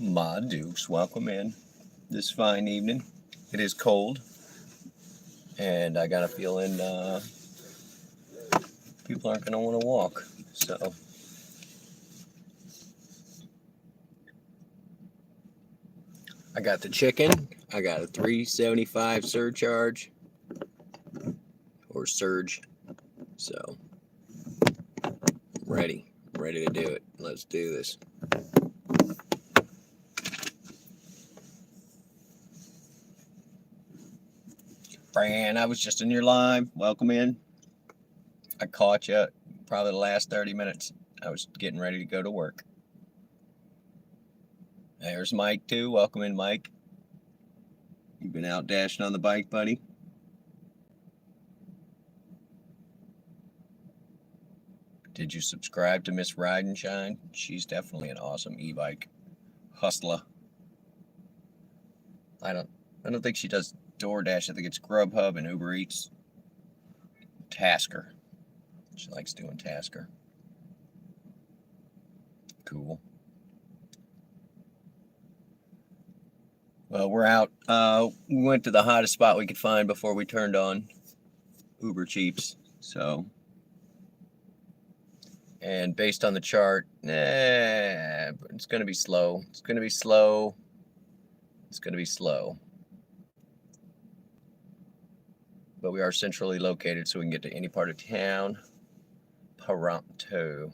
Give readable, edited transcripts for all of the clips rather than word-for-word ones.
Ma Dukes, welcome in this fine evening. It is cold, and I got a feeling people aren't going to want to walk. So, I got the chicken. I got a $3.75 surcharge or surge. So, ready to do it. Let's do this. Fran, I was just in your live. Welcome in. I caught you probably the last 30 minutes. I was getting ready to go to work. There's Mike, too. Welcome in, Mike. You've been out dashing on the bike, buddy? Did you subscribe to Miss Ride and Shine? She's definitely an awesome e-bike hustler. I don't think she does DoorDash. I think it's Grubhub and Uber Eats. Tasker. She likes doing Tasker. Cool. Well, we're out. We went to the hottest spot we could find before we turned on Uber Cheaps. So, and based on the chart, it's going to be slow. It's going to be slow. It's going to be slow. But we are centrally located, so we can get to any part of town prompto.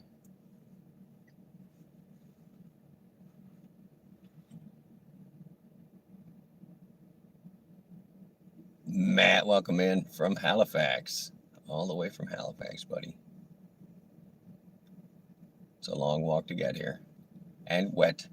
Matt, welcome in from Halifax. All the way from Halifax, buddy. It's a long walk to get here. And wet.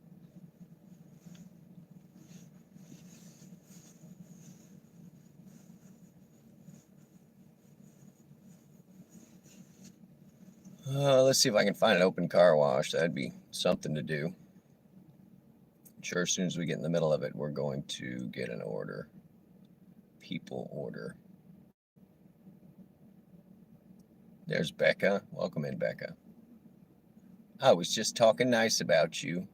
Let's see if I can find an open car wash. That'd be something to do. I'm sure as soon as we get in the middle of it, we're going to get an order. People order. There's Becca. Welcome in, Becca. I was just talking nice about you.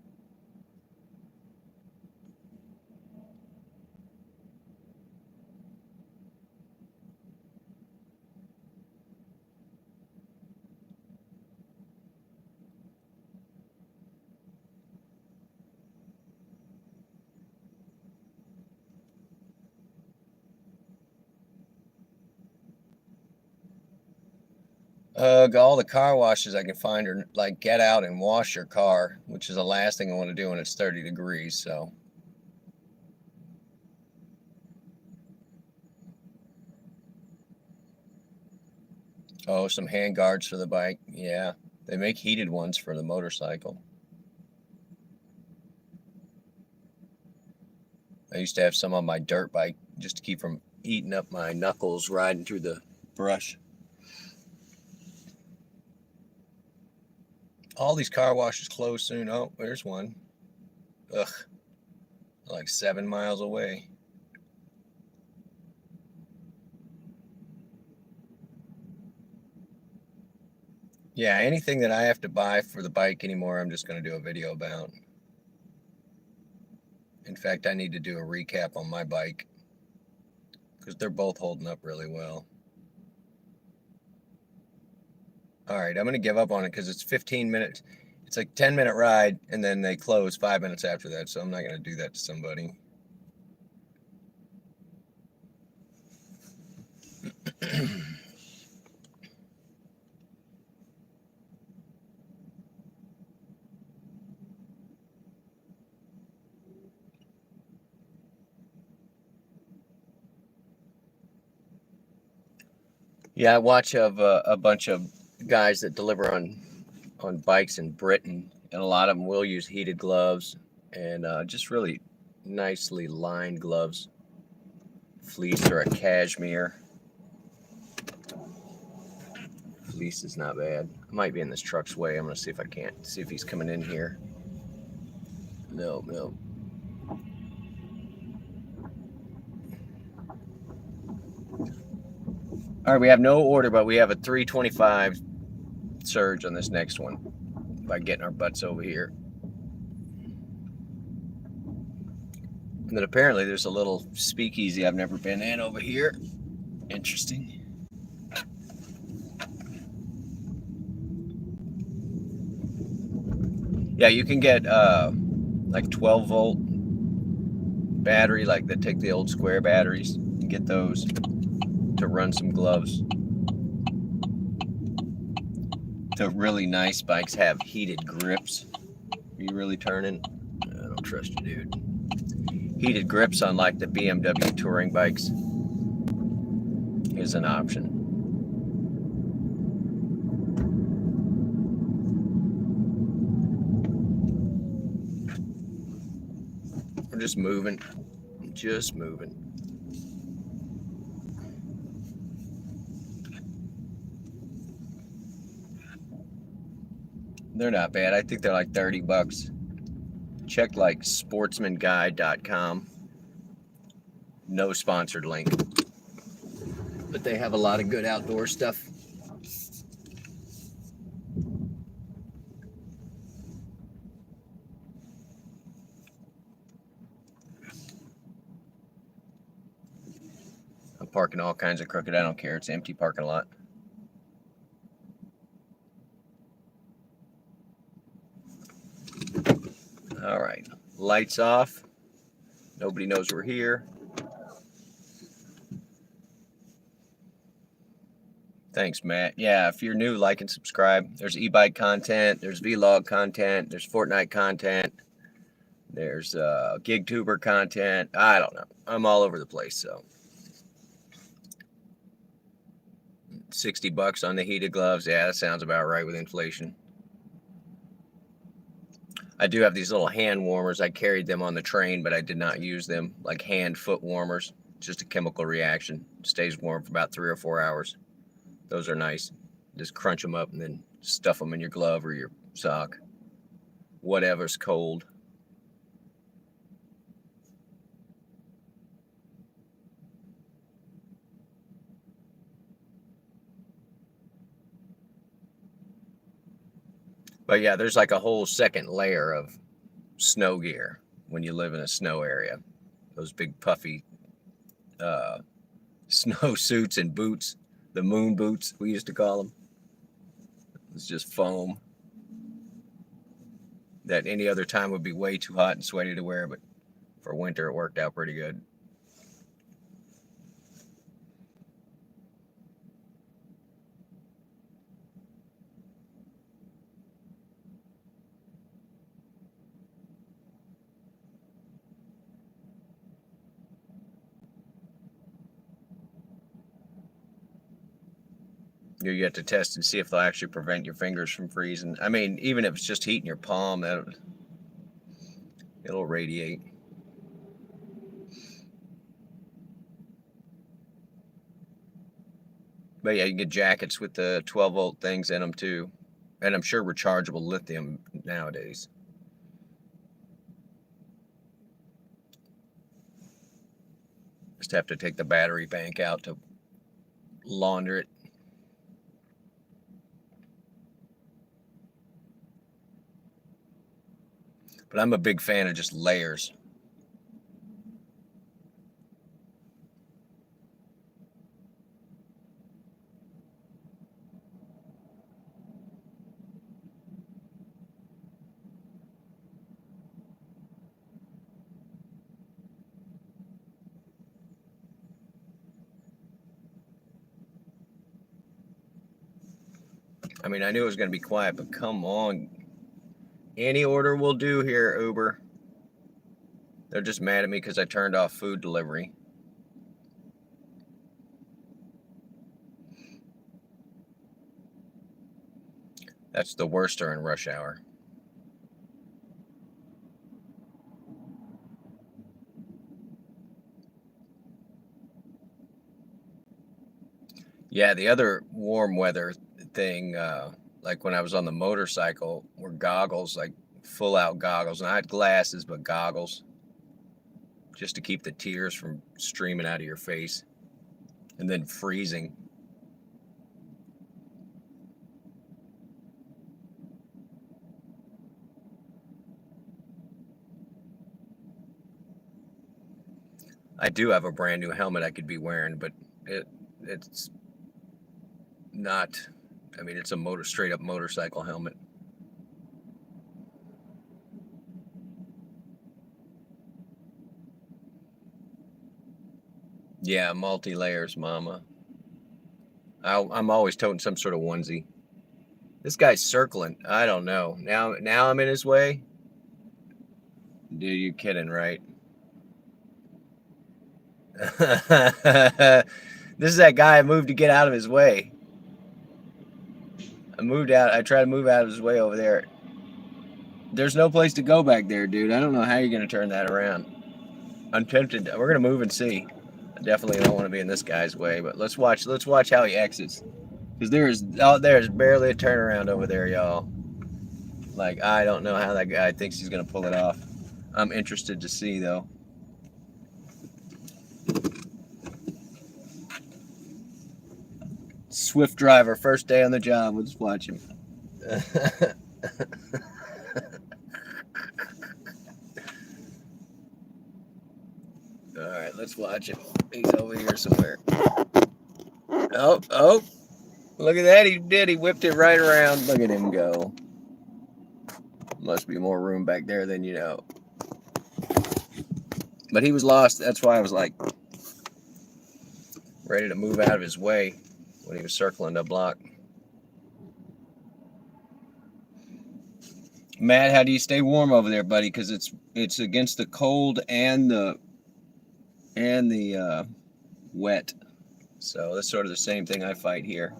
All the car washes I can find are like get out and wash your car, which is the last thing I want to do when it's 30 degrees. So, oh, some hand guards for the bike. Yeah, they make heated ones for the motorcycle. I used to have some on my dirt bike just to keep from eating up my knuckles riding through the brush. All these car washes close soon. Oh, there's one. Ugh. Like 7 miles away. Yeah, anything that I have to buy for the bike anymore, I'm just going to do a video about. In fact, I need to do a recap on my bike because they're both holding up really well. All right, I'm going to give up on it because it's 15 minutes. It's like 10-minute ride, and then they close 5 minutes after that, so I'm not going to do that to somebody. Yeah, I watch a bunch of guys that deliver on bikes in Britain, and a lot of them will use heated gloves and just really nicely lined gloves, fleece or a cashmere. Fleece is not bad. I might be in this truck's way. I'm gonna see if I can't see if he's coming in here. No. All right, we have no order, but we have a 325 surge on this next one by getting our butts over here. And then apparently there's a little speakeasy I've never been in over here. Interesting. Yeah, you can get like 12-volt battery, like that take the old square batteries, and get those to run some gloves. The really nice bikes have heated grips. Are you really turning? I don't trust you, dude. Heated grips on like the BMW touring bikes is an option. We're just moving. Just moving. They're not bad. I think they're like 30 bucks. Check like sportsmanguide.com. No sponsored link. But they have a lot of good outdoor stuff. I'm parking all kinds of crooked. I don't care. It's an empty parking lot. All right. Lights off. Nobody knows we're here. Thanks, Matt. Yeah, if you're new, like and subscribe. There's e-bike content. There's vlog content. There's Fortnite content. There's GigTuber content. I don't know. I'm all over the place, so. 60 bucks on the heated gloves. Yeah, that sounds about right with inflation. I do have these little hand warmers. I carried them on the train, but I did not use them. Like hand foot warmers. Just a chemical reaction. Stays warm for about 3 or 4 hours. Those are nice. Just crunch them up and then stuff them in your glove or your sock. Whatever's cold. But yeah, there's like a whole second layer of snow gear when you live in a snow area. Those big puffy snow suits and boots, the moon boots we used to call them. It's just foam that any other time would be way too hot and sweaty to wear, but for winter it worked out pretty good. You get to test and see if they'll actually prevent your fingers from freezing. I mean, even if it's just heating your palm, it'll radiate. But yeah, you can get jackets with the 12-volt things in them too. And I'm sure rechargeable lithium nowadays. Just have to take the battery bank out to launder it. But I'm a big fan of just layers. I mean, I knew it was going to be quiet, but come on. Any order will do here, Uber. They're just mad at me because I turned off food delivery. That's the worst during rush hour. Yeah, the other warm weather thing, like when I was on the motorcycle, were goggles, like full out goggles. And I had glasses, but goggles, just to keep the tears from streaming out of your face and then freezing. I do have a brand new helmet I could be wearing, but it's not. I mean, it's a straight up motorcycle helmet. Yeah, multi layers, mama. I'm always toting some sort of onesie. This guy's circling. I don't know. Now I'm in his way. Dude, you kidding, right? This is that guy I moved to get out of his way. I moved out. I tried to move out of his way over there. There's no place to go back there, dude. I don't know how you're gonna turn that around. I'm tempted. We're gonna move and see. I definitely don't want to be in this guy's way, but let's watch. Let's watch how he exits. Because there's barely a turnaround over there, y'all. Like, I don't know how that guy thinks he's gonna pull it off. I'm interested to see though. Swift driver, first day on the job. Let's watch him. All right, let's watch him. He's over here somewhere. Oh, look at that. He did. He whipped it right around. Look at him go. Must be more room back there than you know. But he was lost. That's why I was like ready to move out of his way when he was circling the block. Matt, how do you stay warm over there, buddy? Because it's against the cold and the wet. So that's sort of the same thing I fight here.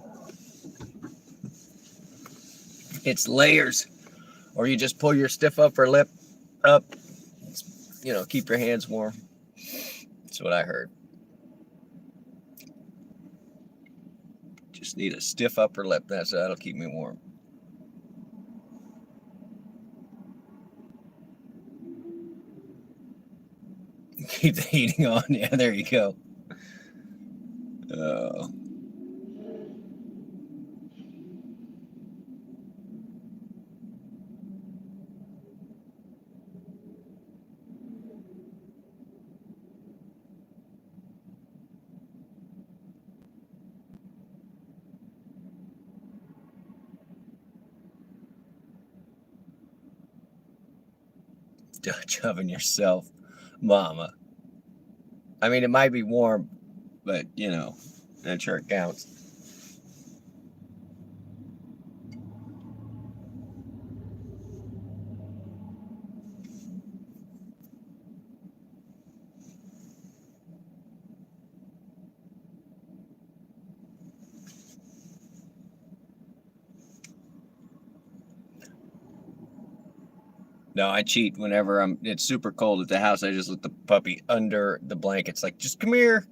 It's layers, or you just pull your stiff upper lip up. You know, keep your hands warm. That's what I heard. Just need a stiff upper lip. That'll keep me warm. Keep the heating on. Yeah, there you go. Dutch oven yourself, mama. I mean, it might be warm, but you know, that sure counts. No, I cheat whenever it's super cold at the house. I just let the puppy under the blankets. Like, just come here.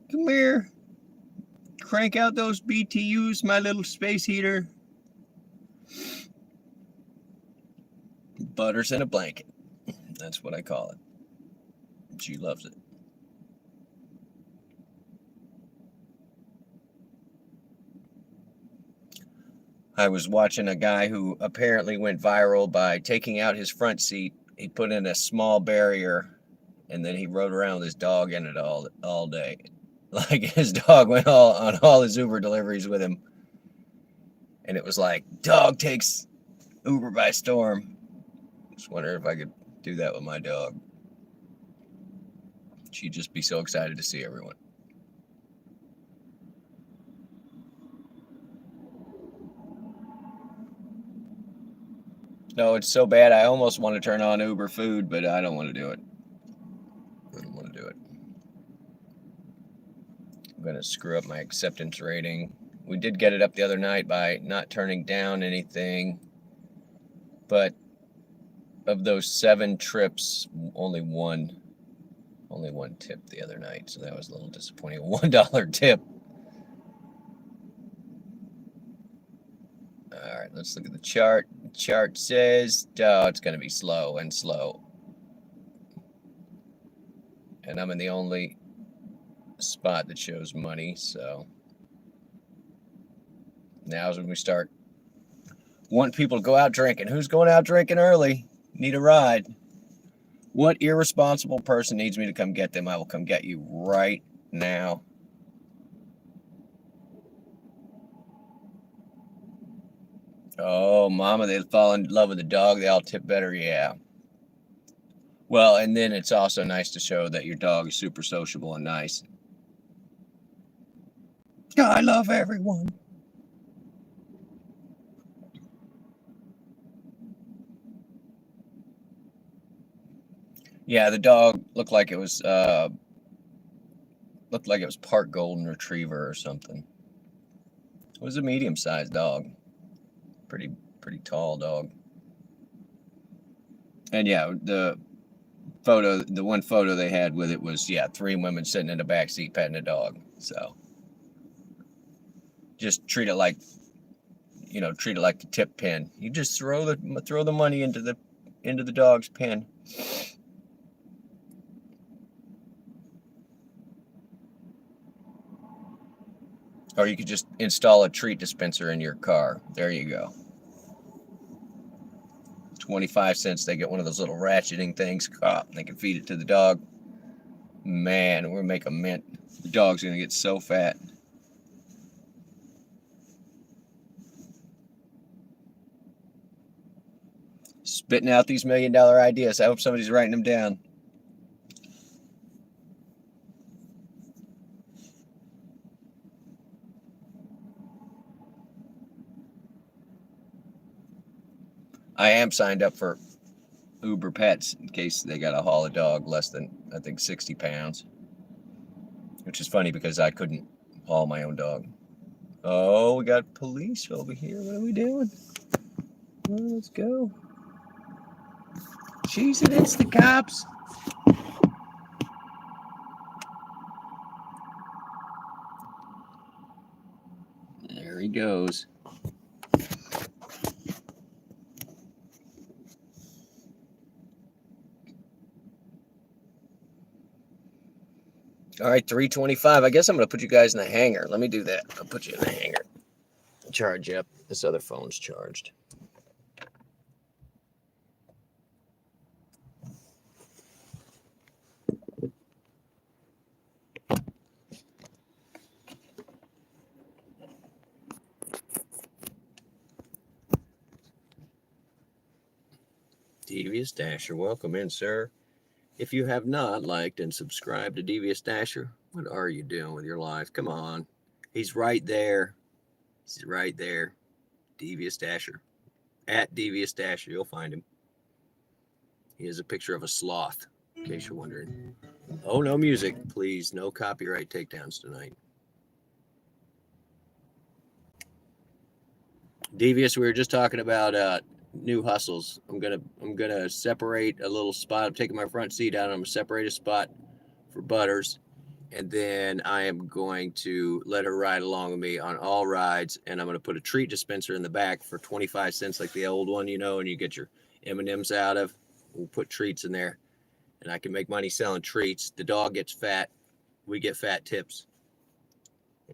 Crank out those BTUs, my little space heater. Butters in a blanket. That's what I call it. She loves it. I was watching a guy who apparently went viral by taking out his front seat. He put in a small barrier, and then he rode around with his dog in it all day. Like, his dog went on all his Uber deliveries with him. And it was like, dog takes Uber by storm. Just wonder if I could do that with my dog. She'd just be so excited to see everyone. No, it's so bad. I almost want to turn on Uber food, but I don't want to do it. I don't want to do it. I'm going to screw up my acceptance rating. We did get it up the other night by not turning down anything. But of those 7 trips, only one tip the other night. So that was a little disappointing. A $1 tip. All right, let's look at the chart. The chart says, oh, it's going to be slow. And I'm in the only spot that shows money, so now's when we start want people to go out drinking. Who's going out drinking early? Need a ride. What irresponsible person needs me to come get them? I will come get you right now. Oh, mama, they fall in love with the dog. They all tip better. Yeah. Well, and then it's also nice to show that your dog is super sociable and nice. I love everyone. Yeah, the dog looked like it was part golden retriever or something. It was a medium-sized dog. Pretty tall dog. And yeah, the one photo they had with it was, yeah, 3 women sitting in the back seat petting a dog. So just treat it like the tip pen. You just throw the money into the dog's pen. Or you could just install a treat dispenser in your car. There you go. 25 cents, they get one of those little ratcheting things. They can feed it to the dog. Man, we're make a mint. The dog's gonna get so fat. Spitting out these $1 million ideas. I hope somebody's writing them down. I am signed up for Uber Pets in case they got to haul a dog less than, I think, 60 pounds. Which is funny because I couldn't haul my own dog. Oh, we got police over here. What are we doing? Well, let's go. Jesus, it's the cops. There he goes. All right, 325. I guess I'm going to put you guys in the hangar. Let me do that. I'll put you in the hangar. Charge up. This other phone's charged. Devious Dasher, welcome in, sir. If you have not liked and subscribed to Devious Dasher, what are you doing with your life? Come on. He's right there. He's right there. Devious Dasher. At Devious Dasher, you'll find him. He has a picture of a sloth, in case you're wondering. Oh, no music, please. No copyright takedowns tonight. Devious, we were just talking about new hustles. I'm gonna separate a little spot. I'm taking my front seat out. I'm gonna separate a spot for Butters, and then I am going to let her ride along with me on all rides. And I'm gonna put a treat dispenser in the back for 25 cents, like the old one, and you get your M&Ms out of. We'll put treats in there, and I can make money selling treats. The dog gets fat. We get fat tips.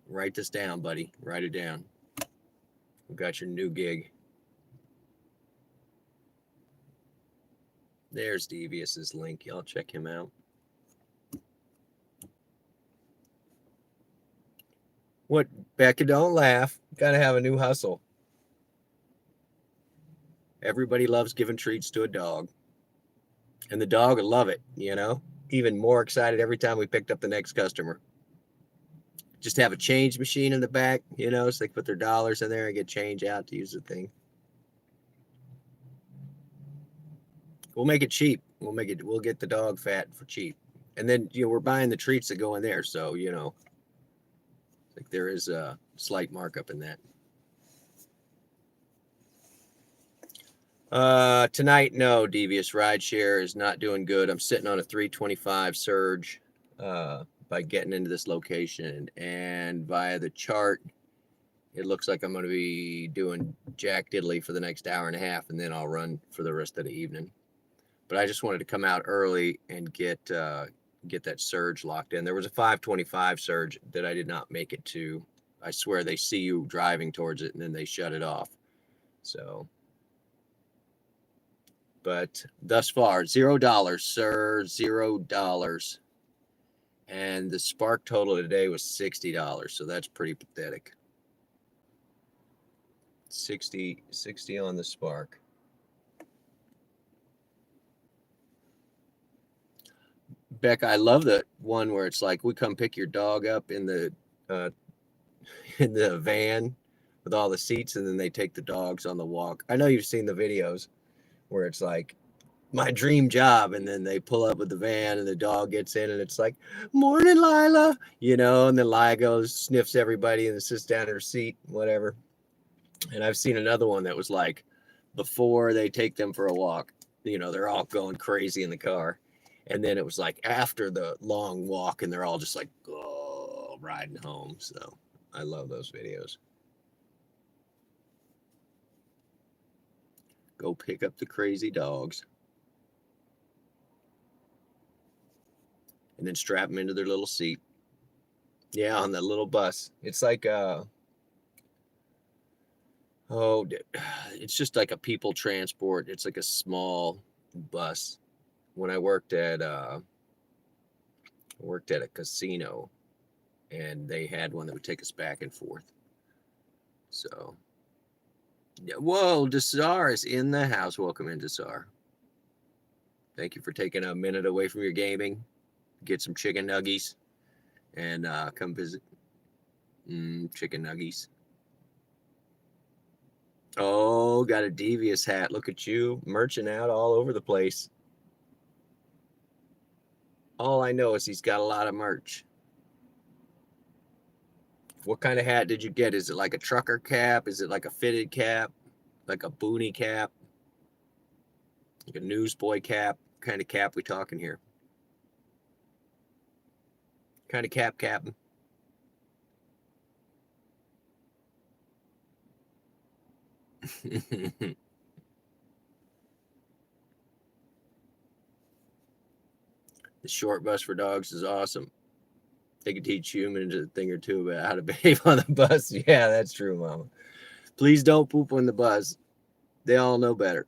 Write this down, buddy. Write it down. We've got your new gig. There's Devious's link. Y'all check him out. What, Becca? Don't laugh. Gotta have a new hustle. Everybody loves giving treats to a dog. And the dog will love it, Even more excited every time we picked up the next customer. Just have a change machine in the back, so they can put their dollars in there and get change out to use the thing. We'll make it cheap. We'll get the dog fat for cheap. And then, we're buying the treats that go in there. So, like there is a slight markup in that. Tonight, no, Devious Rideshare is not doing good. I'm sitting on a 325 surge by getting into this location. And via the chart, it looks like I'm going to be doing jack diddly for the next hour and a half, and then I'll run for the rest of the evening. But I just wanted to come out early and get that surge locked in. There was a 525 surge that I did not make it to. I swear they see you driving towards it and then they shut it off. So But thus far, $0, sir, $0. And the spark total today was $60, so that's pretty pathetic. 60 on the spark. Beck, I love the one where it's like we come pick your dog up in the van with all the seats, and then they take the dogs on the walk. I know you've seen the videos where it's like my dream job, and then they pull up with the van and the dog gets in and it's like, morning, Lila, and then Lila goes, sniffs everybody and sits down in her seat, whatever. And I've seen another one that was like before they take them for a walk, they're all going crazy in the car. And then it was like after the long walk and they're all just like, oh, riding home. So I love those videos. Go pick up the crazy dogs. And then strap them into their little seat. Yeah, on that little bus. It's like it's just like a people transport. It's like a small bus. When I worked at a casino, and they had one that would take us back and forth. So, whoa, Desar is in the house. Welcome in, Desar. Thank you for taking a minute away from your gaming. Get some chicken nuggies and come visit. Chicken nuggies. Oh, got a Devious hat. Look at you, merching out all over the place. All I know is he's got a lot of merch. What kind of hat did you get? Is it like a trucker cap? Is it like a fitted cap? Like a boonie cap? Like a newsboy cap? What kind of cap we talking here? Kind of cap, Captain? The short bus for dogs is awesome. They can teach humans a thing or two about how to behave on the bus. Yeah, that's true, Mama. Please don't poop on the bus. They all know better.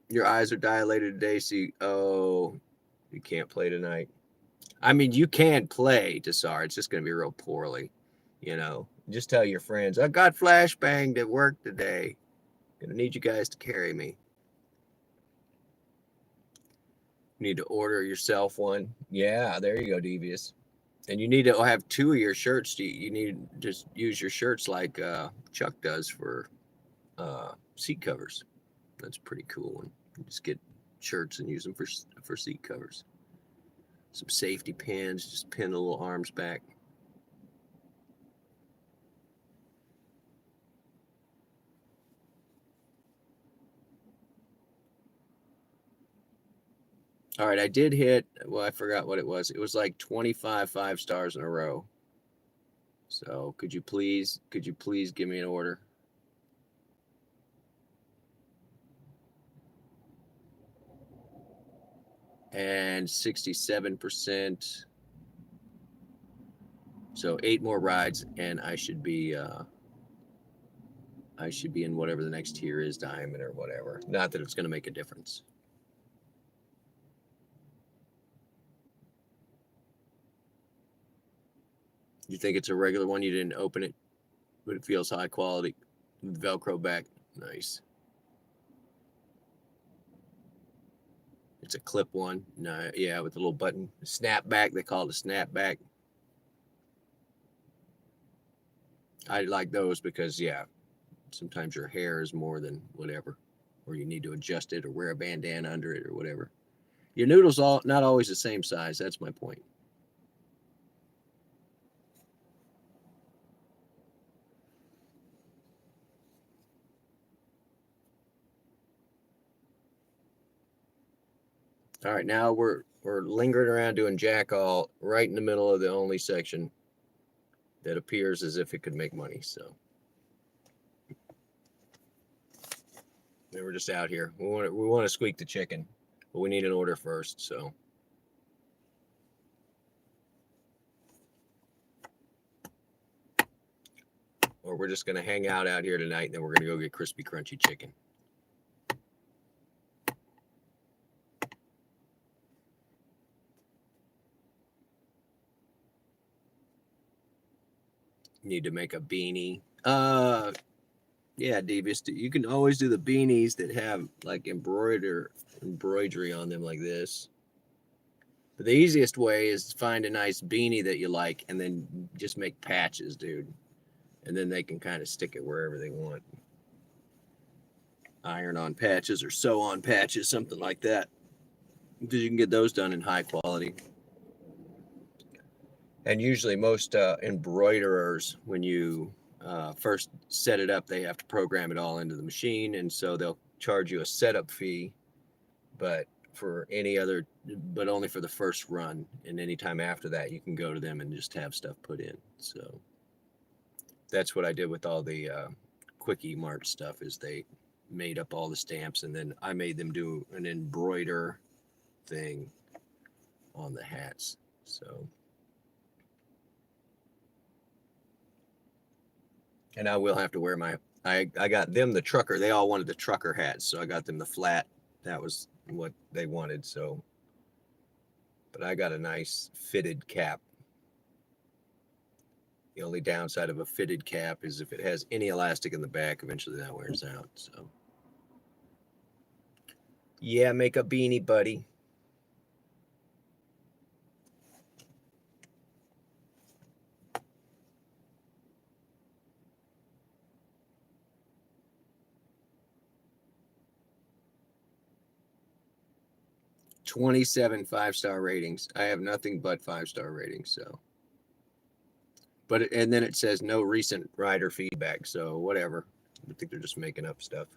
Your eyes are dilated today, so you can't play tonight. I mean, you can play, Desar. It's just going to be real poorly, Just tell your friends, I got flashbanged at work today. Gonna need you guys to carry me. You need to order yourself one. Yeah, there you go, Devious. And you need to have 2 of your shirts. You need to just use your shirts like Chuck does for seat covers. That's a pretty cool one. You just get shirts and use them for seat covers. Some safety pins, just pin the little arms back. All right, I did hit, well, I forgot what it was. It was like 25 5-stars in a row. So could you please give me an order? And 67%. So 8 more rides, and I should be in whatever the next tier is, diamond or whatever. Not that it's going to make a difference. You think it's a regular one? You didn't open it, but it feels high quality. Velcro back. Nice. It's a clip one. No, yeah, with the little button. Snapback. They call it a snapback. I like those because, yeah, sometimes your hair is more than whatever, or you need to adjust it or wear a bandana under it or whatever. Your noodle's not always the same size. That's my point. All right, now we're lingering around doing jack all right in the middle of the only section that appears as if it could make money. So we're just out here. We want to squeak the chicken, but we need an order first. So or we're just gonna hang out here tonight, and then we're gonna go get crispy, crunchy chicken. Need to make a beanie. Yeah, Davis, you can always do the beanies that have like embroidery on them like this. But the easiest way is to find a nice beanie that you like and then just make patches, dude. And then they can kind of stick it wherever they want. Iron on patches or sew on patches, something like that. Because you can get those done in high quality. And usually most embroiderers, when you first set it up, they have to program it all into the machine. And so they'll charge you a setup fee, but for any other, but only for the first run. And anytime after that, you can go to them and just have stuff put in. So that's what I did with all the Quickie Mart stuff, is they made up all the stamps and then I made them do an embroider thing on the hats. So, and I will have to wear my, I got them the trucker. They all wanted the trucker hats, so I got them the flat. That was what they wanted. So, but I got a nice fitted cap. The only downside of a fitted cap is if it has any elastic in the back, eventually that wears out. So, yeah, make a beanie, buddy. $27 5-star ratings. I have nothing but 5-star ratings. So, but and then it says no recent rider feedback. So whatever. I think they're just making up stuff.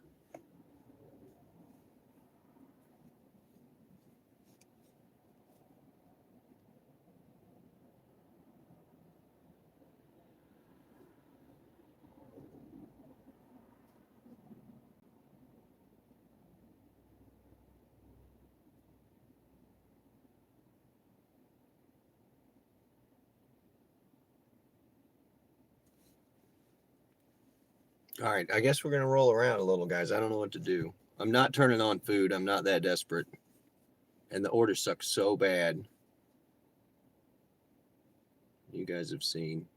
All right, I guess we're gonna roll around a little, guys. I don't know what to do. I'm not turning on food. I'm not that desperate. And the order sucks so bad. You guys have seen.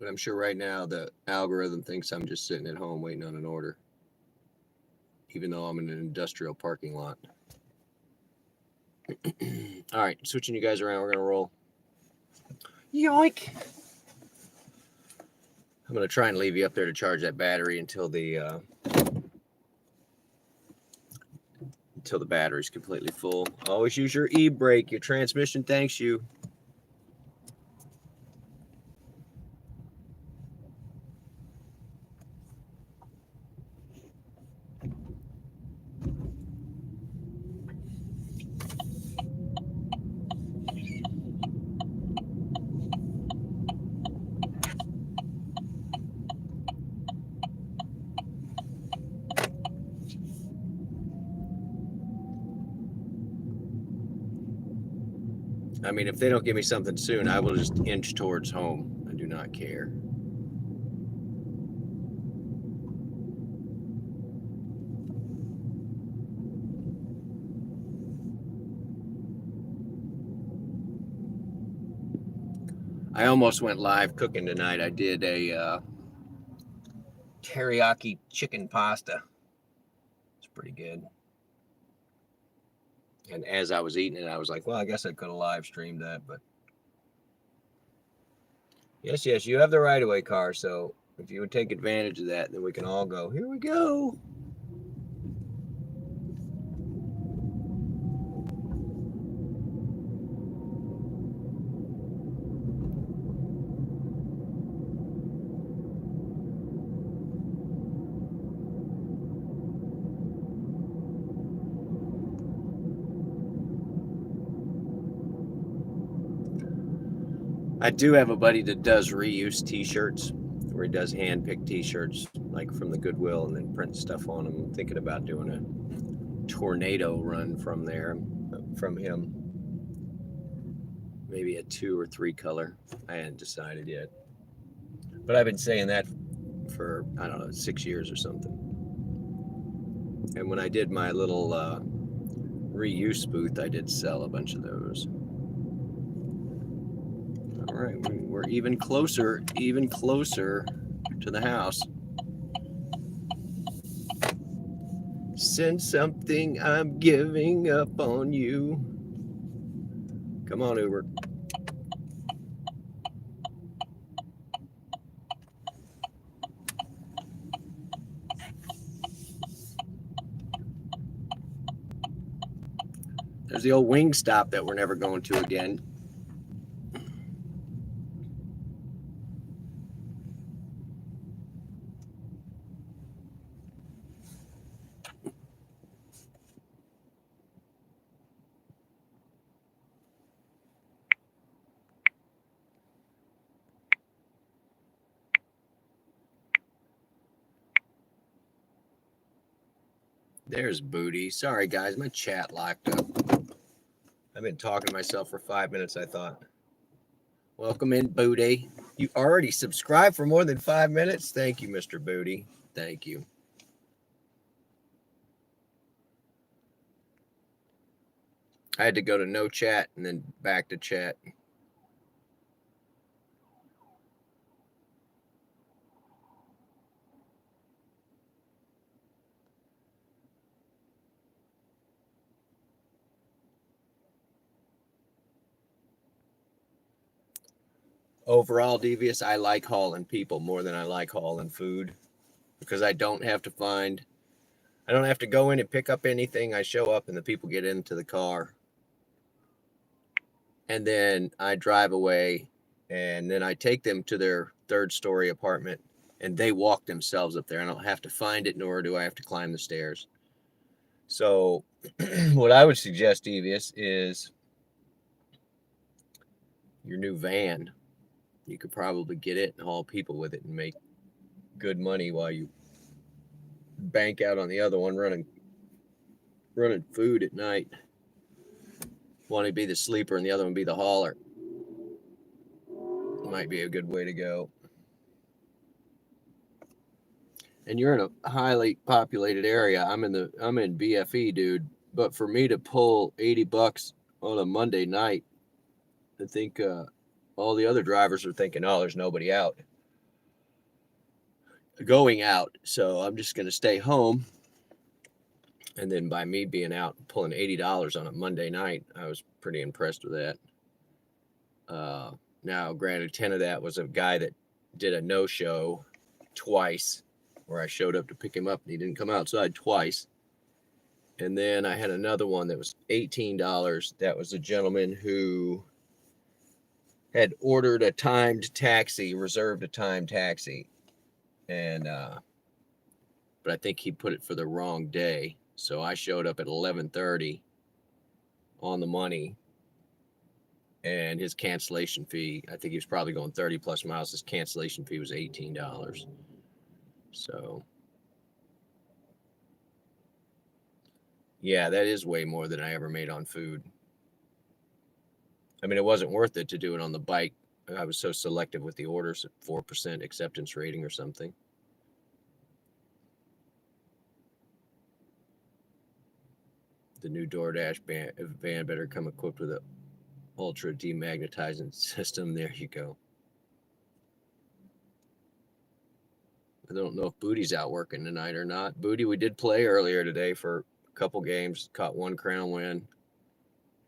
But I'm sure right now the algorithm thinks I'm just sitting at home waiting on an order, even though I'm in an industrial parking lot. All right, switching you guys around. We're gonna roll. Yoink! I'm gonna try and leave you up there to charge that battery until the battery's completely full. Always use your e-brake. Your transmission thanks you. I mean, if they don't give me something soon, I will just inch towards home. I do not care. I almost went live cooking tonight. I did a teriyaki chicken pasta. It's pretty good. And as I was eating it, I was like, well, I guess I could have live streamed that, but yes, you have the right of way car. So if you would take advantage of that, then we can all go. Here we go. I do have a buddy that does reuse t-shirts, where he does hand-picked t-shirts like from the Goodwill and then print stuff on them. I'm thinking about doing a tornado run from him. Maybe a 2 or 3 color. I hadn't decided yet. But I've been saying that for, I don't know, 6 years or something. And when I did my little reuse booth, I did sell a bunch of those. All right, we're even closer to the house. Send something, I'm giving up on you. Come on, Uber. There's the old Wingstop that we're never going to again. There's Booty. Sorry, guys, my chat locked up. I've been talking to myself for 5 minutes, I thought. Welcome in, Booty. You already subscribed for more than 5 minutes? Thank you, Mr. Booty. Thank you. I had to go to no chat and then back to chat. Overall, Devious, I like hauling people more than I like hauling food because I don't have to go in and pick up anything. I show up and the people get into the car. And then I drive away and then I take them to their 3rd-story apartment and they walk themselves up there. I don't have to find it, nor do I have to climb the stairs. So what I would suggest, Devious, is your new van. You could probably get it and haul people with it and make good money while you bank out on the other one running food at night. One would be the sleeper and the other one would be the hauler. Might be a good way to go. And you're in a highly populated area. I'm in BFE, dude. But for me to pull $80 on a Monday night, I think all the other drivers are thinking, oh, there's nobody out. Going out. So I'm just going to stay home. And then by me being out pulling $80 on a Monday night, I was pretty impressed with that. Now, granted, 10 of that was a guy that did a no-show twice, where I showed up to pick him up and he didn't come outside twice. And then I had another one that was $18. That was a gentleman who had ordered a timed taxi, reserved a timed taxi. And, but I think he put it for the wrong day. So I showed up at 11:30 on the money. And his cancellation fee, I think he was probably going 30 plus miles. His cancellation fee was $18. So, yeah, that is way more than I ever made on food. I mean, it wasn't worth it to do it on the bike. I was so selective with the orders at 4% acceptance rating or something. The new DoorDash van better come equipped with a ultra demagnetizing system. There you go. I don't know if Booty's out working tonight or not. Booty, we did play earlier today for a couple games, caught one crown win,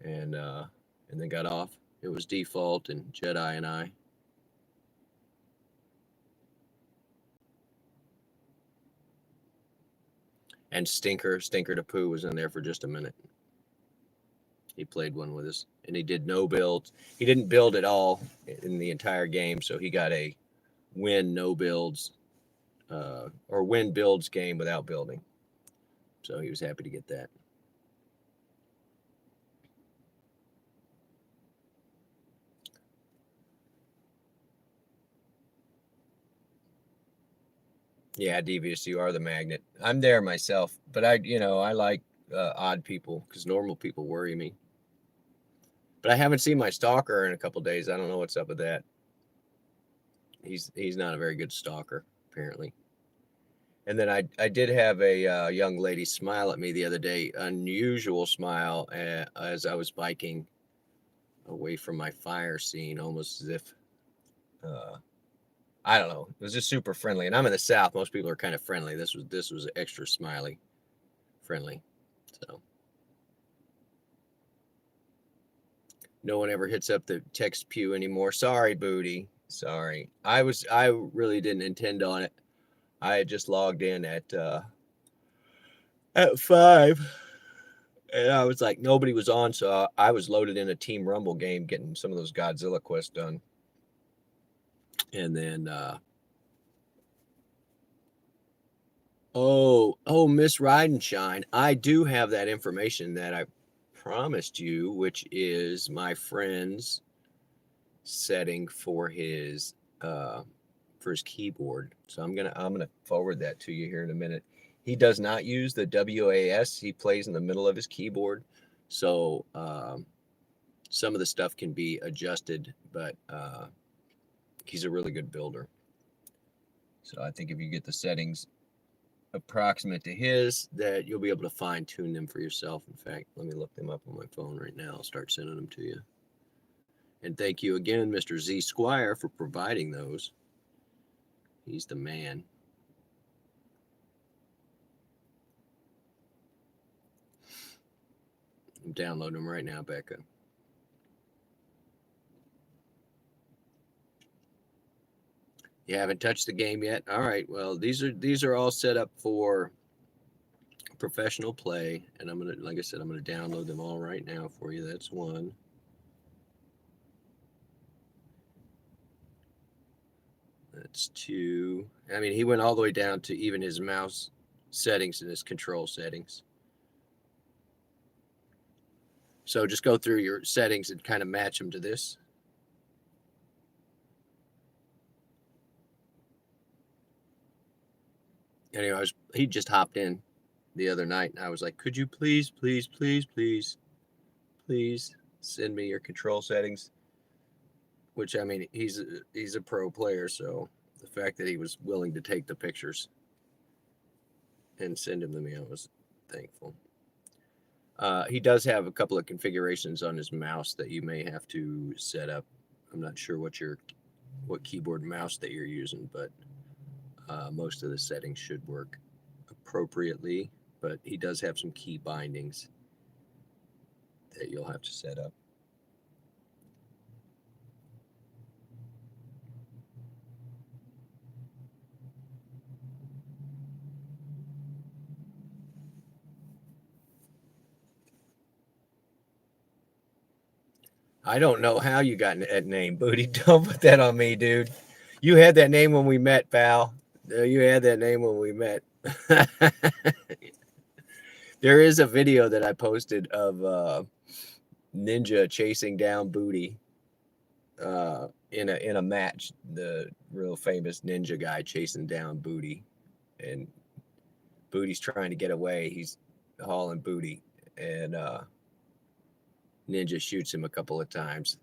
and then got off. It was Default and Jedi and I. And Stinker to Poo was in there for just a minute. He played one with us, and he did no builds. He didn't build at all in the entire game, so he got a win no builds or win builds game without building. So he was happy to get that. Yeah, Devious, you are the magnet. I'm there myself, but I like odd people because normal people worry me. But I haven't seen my stalker in a couple days. I don't know what's up with that. He's not a very good stalker, apparently. And then I did have a young lady smile at me the other day, unusual smile as I was biking away from my fire scene, almost as if I don't know. It was just super friendly, and I'm in the South. Most people are kind of friendly. This was extra smiley, friendly. So no one ever hits up the text pew anymore. Sorry, Booty. Sorry. I really didn't intend on it. I had just logged in at 5, and I was like, nobody was on, so I was loaded in a Team Rumble game, getting some of those Godzilla quests done, and then Miss Ride and Shine, I do have that information that I promised you, which is my friend's setting for his keyboard. So I'm gonna forward that to you here in a minute. He does not use the WAS. He plays in the middle of his keyboard, so some of the stuff can be adjusted, but he's a really good builder. So I think if you get the settings approximate to his, that you'll be able to fine tune them for yourself. In fact, let me look them up on my phone right now. I'll start sending them to you. And thank you again, Mr. Z Squire, for providing those. He's the man. I'm downloading them right now, Becca. You haven't touched the game yet? All right. Well, these are all set up for professional play, and like I said, I'm gonna download them all right now for you. That's one. That's two. I mean, he went all the way down to even his mouse settings and his control settings. So just go through your settings and kind of match them to this. Anyway, he just hopped in the other night, and I was like, could you please send me your control settings? Which, I mean, he's a pro player, so the fact that he was willing to take the pictures and send them to me, I was thankful. He does have a couple of configurations on his mouse that you may have to set up. I'm not sure what keyboard mouse that you're using, but most of the settings should work appropriately. But he does have some key bindings that you'll have to set up. I don't know how you got that name, Booty. Don't put that on me, dude. You had that name when we met, pal. You had that name when we met. There is a video that I posted of Ninja chasing down Booty in a match. The real famous Ninja guy chasing down Booty, and Booty's trying to get away. He's hauling Booty, and Ninja shoots him a couple of times.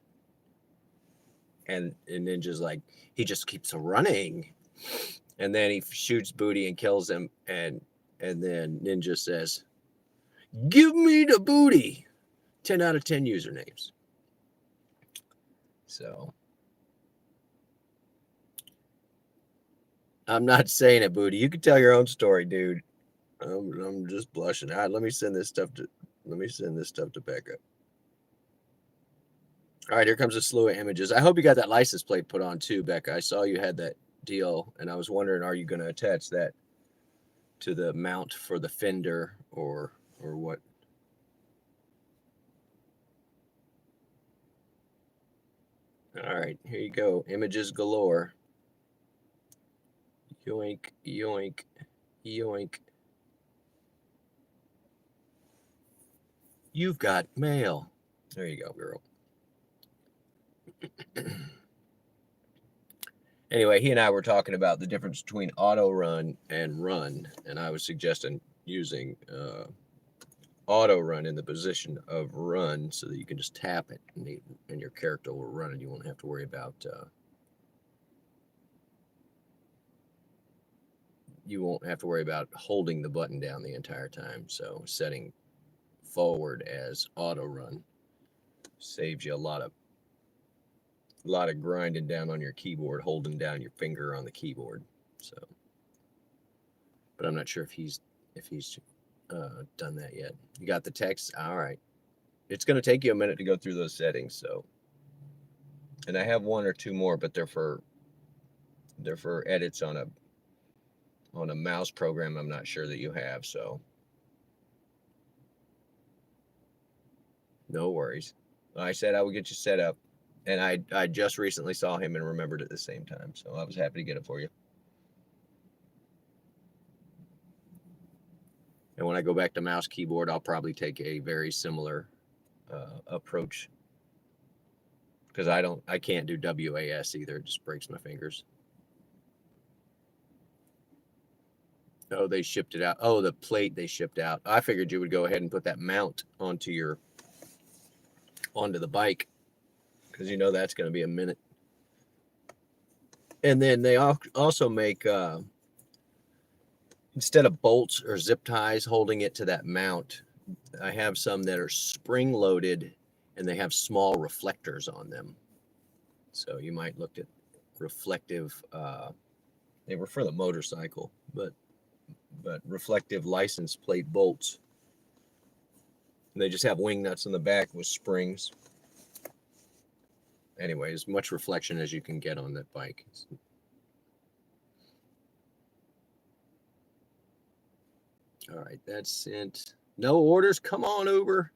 And Ninja's like, he just keeps running. And then he shoots Booty and kills him. And then Ninja says, give me the booty. 10 out of 10 usernames. So I'm not saying it, Booty. You can tell your own story, dude. I'm just blushing. All right, let me send this stuff to Becca. All right, here comes a slew of images. I hope you got that license plate put on too, Becca. I saw you had that deal, and I was wondering, are you going to attach that to the mount for the fender or what? All right, here you go. Images galore. Yoink, yoink, yoink. You've got mail. There you go, girl. Anyway, he and I were talking about the difference between auto run and run, and I was suggesting using auto run in the position of run so that you can just tap it and your character will run and you won't have to worry about holding the button down the entire time. So setting forward as auto run Saves you a lot of grinding down on your keyboard, holding down your finger on the keyboard. So, but I'm not sure if he's done that yet. You got the text? All right. It's going to take you a minute to go through those settings. So, and I have one or two more, but they're for edits on a mouse program I'm not sure that you have. So, no worries. I said I would get you set up, and I just recently saw him and remembered at the same time. So I was happy to get it for you. And when I go back to mouse keyboard, I'll probably take a very similar approach, because I can't do WAS either. It just breaks my fingers. Oh, they shipped it out. Oh, the plate they shipped out. I figured you would go ahead and put that mount onto the bike, because you know that's going to be a minute. And then they also make instead of bolts or zip ties holding it to that mount, I have some that are spring loaded and they have small reflectors on them. So you might look at reflective, they were for the motorcycle, but reflective license plate bolts. And they just have wing nuts in the back with springs. Anyway, as much reflection as you can get on that bike. All right, that's sent. No orders. Come on, Uber.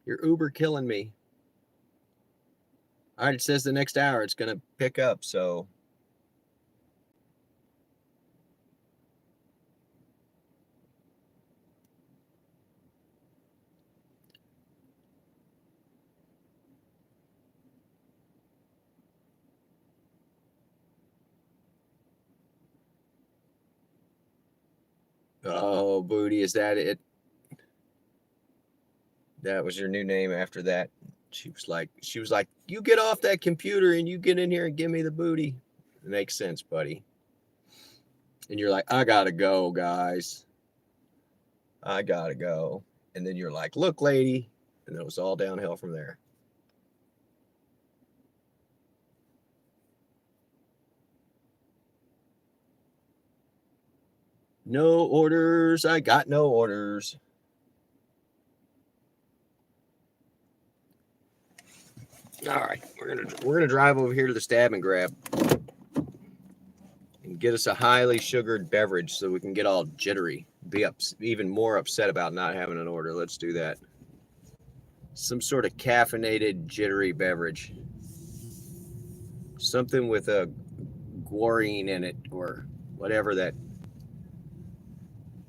You're Uber killing me. All right, it says the next hour it's going to pick up, so. Oh, Booty, is that it? That was your new name after that? She was like, you get off that computer and you get in here and give me the booty. It makes sense, buddy. And you're like, I gotta go, guys. I gotta go. And then you're like, look, lady. And it was all downhill from there. No orders. I got no orders. All right, we're gonna drive over here to the Stab and Grab and get us a highly sugared beverage so we can get all jittery, be even more upset about not having an order. Let's do that. Some sort of caffeinated, jittery beverage, something with a guarine in it or whatever that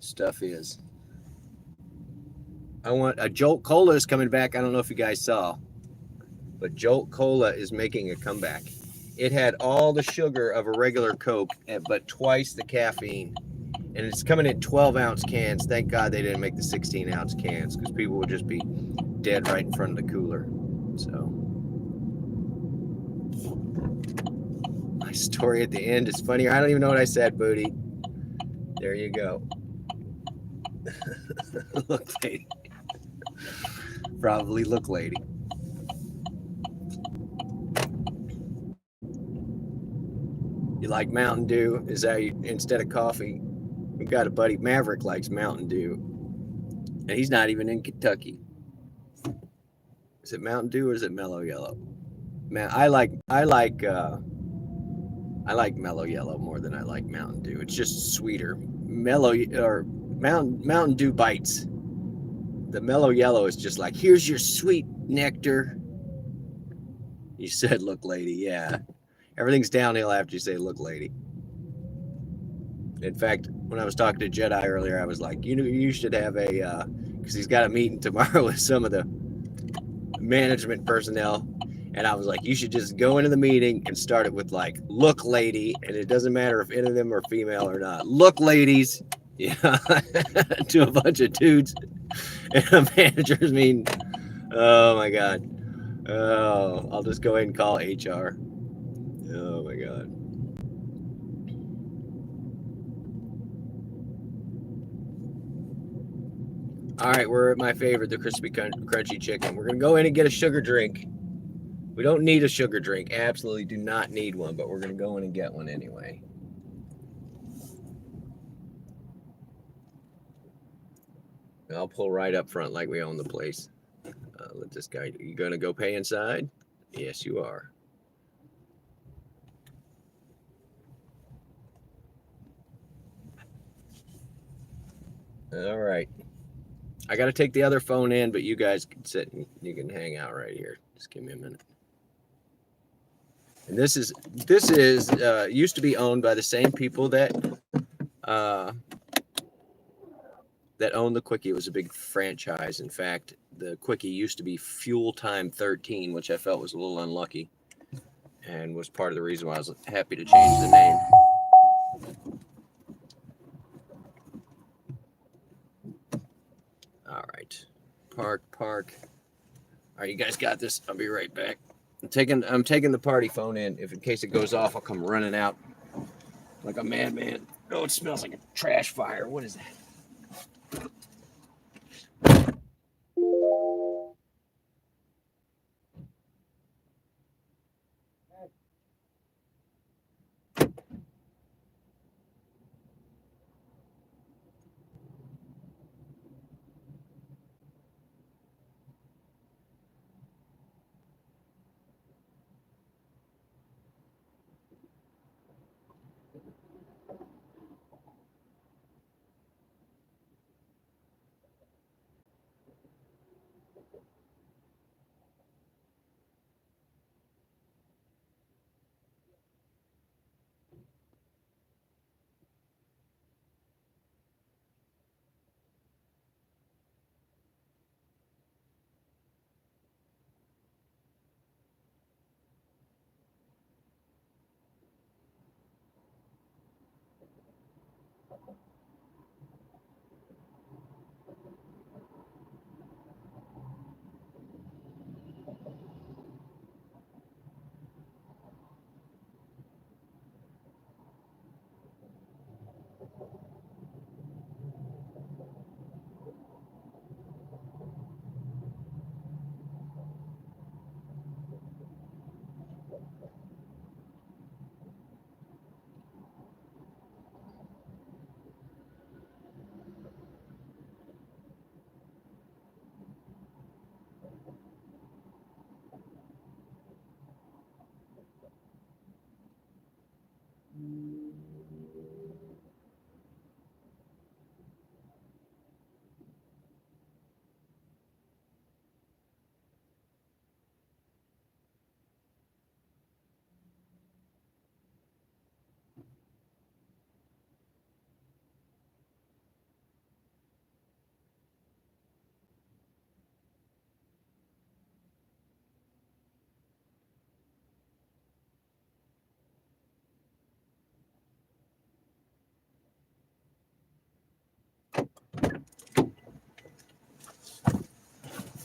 stuff is. I want a Jolt Cola is coming back. I don't know if you guys saw, but Jolt Cola is making a comeback. It had all the sugar of a regular Coke, but twice the caffeine. And it's coming in 12-ounce cans. Thank God they didn't make the 16-ounce cans, because people would just be dead right in front of the cooler. So my story at the end is funny. I don't even know what I said, Booty. There you go. Look, lady. Probably look, lady. You like Mountain Dew? Is that instead of coffee? We've got a buddy, Maverick, likes Mountain Dew, and he's not even in Kentucky. Is it Mountain Dew or is it Mellow Yellow? Man, I like Mellow Yellow more than I like Mountain Dew. It's just sweeter. Mountain Dew bites. The Mellow Yellow is just like, here's your sweet nectar. You said, look, lady. Yeah. Everything's downhill after you say, look, lady. In fact, when I was talking to Jedi earlier, I was like, you should have because he's got a meeting tomorrow with some of the management personnel. And I was like, you should just go into the meeting and start it with like, look, lady. And it doesn't matter if any of them are female or not. Look, ladies. Yeah. To a bunch of dudes in a manager's meeting. Oh, my God. Oh, I'll just go ahead and call HR. Oh, my God. All right, we're at my favorite, the crispy crunchy chicken. We're gonna go in and get a sugar drink. We don't need a sugar drink. Absolutely do not need one, but we're gonna go in and get one anyway. I'll pull right up front like we own the place. Let this guy. You gonna go pay inside? Yes, you are. All right. I got to take the other phone in, but you guys can sit and you can hang out right here. Just give me a minute. And this is used to be owned by the same people that owned the Quickie. It was a big franchise. In fact, the Quickie used to be Fuel Time 13, which I felt was a little unlucky, and was part of the reason why I was happy to change the name. All right, park. All right, you guys got this. I'll be right back. I'm taking the party phone in. If in case it goes off, I'll come running out like a madman. Oh, it smells like a trash fire. What is that?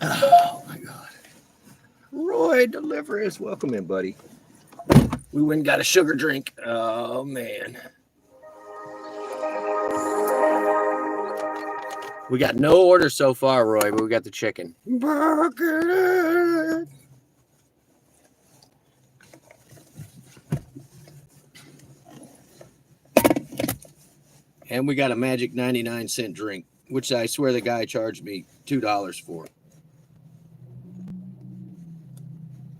Oh my God. Roy, deliver us. Welcome in, buddy. We went and got a sugar drink. Oh man. We got no orders so far, Roy, but we got the chicken. Burger. And we got a magic 99-cent drink, which I swear the guy charged me $2 for.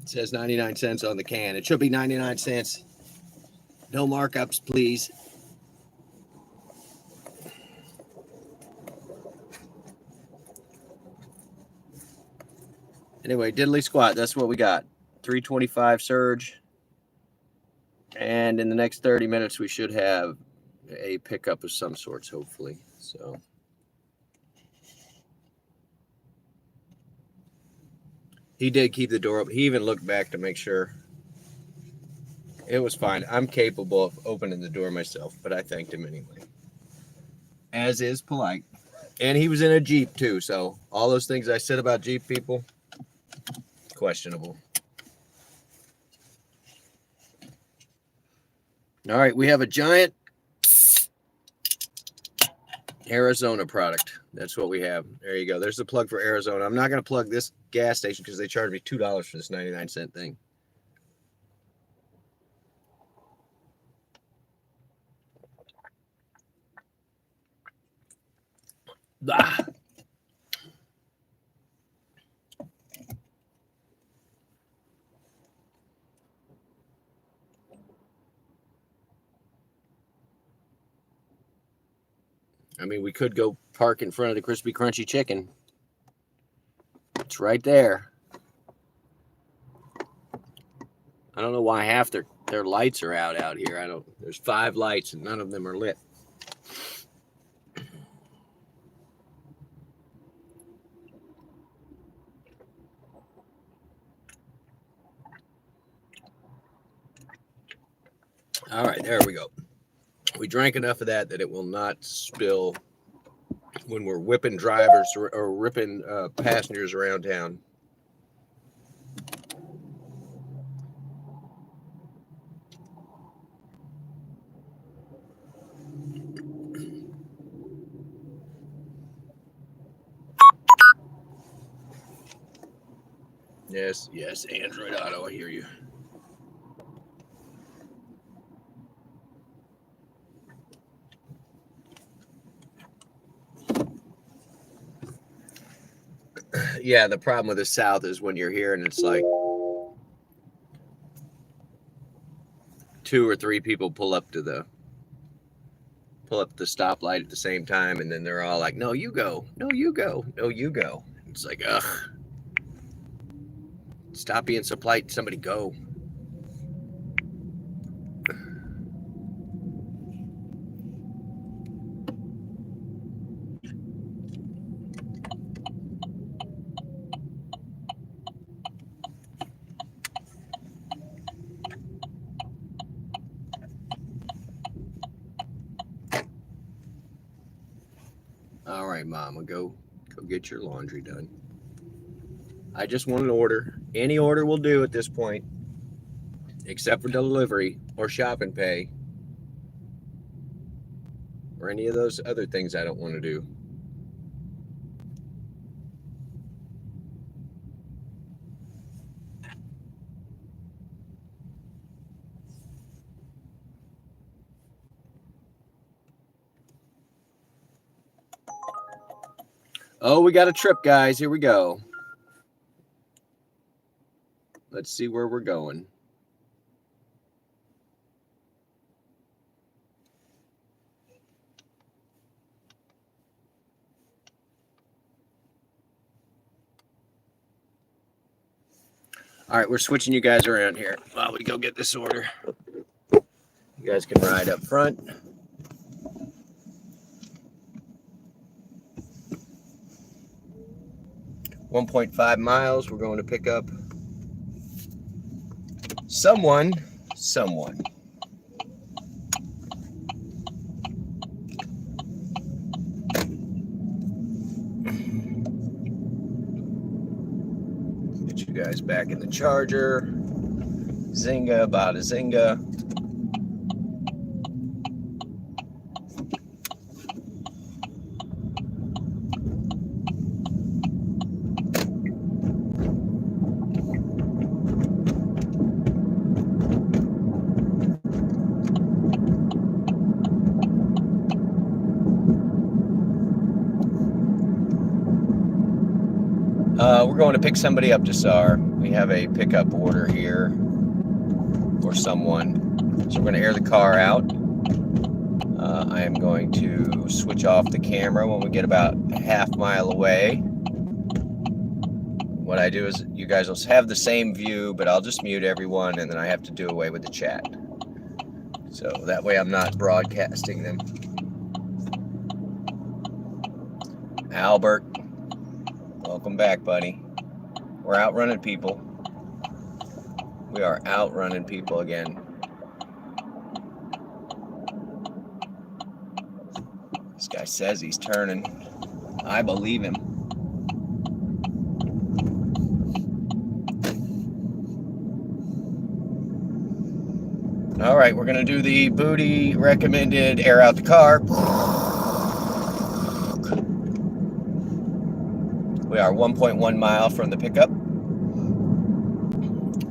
It says 99 cents on the can. It should be 99 cents. No markups, please. Anyway, diddly squat. That's what we got. 325 surge. And in the next 30 minutes, we should have a pickup of some sorts, hopefully. So he did keep the door open. He even looked back to make sure it was fine. I'm capable of opening the door myself, but I thanked him anyway, as is polite. And he was in a Jeep too, so all those things I said about Jeep people, questionable. All right, we have a giant Arizona product. That's what we have. There you go. There's the plug for Arizona. I'm not going to plug this gas station because they charge me $2 for this 99-cent thing. Ah. I mean, we could go park in front of the Crispy Crunchy Chicken. It's right there. I don't know why half their lights are out here. There's 5 lights and none of them are lit. All right, there we go. We drank enough of that it will not spill when we're whipping drivers or ripping passengers around town. Yes, Android Auto, I hear you. Yeah, the problem with the South is when you're here and it's like 2 or 3 people pull up the stoplight at the same time, and then they're all like, "No, you go. No, you go. No, you go." It's like, ugh. Stop being so polite. Somebody go. All right, Mama, go get your laundry done. I just want an order. Any order will do at this point, except for delivery or shop and pay, or any of those other things I don't want to do. Oh, we got a trip, guys. Here we go. Let's see where we're going. All right, we're switching you guys around here while we go get this order. You guys can ride up front. $1.5 miles. We're going to pick up someone. Get you guys back in the Charger. Zynga, bada Zynga. We're going to pick somebody up, Desar. We have a pickup order here for someone. So we're going to air the car out. I am going to switch off the camera when we get about a half mile away. What I do is you guys will have the same view, but I'll just mute everyone, and then I have to do away with the chat. So that way I'm not broadcasting them. Albert, welcome back, buddy. We're outrunning people. We are outrunning people again. This guy says he's turning. I believe him. All right, we're going to do the Booty recommended air out the car. We are 1.1 mile from the pickup.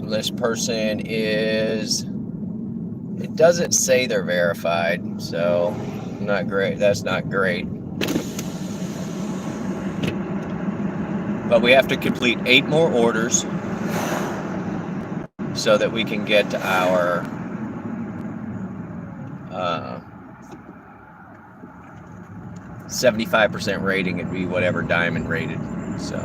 This person is, it doesn't say they're verified, so not great. That's not great. But we have to complete 8 more orders so that we can get our 75% rating and be whatever diamond rated. So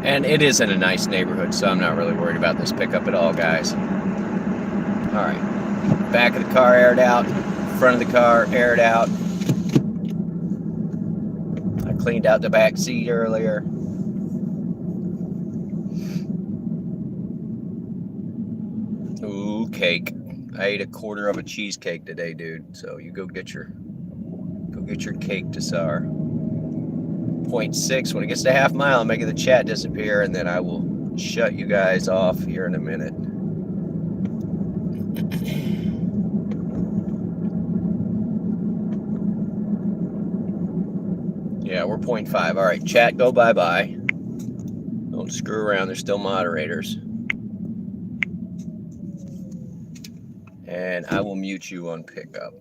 and it is in a nice neighborhood, so I'm not really worried about this pickup at all, guys. All right, back of the car aired out, front of the car aired out. I cleaned out the back seat earlier. Ooh, cake. I ate a quarter of a cheesecake today, dude. So you go get your cake, Tassar. 0.6. When it gets to half mile, I'm making the chat disappear, and then I will shut you guys off here in a minute. Yeah, we're 0.5. All right, chat, go bye-bye. Don't screw around. They're still moderators. And I will mute you on pickup.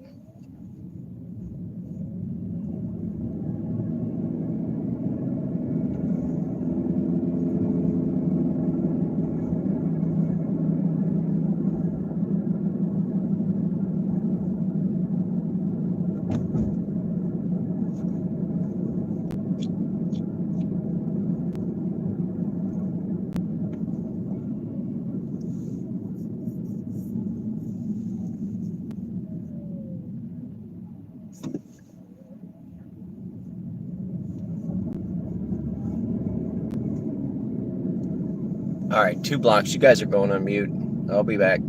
All right, 2 blocks. You guys are going on mute. I'll be back.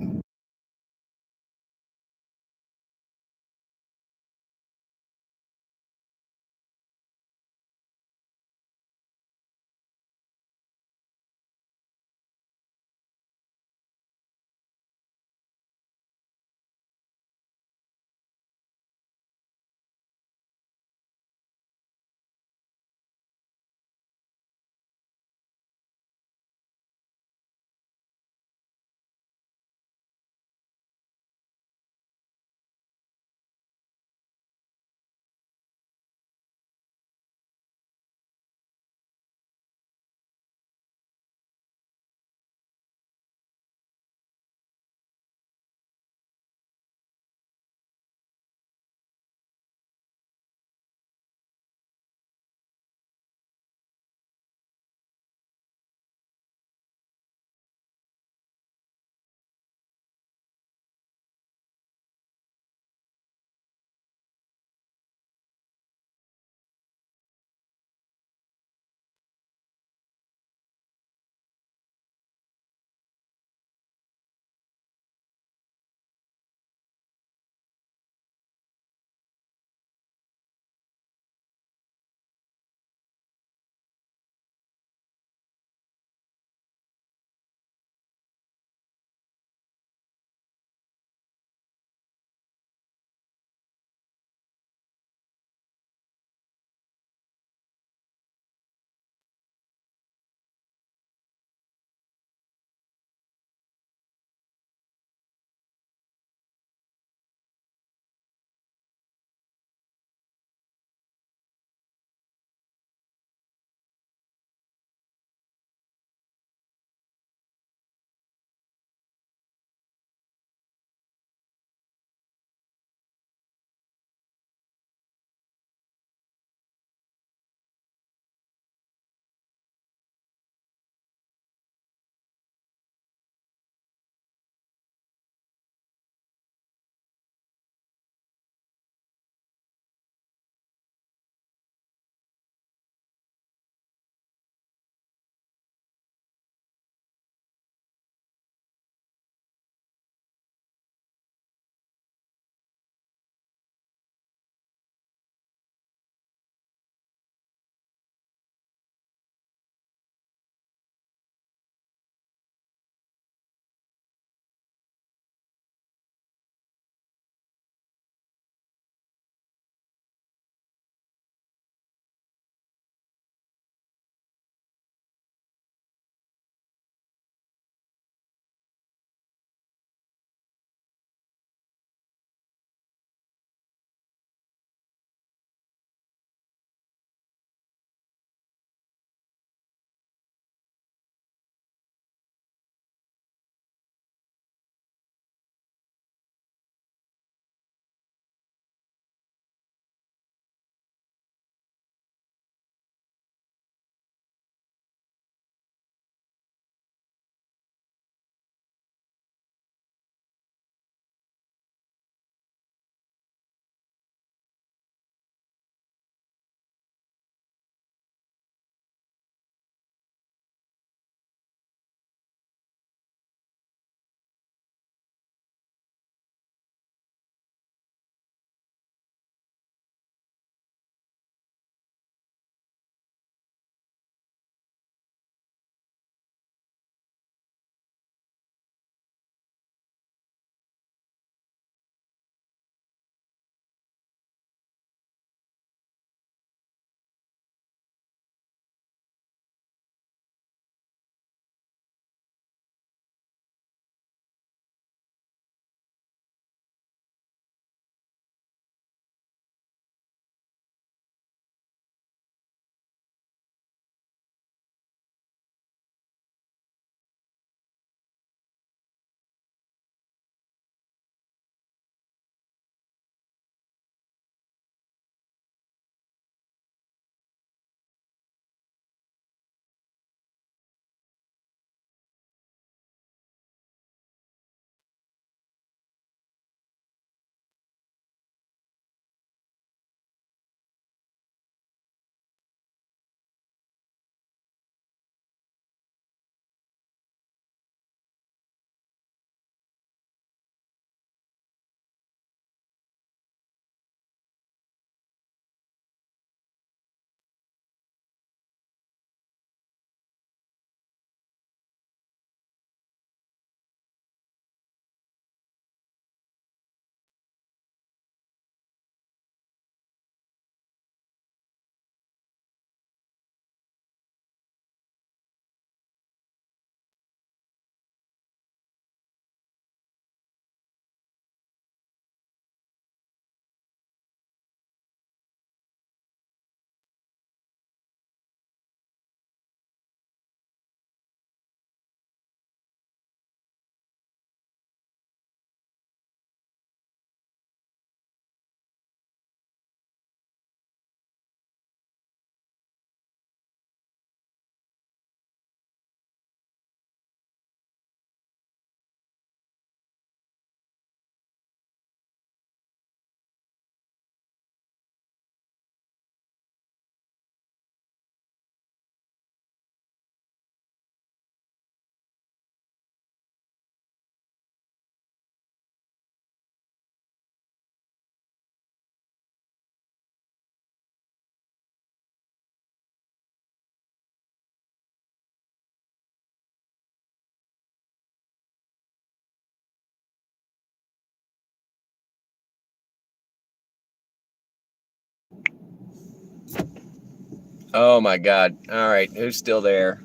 Oh my God. All right. Who's still there?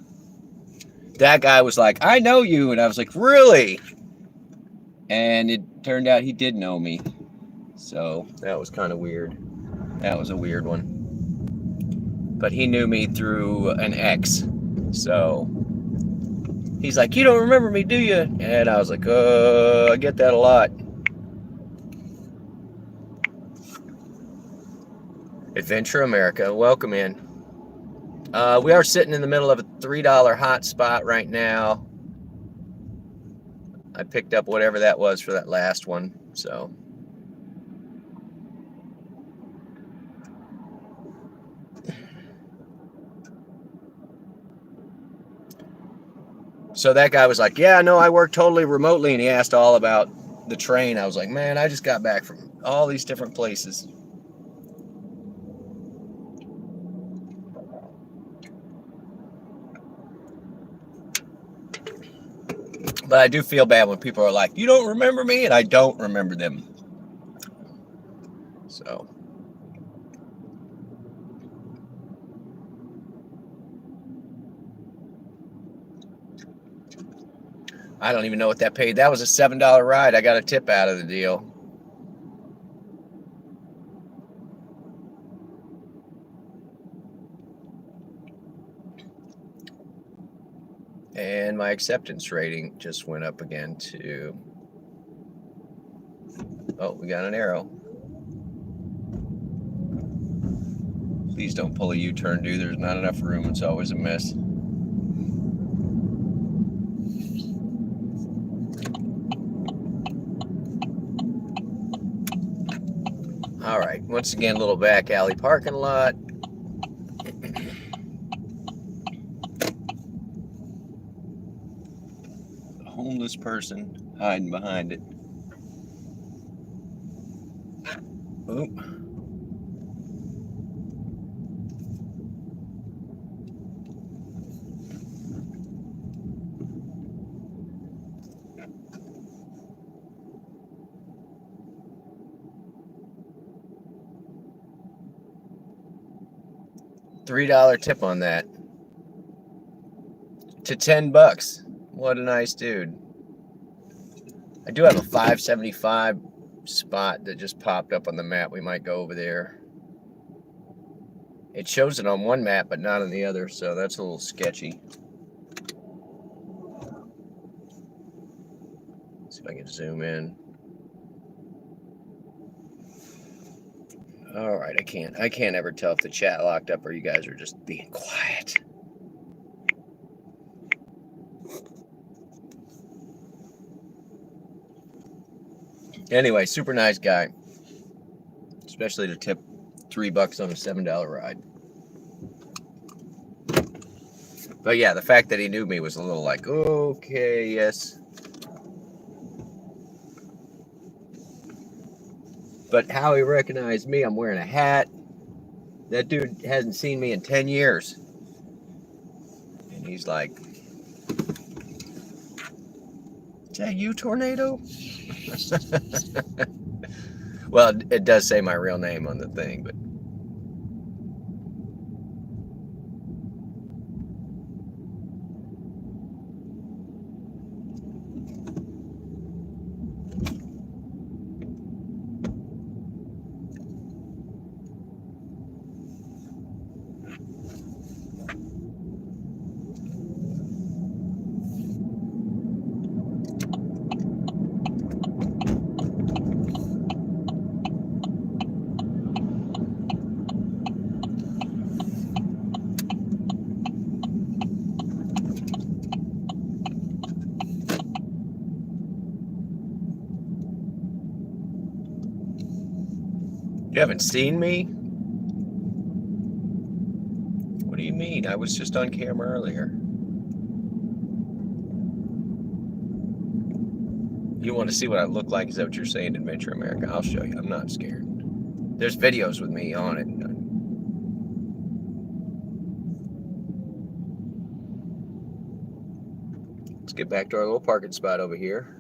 That guy was like, I know you. And I was like, really? And it turned out he did know me. So that was kind of weird. That was a weird one. But he knew me through an ex. So he's like, you don't remember me, do you? And I was like, I get that a lot. Adventure America, welcome in. We are sitting in the middle of a $3 hot spot right now. I picked up whatever that was for that last one, so. So that guy was like, yeah, no, I work totally remotely, and he asked all about the train. I was like, man, I just got back from all these different places. But I do feel bad when people are like, you don't remember me, and I don't remember them. So. I don't even know what that paid. That was a $7 ride. I got a tip out of the deal. And my acceptance rating just went up again to, oh, we got an arrow. Please don't pull a U-turn, dude. There's not enough room. It's always a mess. All right, once again, little back alley parking lot. A homeless person hiding behind it. Oop. $3 tip on that. To $10. What a nice dude. I do have a 575 spot that just popped up on the map. We might go over there. It shows it on one map, but not on the other, so that's a little sketchy. See if I can zoom in. All right, I can't ever tell if the chat locked up or you guys are just being quiet. Anyway, super nice guy, especially to tip $3 on a $7 ride. But yeah, the fact that he knew me was a little like, okay, yes. But how he recognized me, I'm wearing a hat. That dude hasn't seen me in 10 years. And he's like, is that you, Tornado? Well, it does say my real name on the thing, but. You haven't seen me? What do you mean? I was just on camera earlier. You want to see what I look like? Is that what you're saying, Adventure America? I'll show you. I'm not scared. There's videos with me on it. Let's get back to our little parking spot over here.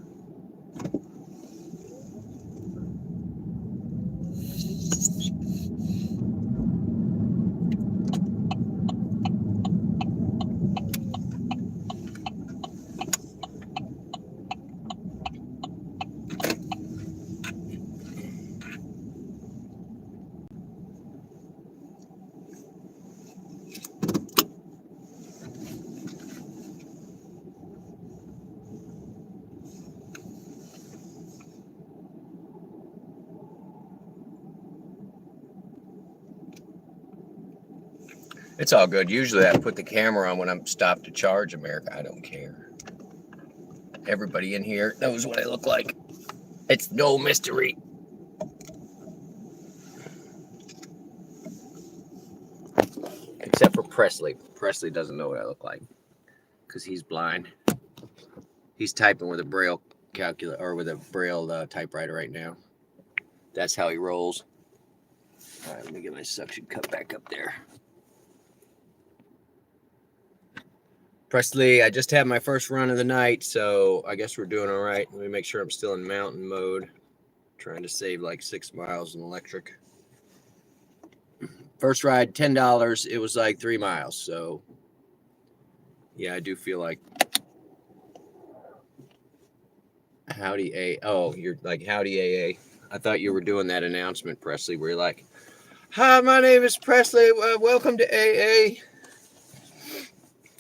It's all good. Usually I put the camera on when I'm stopped to charge, America. I don't care. Everybody in here knows what I look like. It's no mystery. Except for Presley. Presley doesn't know what I look like because he's blind. He's typing with a Braille calculator or with a Braille typewriter right now. That's how he rolls. All right, let me get my suction cup back up there. Presley, I just had my first run of the night, so I guess we're doing all right. Let me make sure I'm still in mountain mode. Trying to save like 6 miles in electric. First ride, $10. It was like 3 miles, so yeah, I do feel like howdy A. Oh, you're like howdy AA. I thought you were doing that announcement, Presley, where you're like, "Hi, my name is Presley. Welcome to AA."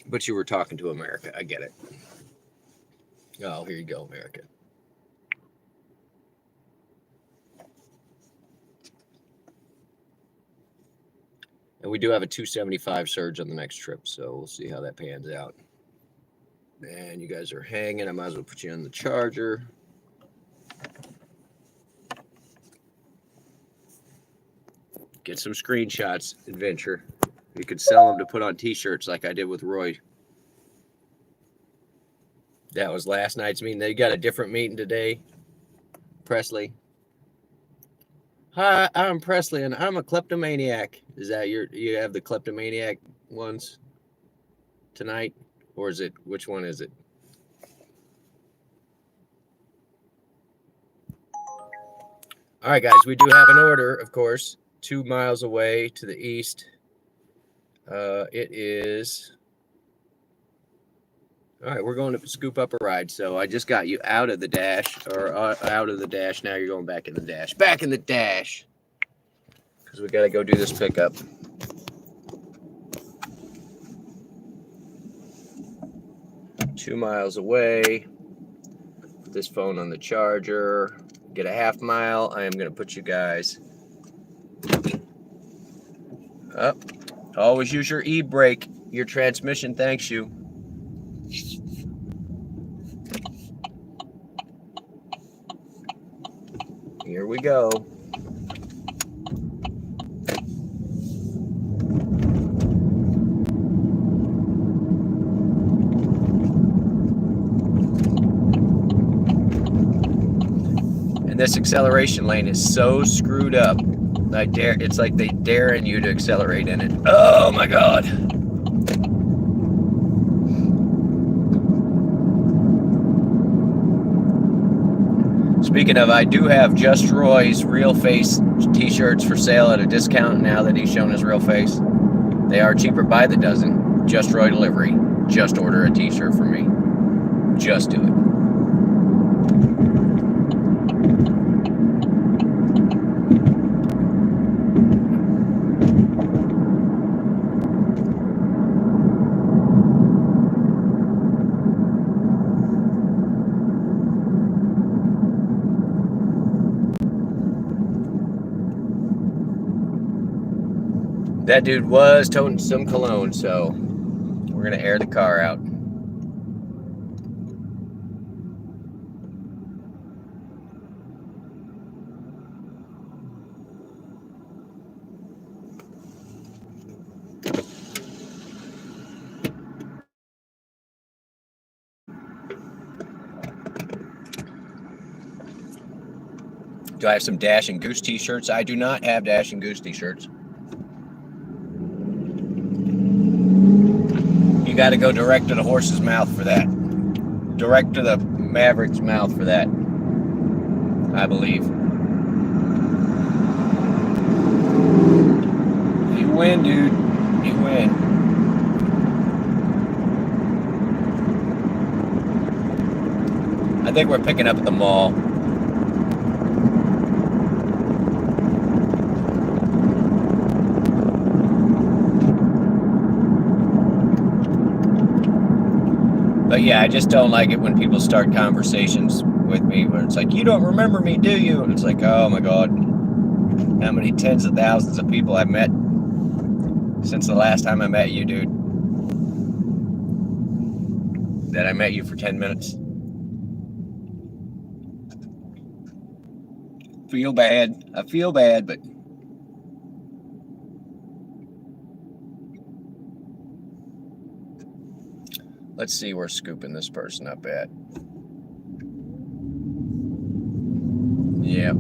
But you were talking to America. I get it. Oh, here you go, America. And we do have a 275 surge on the next trip, so we'll see how that pans out. And you guys are hanging. I might as well put you on the charger. Get some screenshots, Adventure. You could sell them to put on t-shirts like I did with Roy. That was last night's meeting. They got a different meeting today. Presley. Hi, I'm Presley, and I'm a kleptomaniac. Is that you have the kleptomaniac ones tonight? Or is it, which one is it? All right, guys, we do have an order, of course, 2 miles away to the east. It is, all right, we're going to scoop up a ride. So I just got you out of the dash, or out of the dash. Now you're going back in the dash. Back in the dash. Because we got to go do this pickup. Two miles away. Put this phone on the charger. Get a half mile. I am going to put you guys up. Always use your e-brake. Your transmission thanks you. Here we go. And this acceleration lane is so screwed up. It's like they daring you to accelerate in it. Oh my God. Speaking of, I do have Just Roy's real face t-shirts for sale at a discount now that he's shown his real face. They are cheaper by the dozen. Just Roy delivery. Just order a t-shirt for me. Just do it. That dude was toting some cologne, so we're going to air the car out. Do I have some Dash and Goose t-shirts? I do not have Dash and Goose t-shirts. You got to go direct to the horse's mouth for that. Direct to the Maverick's mouth for that, I believe. You win, dude. You win. I think we're picking up at the mall. But yeah, I just don't like it when people start conversations with me where it's like, you don't remember me, do you? And it's like, oh my God, how many tens of thousands of people I've met since the last time I met you, dude. That I met you for 10 minutes. Feel bad. I feel bad, but let's see where scooping this person up at. Yeah.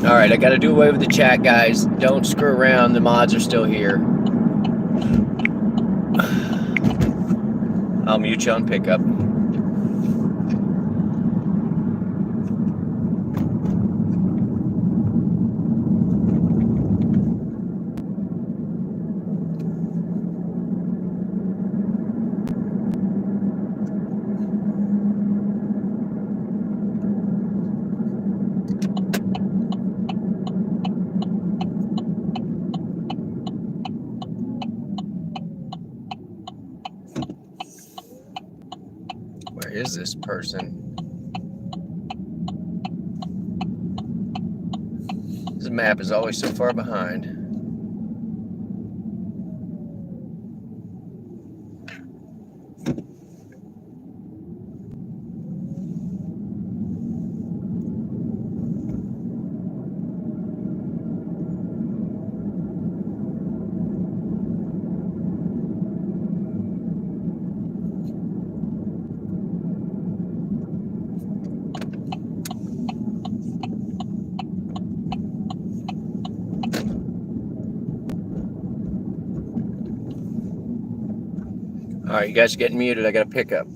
All right, I got to do away with the chat, guys. Don't screw around. The mods are still here. I'll mute you on pickup. Where is this person? This map is always so far behind. All right, you guys are getting muted. I got to pick up.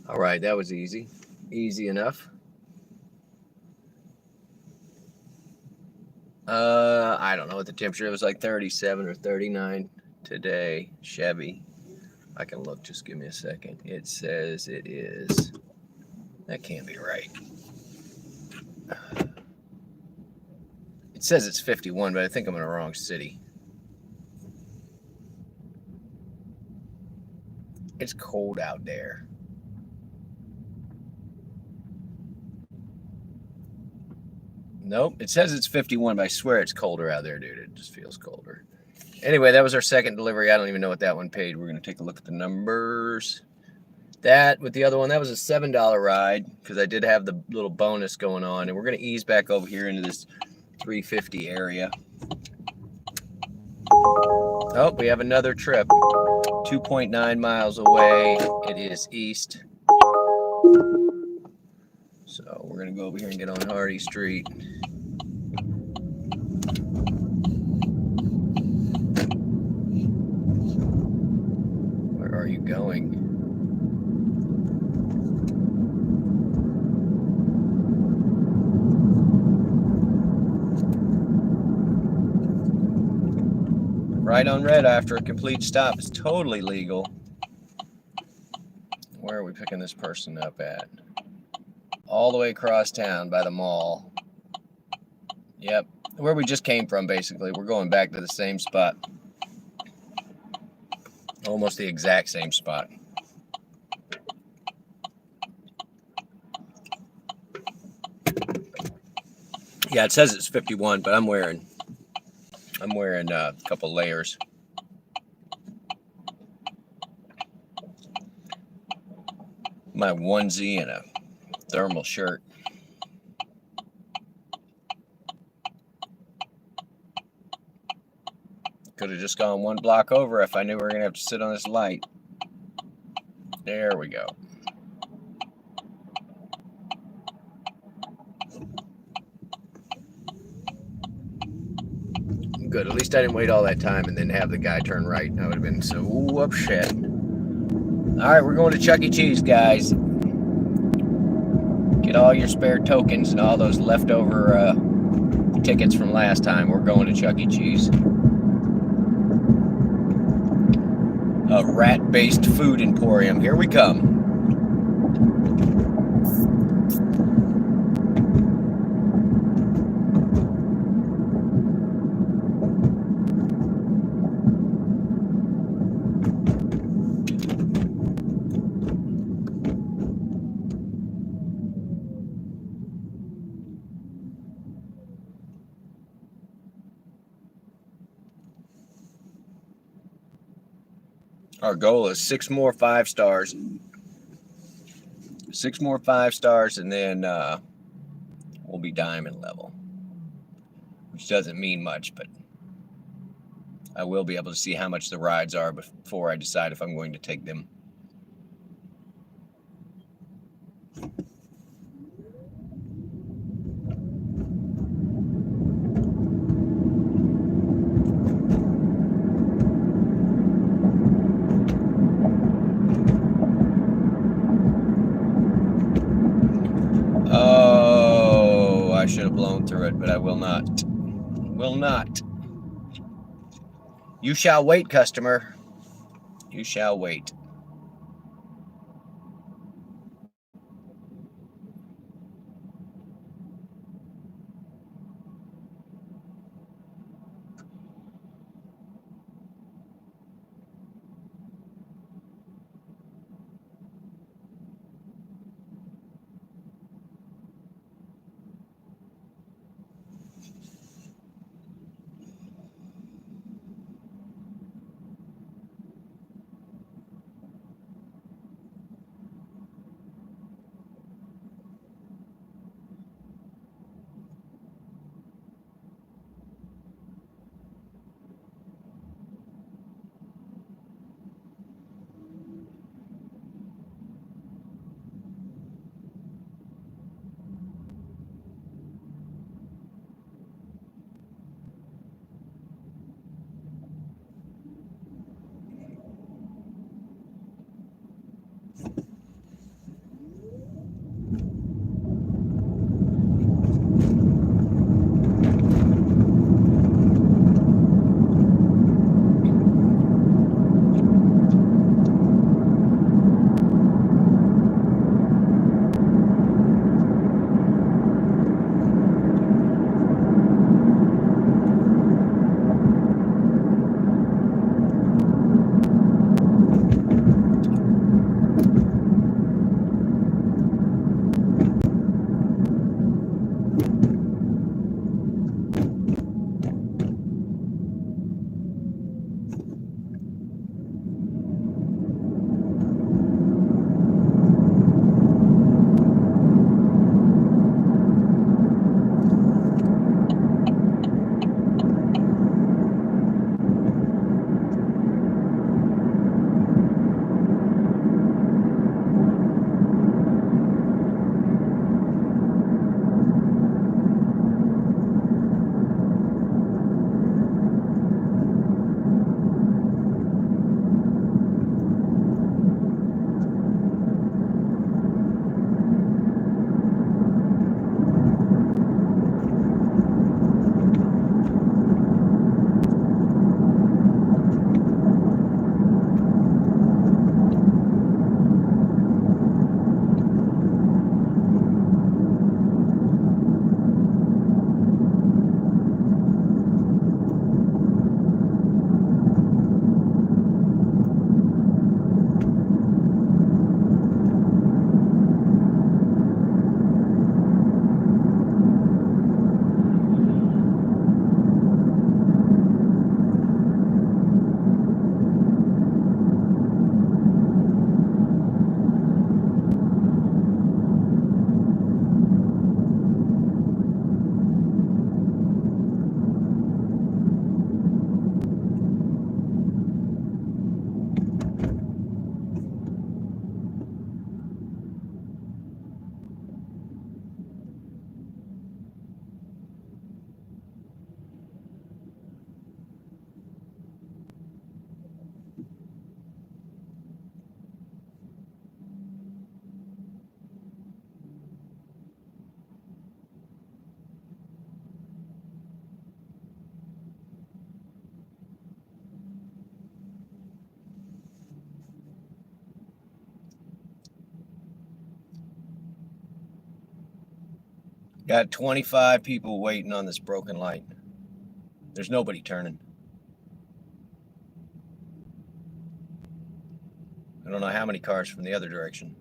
All right, that was easy. Easy enough. I don't know what the temperature. It was like 37 or 39 today. Chevy. I can look. Just give me a second. It says it is. That can't be right. It says it's 51, but I think I'm in the wrong city. It's cold out there. Nope, it says it's 51, but I swear it's colder out there, dude. It just feels colder. Anyway, that was our second delivery. I don't even know what that one paid. We're going to take a look at the numbers. That with the other one, that was a $7 ride because I did have the little bonus going on. And we're going to ease back over here into this 350 area. Oh, we have another trip. 2.9 miles away. It is east. So we're going to go over here and get on Hardy Street. Where are you going? Right on red after a complete stop is totally legal. Where are we picking this person up at? All the way across town by the mall. Yep, where we just came from basically. We're going back to the same spot. Almost the exact same spot. Yeah, it says it's 51, but I'm wearing a couple layers. My onesie and a thermal shirt. Could have just gone one block over if I knew we were going to have to sit on this light. There we go. Good. At least I didn't wait all that time and then have the guy turn right. I would have been so upset. All right, we're going to Chuck E. Cheese, guys. Get all your spare tokens and all those leftover tickets from last time. We're going to Chuck E. Cheese. A rat-based food emporium. Here we come. Our goal is 6 more 5 stars. 6 more 5 stars, and then we'll be diamond level. Which doesn't mean much, but I will be able to see how much the rides are before I decide if I'm going to take them. Oh, I should have blown through it, but I will not. Will not. You shall wait, customer. You shall wait. Got 25 people waiting on this broken light. There's nobody turning. I don't know how many cars from the other direction.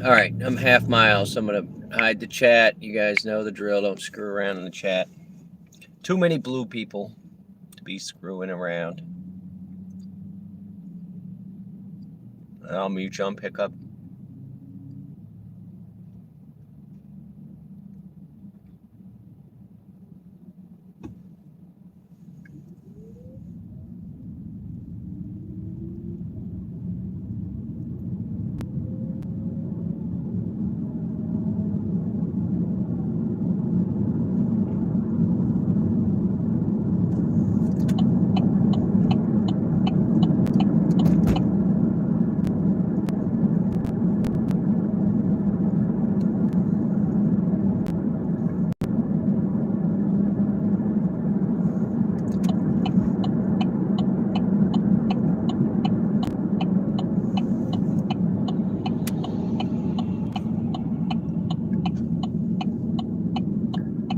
All right, I'm half mile, so I'm gonna hide the chat. You guys know the drill. Don't screw around in the chat. Too many blue people to be screwing around. I'll mute you on pickup.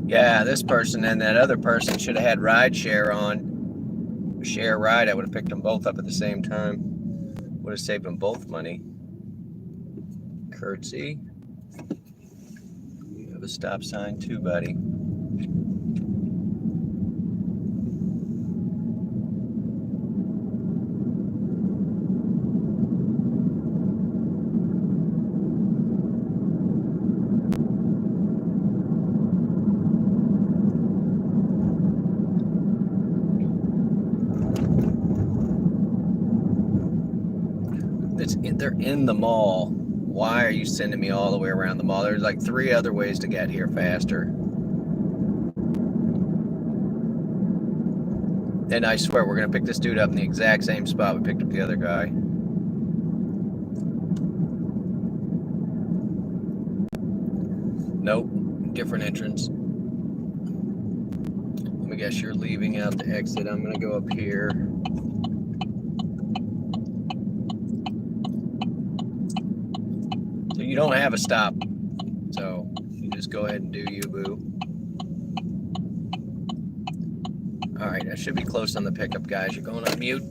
Yeah, this person and that other person should have had ride share on. Share ride, I would have picked them both up at the same time. Would have saved them both money. Curtsy. You have a stop sign too, buddy. They're in the mall. Why are you sending me all the way around the mall? There's like 3 other ways to get here faster. And I swear, we're going to pick this dude up in the exact same spot we picked up the other guy. Nope, different entrance. Let me guess you're leaving out the exit. I'm going to go up here. So you don't have a stop. So you just go ahead and do you, boo. All right, I should be close on the pickup, guys. You're going on mute.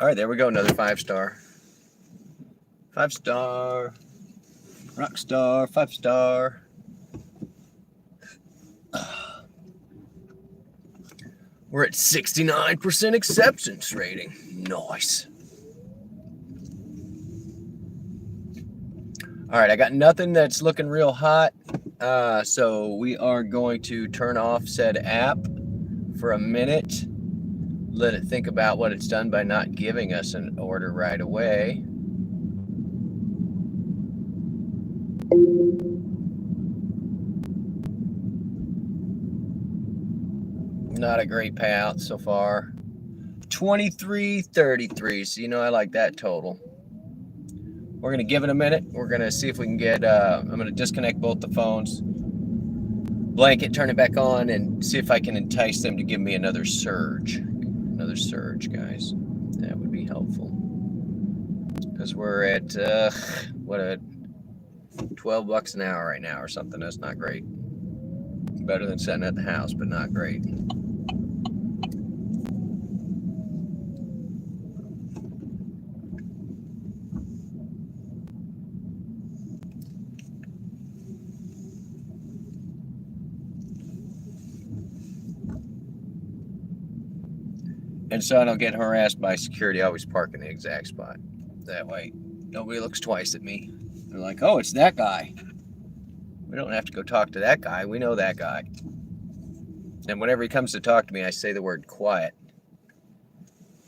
All right, there we go. Another 5-star. 5-star. Rock star. 5-star. We're at 69% acceptance rating. Nice. All right, I got nothing that's looking real hot. So we are going to turn off said app for a minute. Let it think about what it's done by not giving us an order right away. Not a great payout so far. 23.33. So you know I like that total. We're gonna give it a minute. We're gonna see if we can get. I'm gonna disconnect both the phones, blanket, turn it back on, and see if I can entice them to give me another surge. Another surge, guys. That would be helpful. Because we're at what a $12 an hour right now or something. That's not great. Better than sitting at the house, but not great. And so I don't get harassed by security. I always park in the exact spot. That way, nobody looks twice at me. They're like, oh, it's that guy. We don't have to go talk to that guy. We know that guy. And whenever he comes to talk to me, I say the word quiet.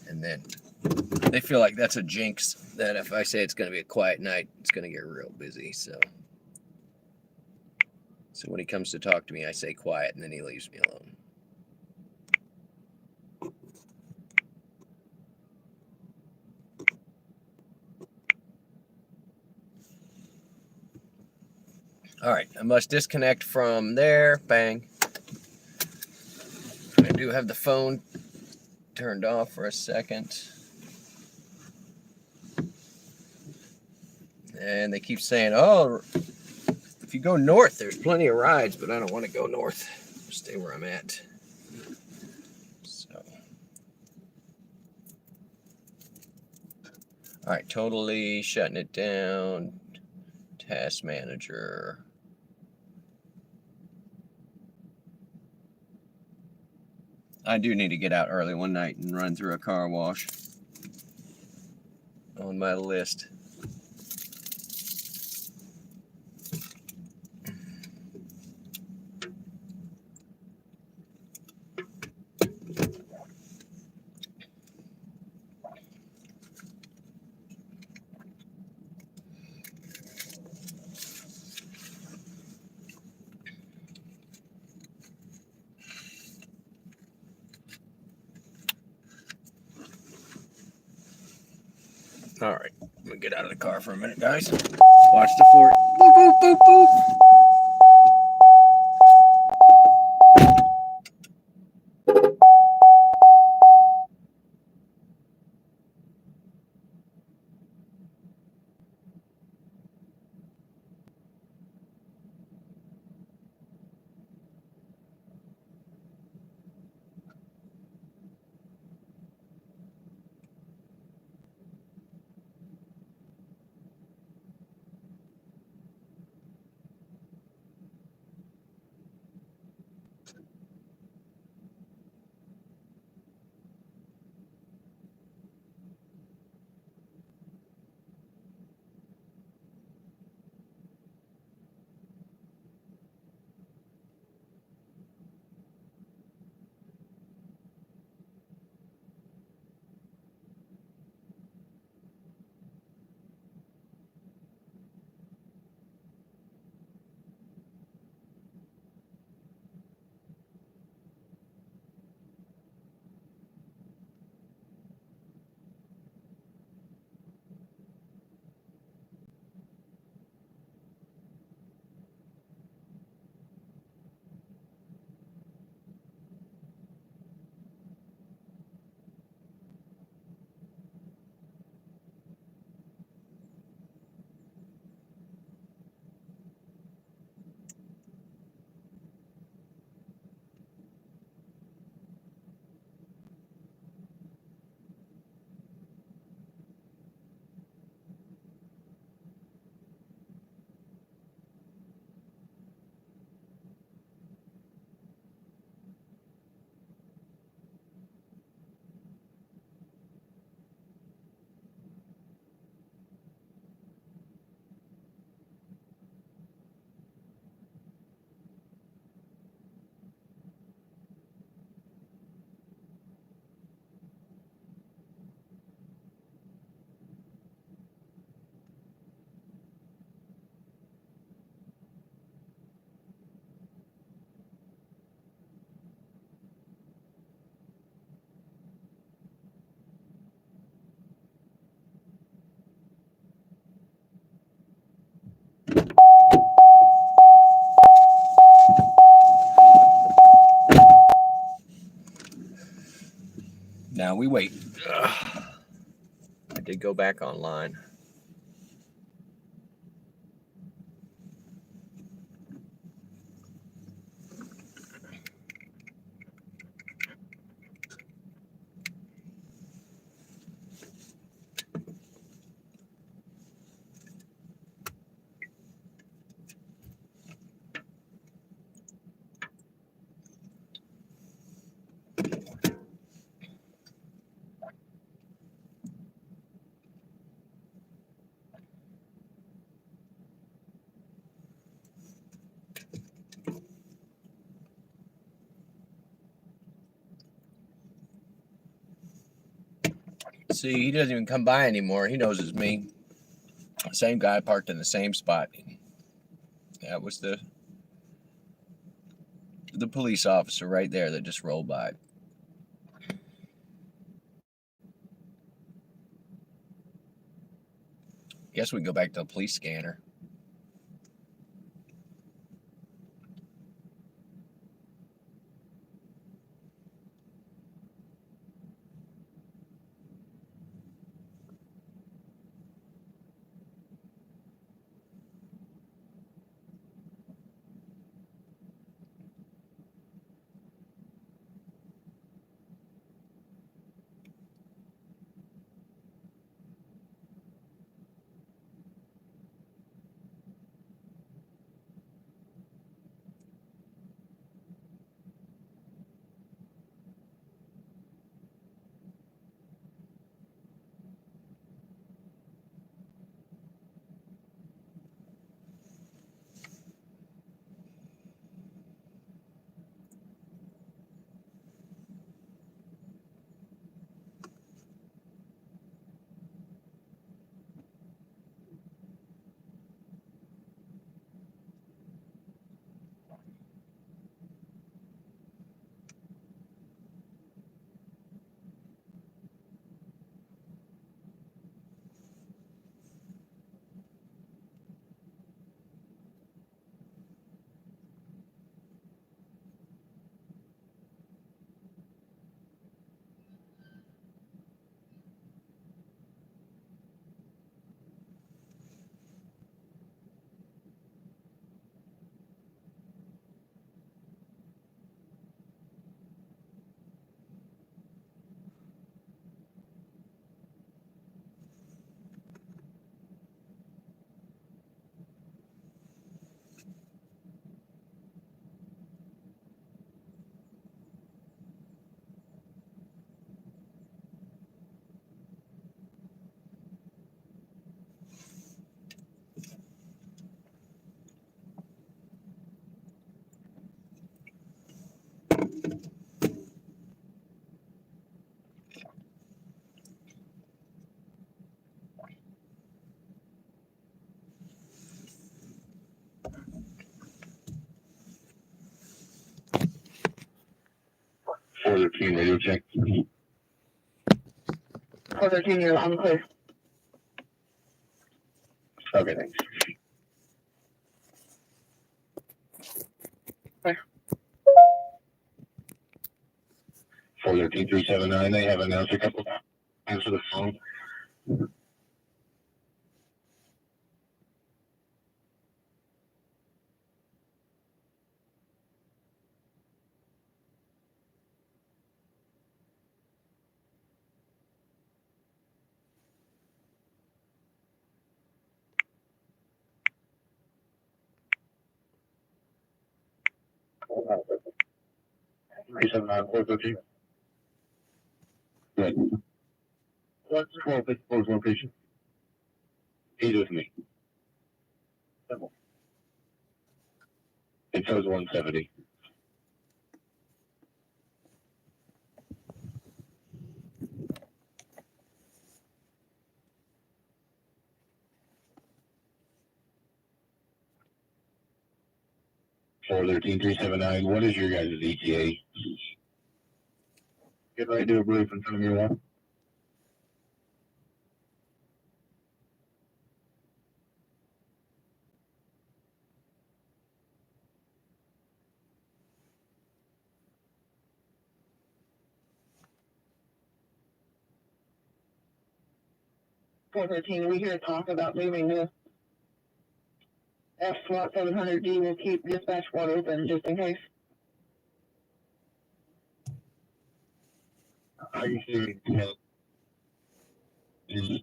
And then they feel like that's a jinx, that if I say it's going to be a quiet night, it's going to get real busy. So when he comes to talk to me, I say quiet, and then he leaves me alone. All right, I must disconnect from there. Bang. I do have the phone turned off for a second. And they keep saying, oh, if you go north, there's plenty of rides, but I don't want to go north. I'll stay where I'm at. So, all right, totally shutting it down. Task manager. I do need to get out early one night and run through a car wash. On my list. All right, I'm gonna get out of the car for a minute, guys. Watch the fort. Boop, boop, boop, boop. Yeah, we wait. Ugh. I did go back online. See, he doesn't even come by anymore. He knows it's me. Same guy parked in the same spot. That was the police officer right there that just rolled by. Guess we can go back to the police scanner. Team radio check. 413, you're on clear. Okay, thanks. Clear. 413-379, they have announced a couple. Answer the phone. Three seven nine 413. Good. What's 1254's location? He's with me. It shows 170. Four 13-379. What is your guys' ETA? Get right to a brief in front of your wall. 413, we hear talk about moving this F SWAT 700D. Will keep dispatch 1 open just in case. Are you serious? Is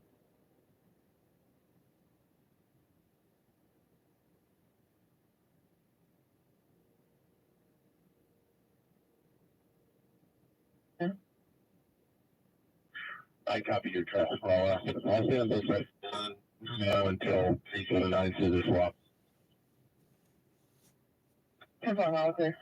I copy your traffic law. I'll send this right now until 379 says it's swap. 10-4 Hollister.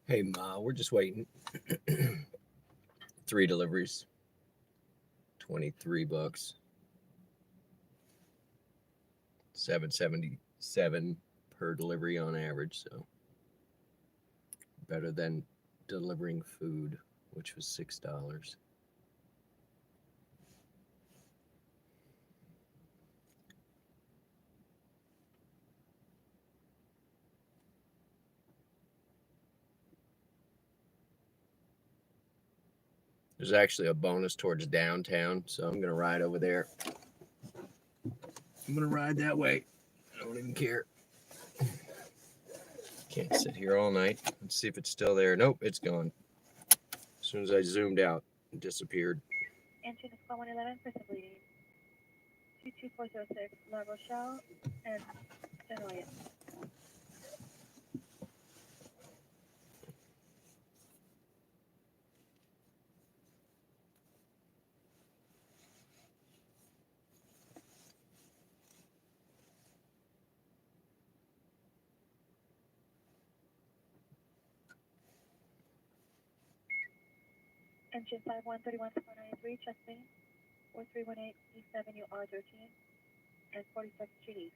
Hey, Ma, we're just waiting. 3 deliveries, $23, $7.77 per delivery on average. So better than delivering food, which was $6. There's actually a bonus towards downtown, so I'm gonna ride over there. I'm gonna ride that way. I don't even care. Can't sit here all night. Let's see if it's still there. Nope, it's gone. As soon as I zoomed out, it disappeared. Engine is 111, person bleeding. 22406, La Rochelle and Denoyes. Engine 5131493, chest main, 4318 East Avenue R13 and 42nd Street East.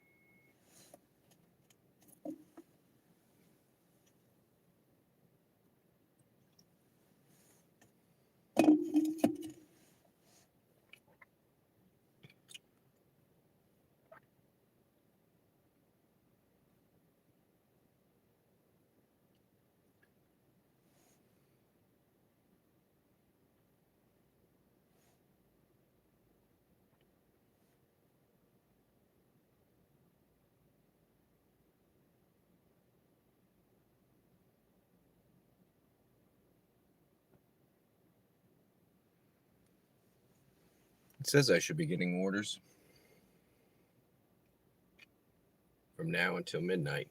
It says I should be getting orders from now until midnight.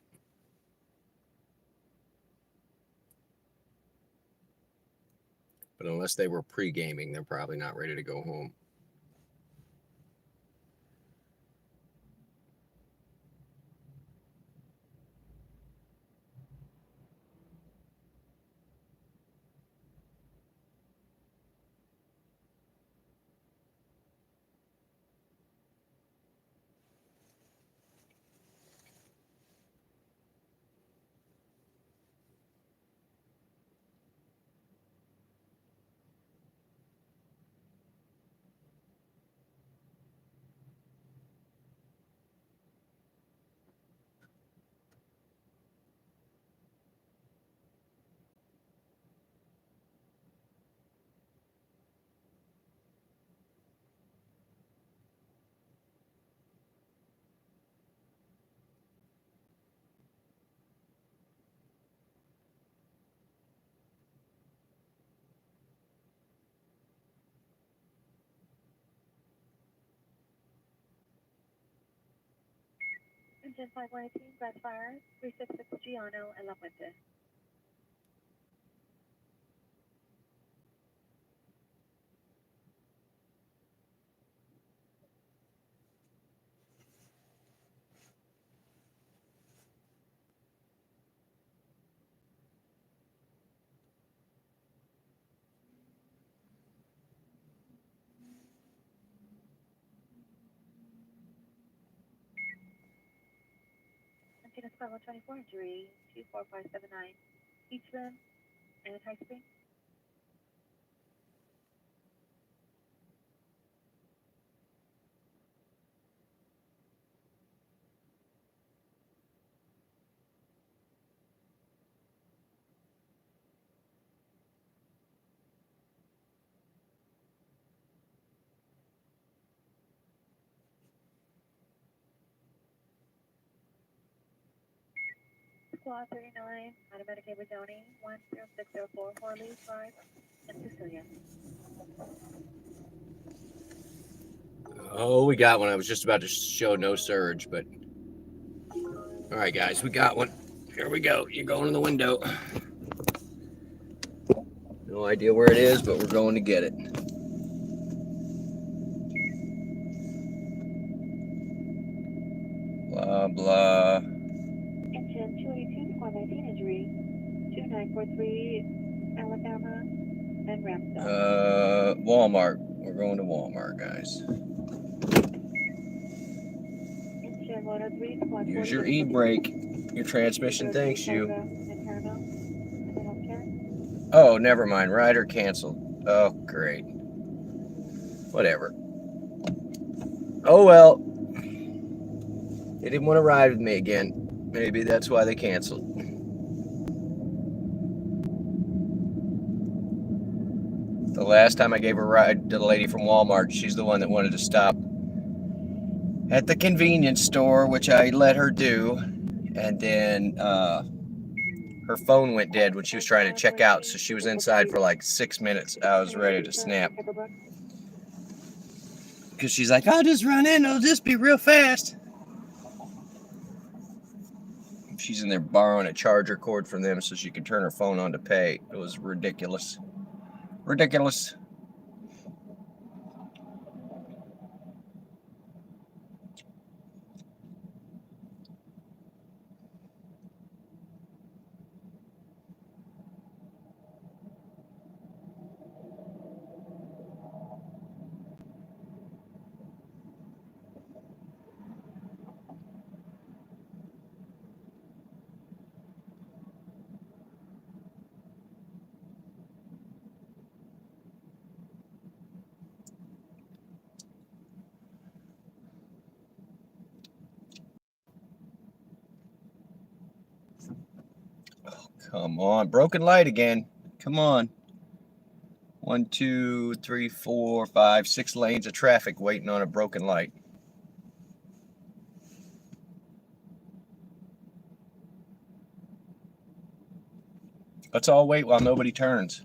But unless they were pre-gaming, they're probably not ready to go home. Engine 5118, Brad Fire, 366 Giano and La Puente. Engine is 5124, injury 24579, Eastland and High Spring. Squad 39, automatic Ava Downey, 10604 Horley Drive, and Cecilia. Oh, we got one. I was just about to show no surge, but all right, guys, we got one. Here we go. You're going in the window. No idea where it is, but we're going to get it. Blah, blah. Engine 282, Squad 19, injury 2943 Alabama and Ramsdale. Walmart. We're going to Walmart, guys. Engine 103, Squad Use your 40, e-brake. Your transmission thanks you. And Paramount, and the healthcare. Oh, never mind. Rider canceled. Oh, great. Whatever. Oh, well. They didn't want to ride with me again. Maybe that's why they canceled. The last time I gave a ride to the lady from Walmart, she's the one that wanted to stop at the convenience store, which I let her do. And then her phone went dead when she was trying to check out, so she was inside for like 6 minutes. I was ready to snap. Because she's like, I'll just run in, it'll just be real fast. She's in there borrowing a charger cord from them so she could turn her phone on to pay. It was ridiculous. Ridiculous. Oh, come on. Broken light again. Come on. 1, 2, 3, 4, 5, 6 lanes of traffic waiting on a broken light. Let's all wait while nobody turns.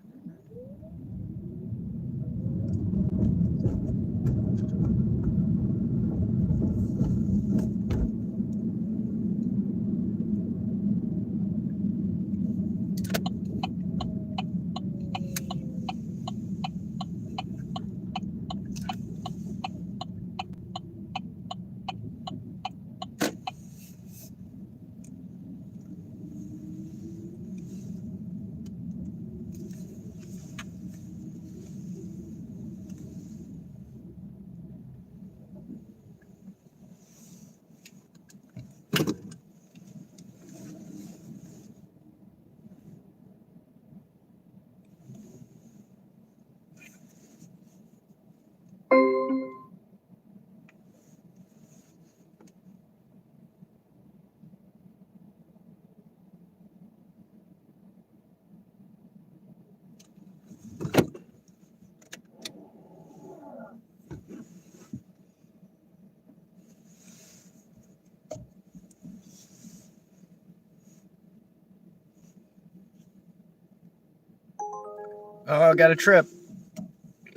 Oh, I got a trip.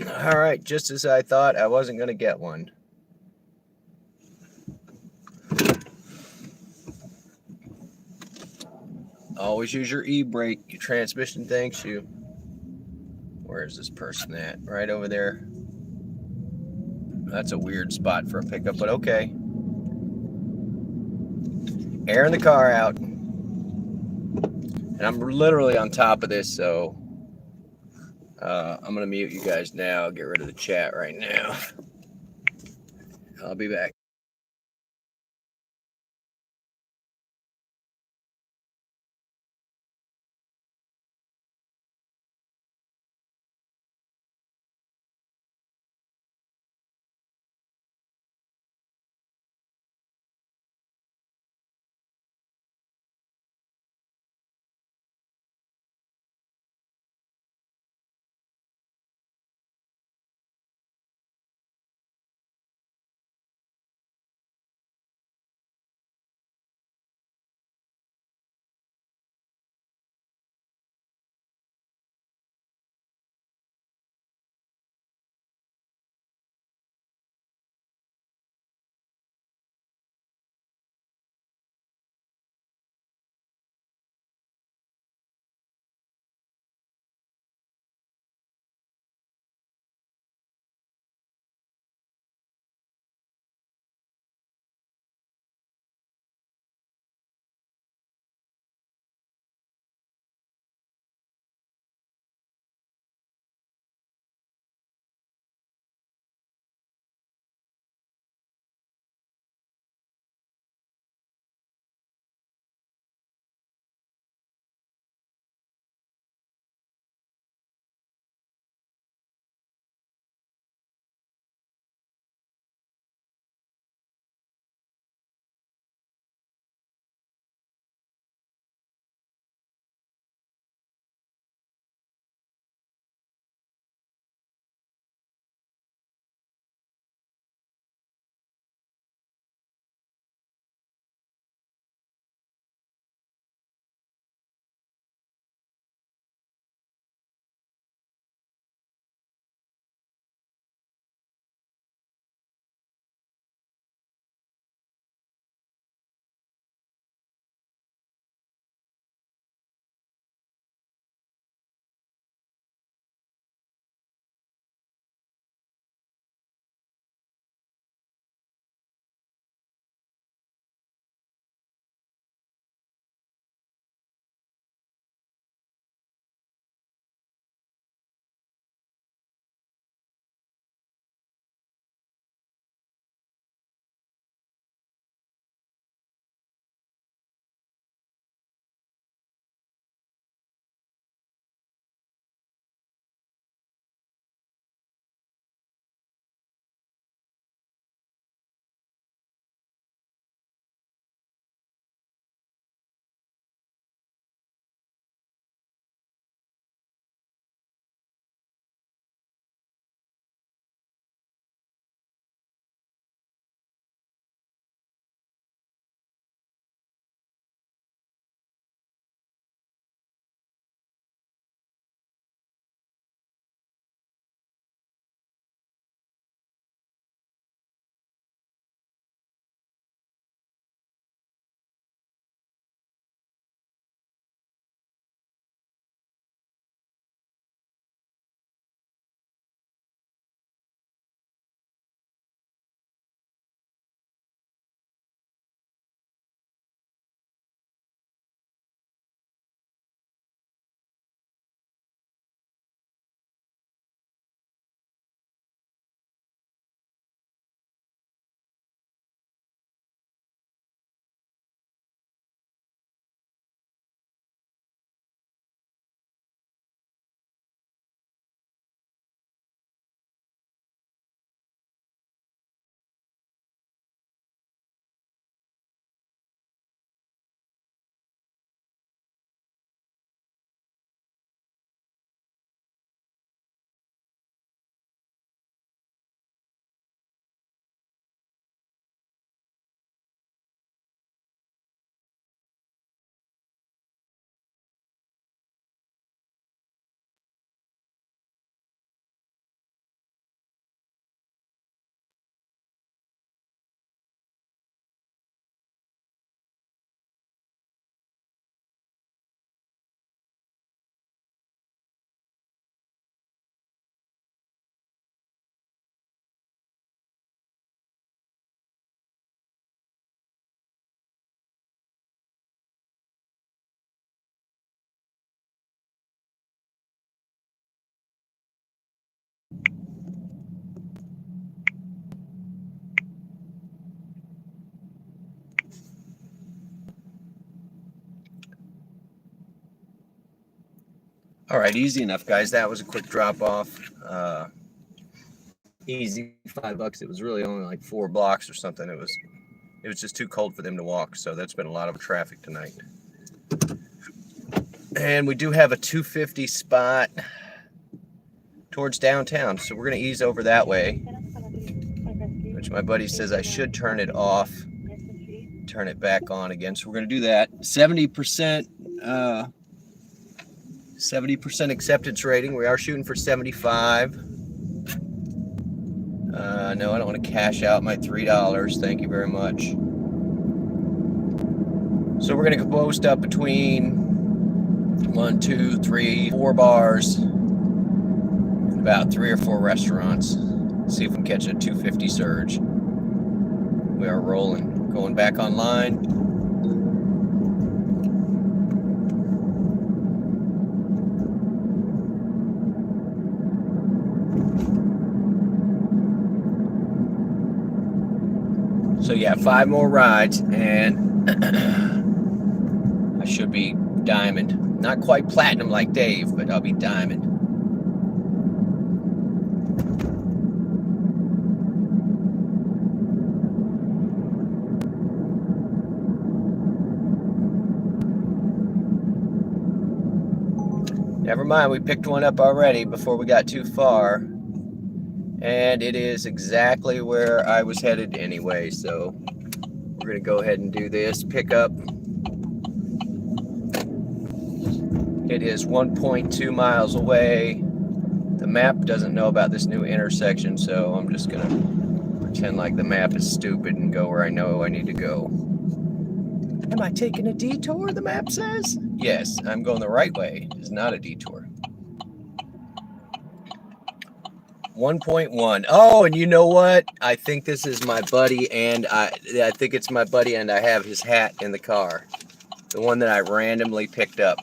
All right, just as I thought, I wasn't going to get one. Always use your e-brake. Your transmission thanks you. Where's this person at? Right over there. That's a weird spot for a pickup, but okay. Airing the car out. And I'm literally on top of this, so I'm going to mute you guys now. Get rid of the chat right now. I'll be back. All right, easy enough, guys. That was a quick drop off. Easy, $5. It was really only like 4 blocks or something. It was just too cold for them to walk. So that's been a lot of traffic tonight. And we do have a 250 spot towards downtown, so we're gonna ease over that way, which my buddy says I should turn it off, turn it back on again. So we're gonna do that. 70%. 70% acceptance rating. We are shooting for 75. No, I don't want to cash out my $3. Thank you very much. So we're going to post up between 1, 2, 3, 4 bars, about 3 or 4 restaurants. See if we can catch a 250 surge. We are rolling. Going back online. So yeah, 5 more rides and I should be diamond. Not quite platinum like Dave, but I'll be diamond. Never mind, we picked one up already before we got too far. And it is exactly where I was headed anyway, so we're gonna go ahead and do this pickup. It is 1.2 miles away. The map doesn't know about this new intersection, so I'm just gonna pretend like the map is stupid and go where I know I need to go. Am I taking a detour, the map says? Yes, I'm going the right way. It's not a detour. 1.1. Oh, and you know what? I think this is my buddy, and I think it's my buddy, and I have his hat in the car. The one that I randomly picked up.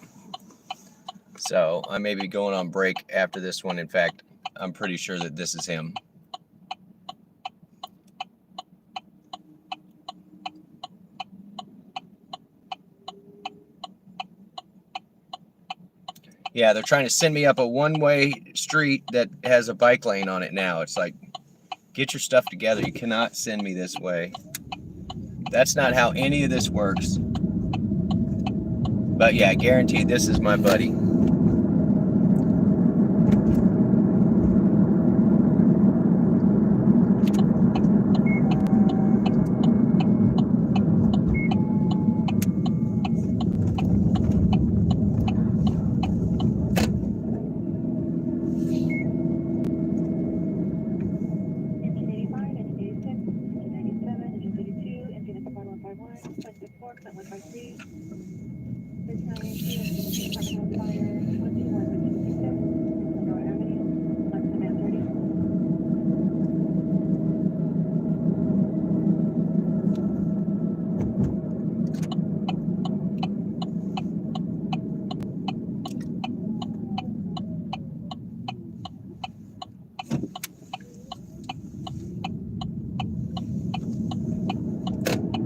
So I may be going on break after this one. In fact, I'm pretty sure that this is him. Yeah, they're trying to send me up a one-way street that has a bike lane on it now. It's like, get your stuff together. You cannot send me this way. That's not how any of this works. But yeah, guaranteed this is my buddy.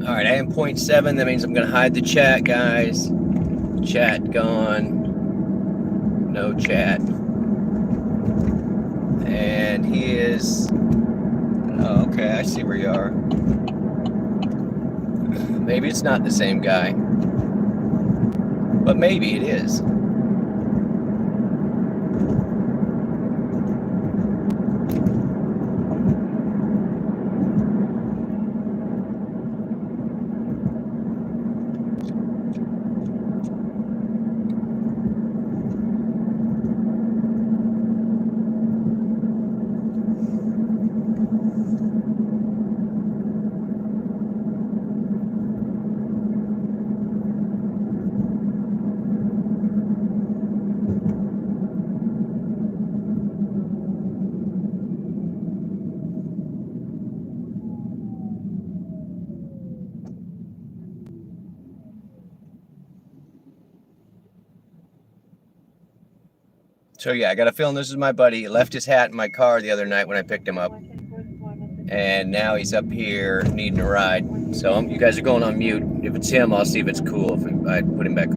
All right, I am 0.7. That means I'm going to hide the chat, guys. Chat gone. No chat. And he is... Oh, okay, I see where you are. Maybe it's not the same guy. But maybe it is. So yeah, I got a feeling this is my buddy. He left his hat in my car the other night when I picked him up. And now he's up here needing a ride. So you guys are going on mute. If it's him, I'll see if it's cool if I put him back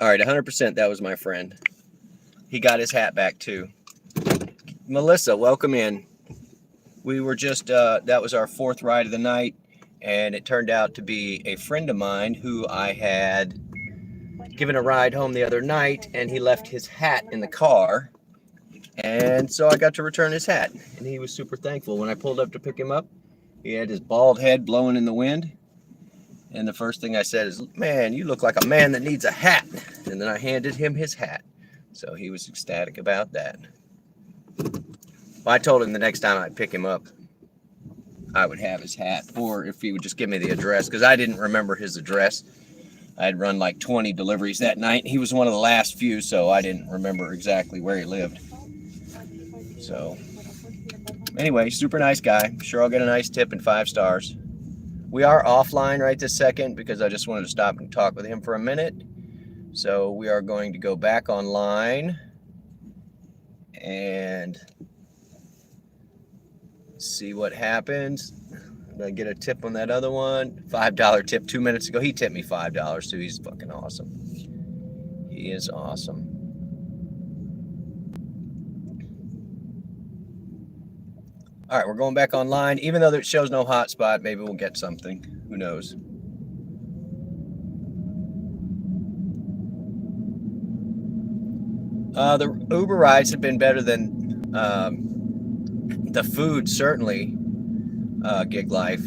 All right, 100%. That was my friend. He got his hat back too. Melissa, welcome in. We were just, that was our 4th ride of the night, and it turned out to be a friend of mine who I had given a ride home the other night, and he left his hat in the car. And so I got to return his hat, and he was super thankful. When I pulled up to pick him up, he had his bald head blowing in the wind. And the first thing I said is, man, you look like a man that needs a hat. And then I handed him his hat. So he was ecstatic about that. Well, I told him the next time I'd pick him up, I would have his hat. Or if he would just give me the address, because I didn't remember his address. I had run like 20 deliveries that night. He was one of the last few, so I didn't remember exactly where he lived. So anyway, super nice guy. Sure I'll get a nice tip and 5 stars. We are offline right this second because I just wanted to stop and talk with him for a minute. So we are going to go back online and see what happens. Did I get a tip on that other one? $5 tip 2 minutes ago. He tipped me $5 too. He's fucking awesome. He is awesome. All right, we're going back online. Even though it shows no hotspot, maybe we'll get something. Who knows? The Uber rides have been better than the food, certainly. Gig Life.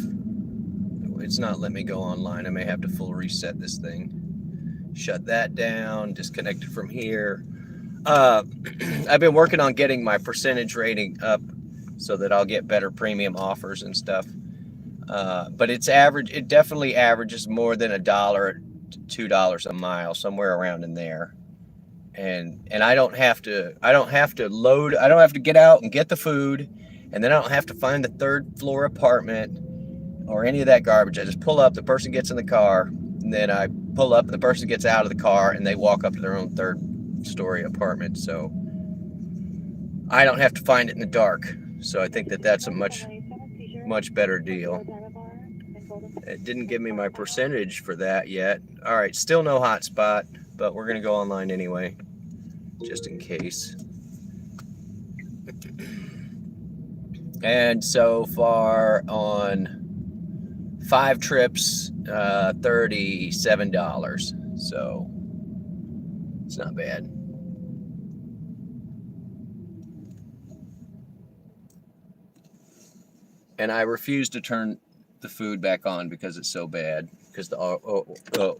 It's not letting me go online. I may have to full reset this thing. Shut that down. Disconnected from here. I've been working on getting my percentage rating up so that I'll get better premium offers and stuff. But it's average. It definitely averages more than $1 to $2 a mile, somewhere around in there. And I don't have to load. I don't have to get out and get the food, and then I don't have to find the 3rd floor apartment or any of that garbage. I just pull up. The person gets in the car, and then I pull up. The person gets out of the car, and they walk up to their own 3rd story apartment. So I don't have to find it in the dark. So I think that that's a much better deal. It didn't give me my percentage for that yet. All right, still no hotspot, but we're going to go online anyway, just in case. And so far on 5 trips, $37. So it's not bad. And I refuse to turn the food back on because it's so bad. Because the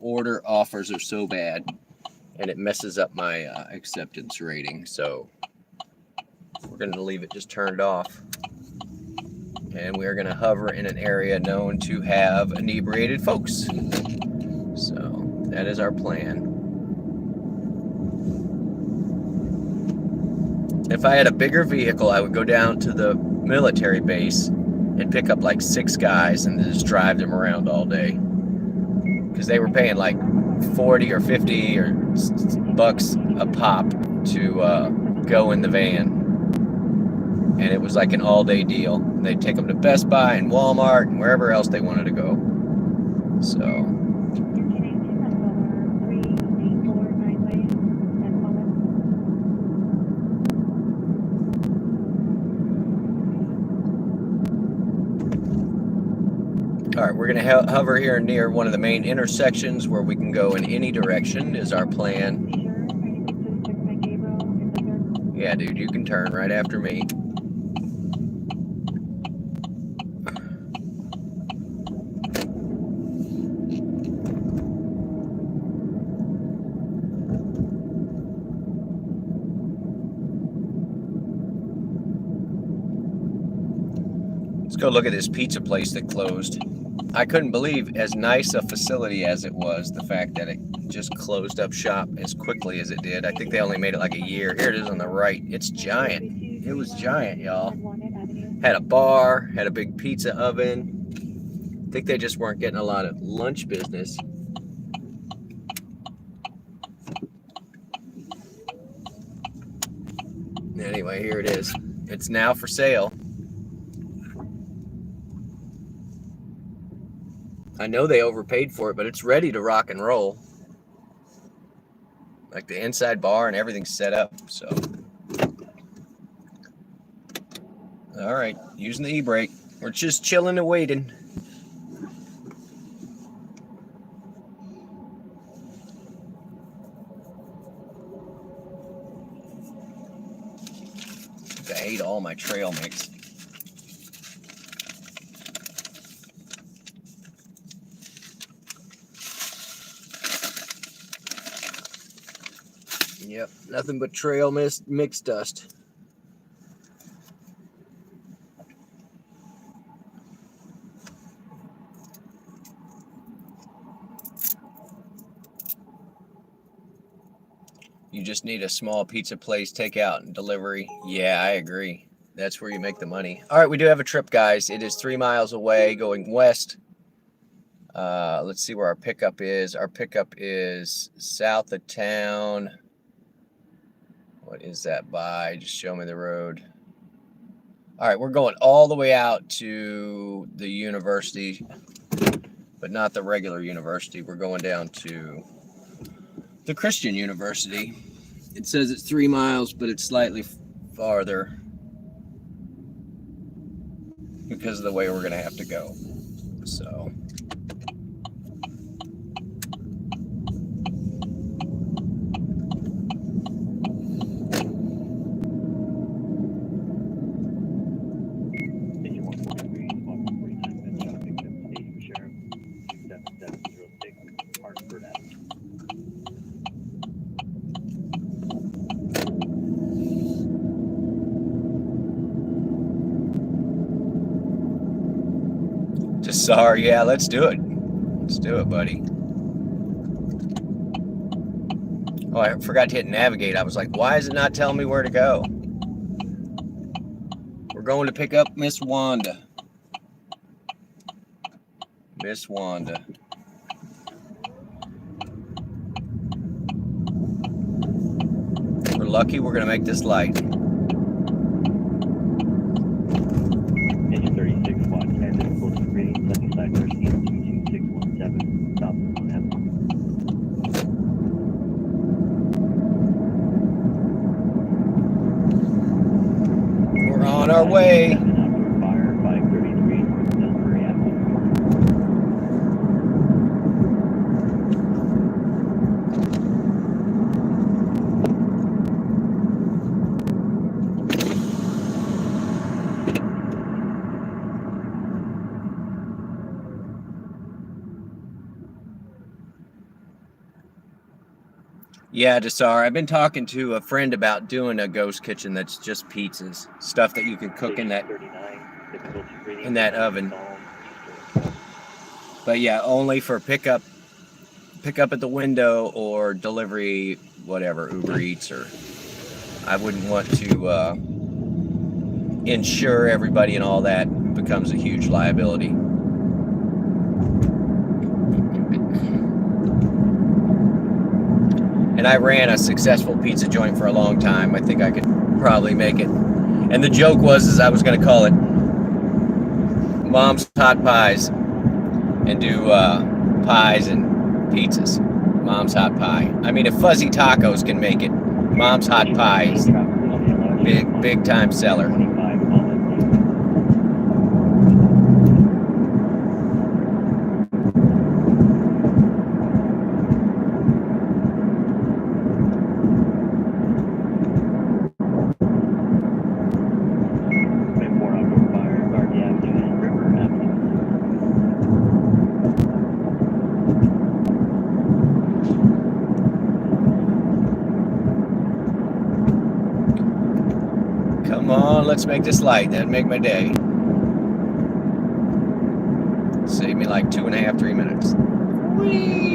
order offers are so bad. And it messes up my acceptance rating. So we're going to leave it just turned off. And we're going to hover in an area known to have inebriated folks. So that is our plan. If I had a bigger vehicle, I would go down to the military base and pick up like 6 guys and just drive them around all day. Because they were paying like 40 or 50 or bucks a pop to go in the van. And it was like an all-day deal. They'd take them to Best Buy and Walmart and wherever else they wanted to go. So. All right, we're going to hover here near one of the main intersections where we can go in any direction is our plan. Yeah, dude, you can turn right after me. Let's go look at this pizza place that closed. I couldn't believe, as nice a facility as it was, the fact that it just closed up shop as quickly as it did. I think they only made it like a year. Here it is on the right. It's giant. It was giant, y'all. Had a bar, had a big pizza oven. I think they just weren't getting a lot of lunch business. Anyway, here it is. It's now for sale. I know they overpaid for it, but it's ready to rock and roll. Like the inside bar and everything's set up. So, all right, using the e-brake. We're just chilling and waiting. I hate all my trail mix. Yep, nothing but trail mix dust. You just need a small pizza place, takeout and delivery. Yeah, I agree. That's where you make the money. All right, we do have a trip, guys. It is 3 miles away going west. Let's see where our pickup is. Our pickup is south of town. What is that by? Just show me the road. All right, we're going all the way out to the university, but not the regular university. We're going down to the Christian University. It says it's 3 miles, but it's slightly farther because of the way we're going to have to go. So. Sorry, yeah, let's do it. Let's do it, buddy. Oh, I forgot to hit navigate. I was like, why is it not telling me where to go? We're going to pick up Miss Wanda. Miss Wanda. If we're lucky, we're going to make this light. On our way. Yeah, Desar, I've been talking to a friend about doing a ghost kitchen that's just pizzas, stuff that you can cook in that oven. But yeah, only for pickup at the window or delivery, whatever, Uber Eats, or I wouldn't want to insure everybody and all that. It becomes a huge liability. And I ran a successful pizza joint for a long time. I think I could probably make it. And the joke was I was going to call it Mom's Hot Pies and do pies and pizzas. Mom's Hot Pie. I mean, if Fuzzy Tacos can make it, Mom's Hot Pies, big time seller. Come on, let's make this light. That'd make my day. Save me like 2.5, 3 minutes. Whee!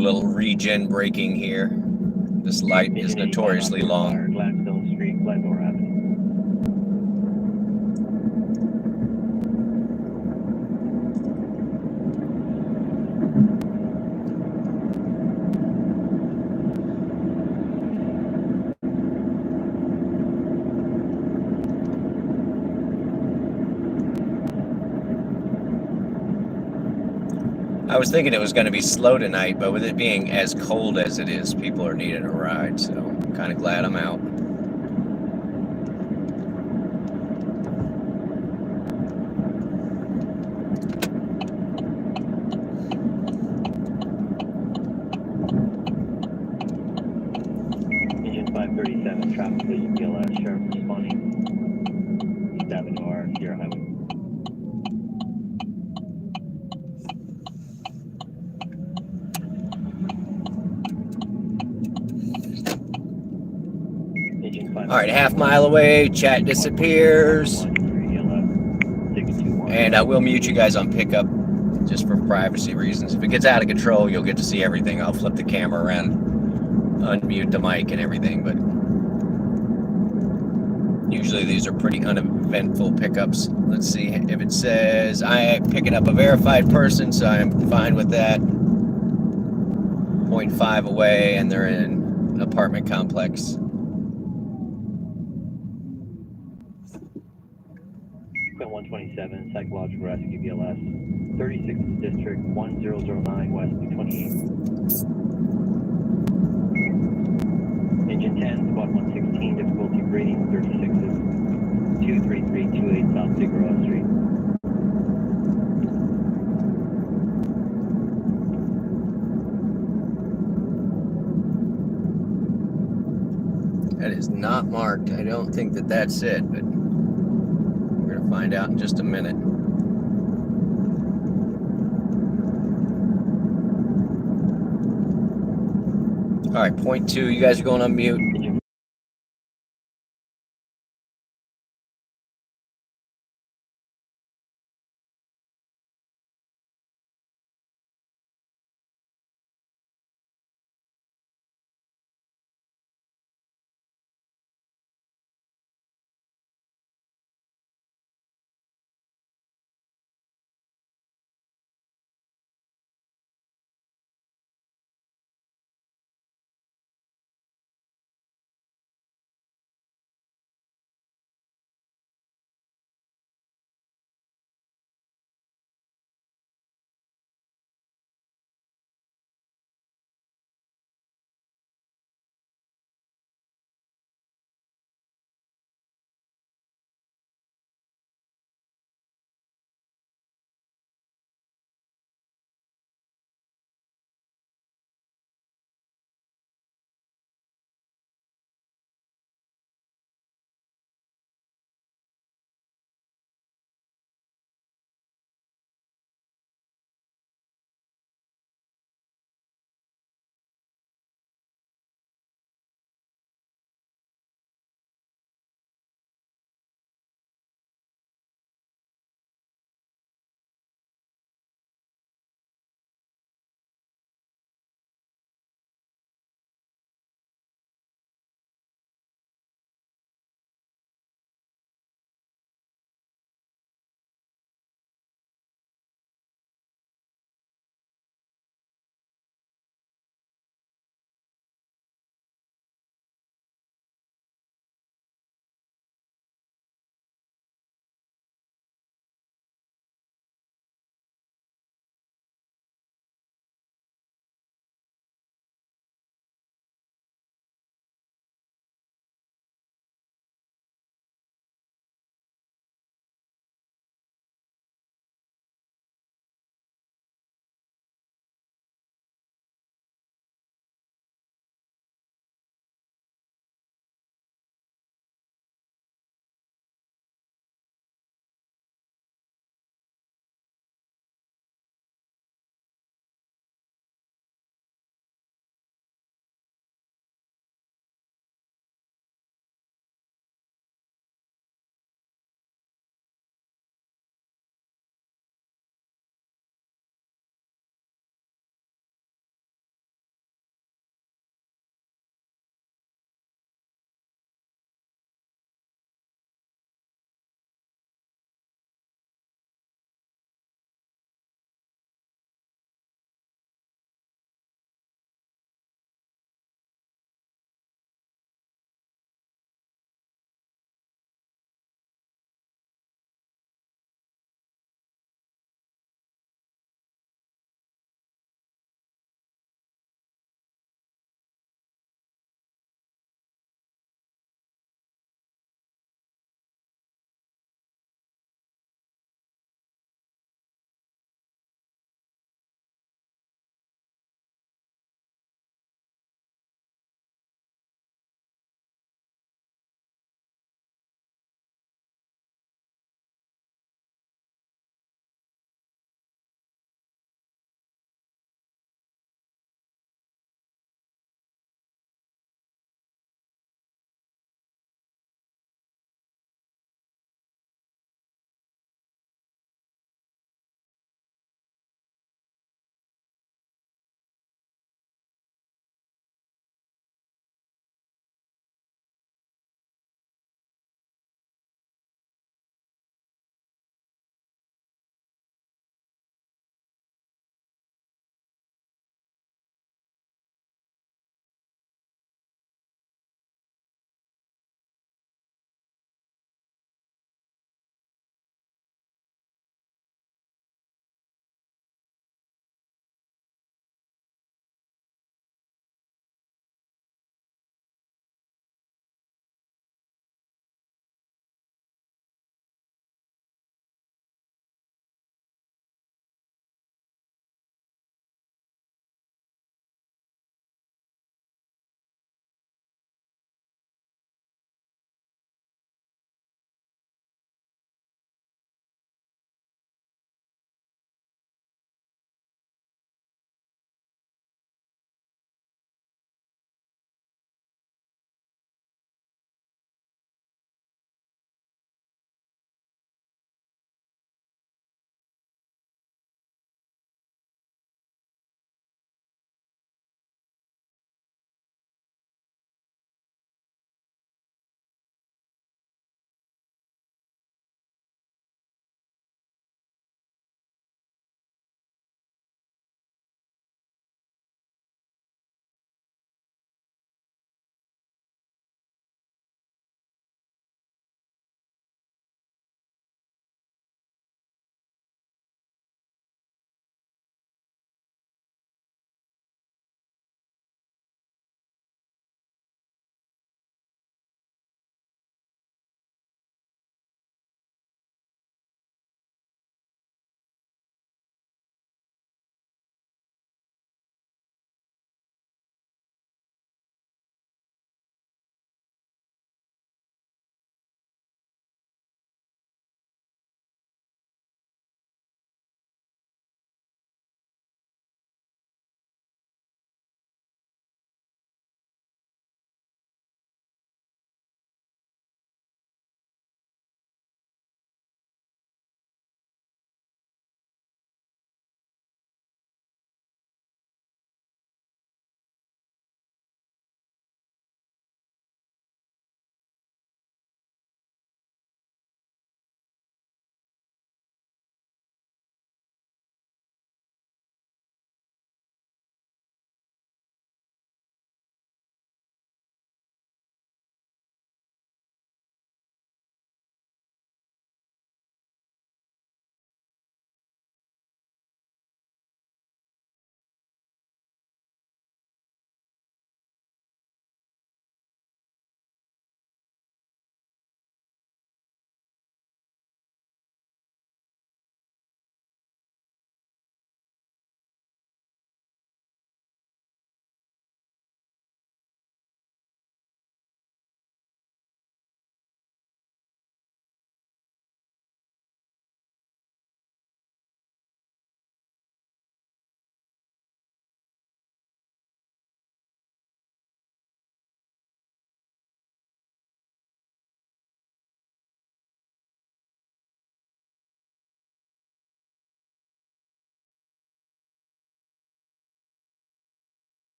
a little regen braking here. This light is Engine 85 notoriously outboard long. fire, Gladstone Street, Glenmore Avenue. I was thinking it was going to be slow tonight, but with it being as cold as it is, people are needing a ride, so I'm kind of glad I'm out. Engine 537, traffic collision BLS, sheriff responding. East Avenue R, Sierra Highway. Engine 5. All right, half mile away, chat disappears. And I will mute you guys on pickup just for privacy reasons. If it gets out of control, you'll get to see everything. I'll flip the camera around, unmute the mic and everything, but usually these are pretty uneventful pickups. Let's see if it says I picking up a verified person, so I'm fine with that. 0.5 away, and they're in an apartment complex. Quint 127, psychological rescue BLS, 36th District, 1009 West 228. Engine 10, squad 116, difficulty rating 36s, 23328 South Figueroa Street. That is not marked. I don't think that that's it, but we're going to find out in just a minute. All right, 0.2, you guys are going on mute.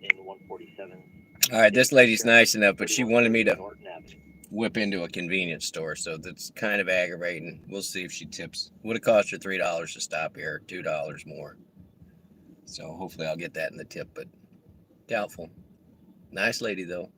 in 147. All right, this lady's nice enough, but she wanted me to Norton Avenue. whip into a convenience store, so that's kind of aggravating. We'll see if she tips. Would have cost her $3 to stop here, $2 more. So hopefully I'll get that in the tip, but doubtful. Nice lady though.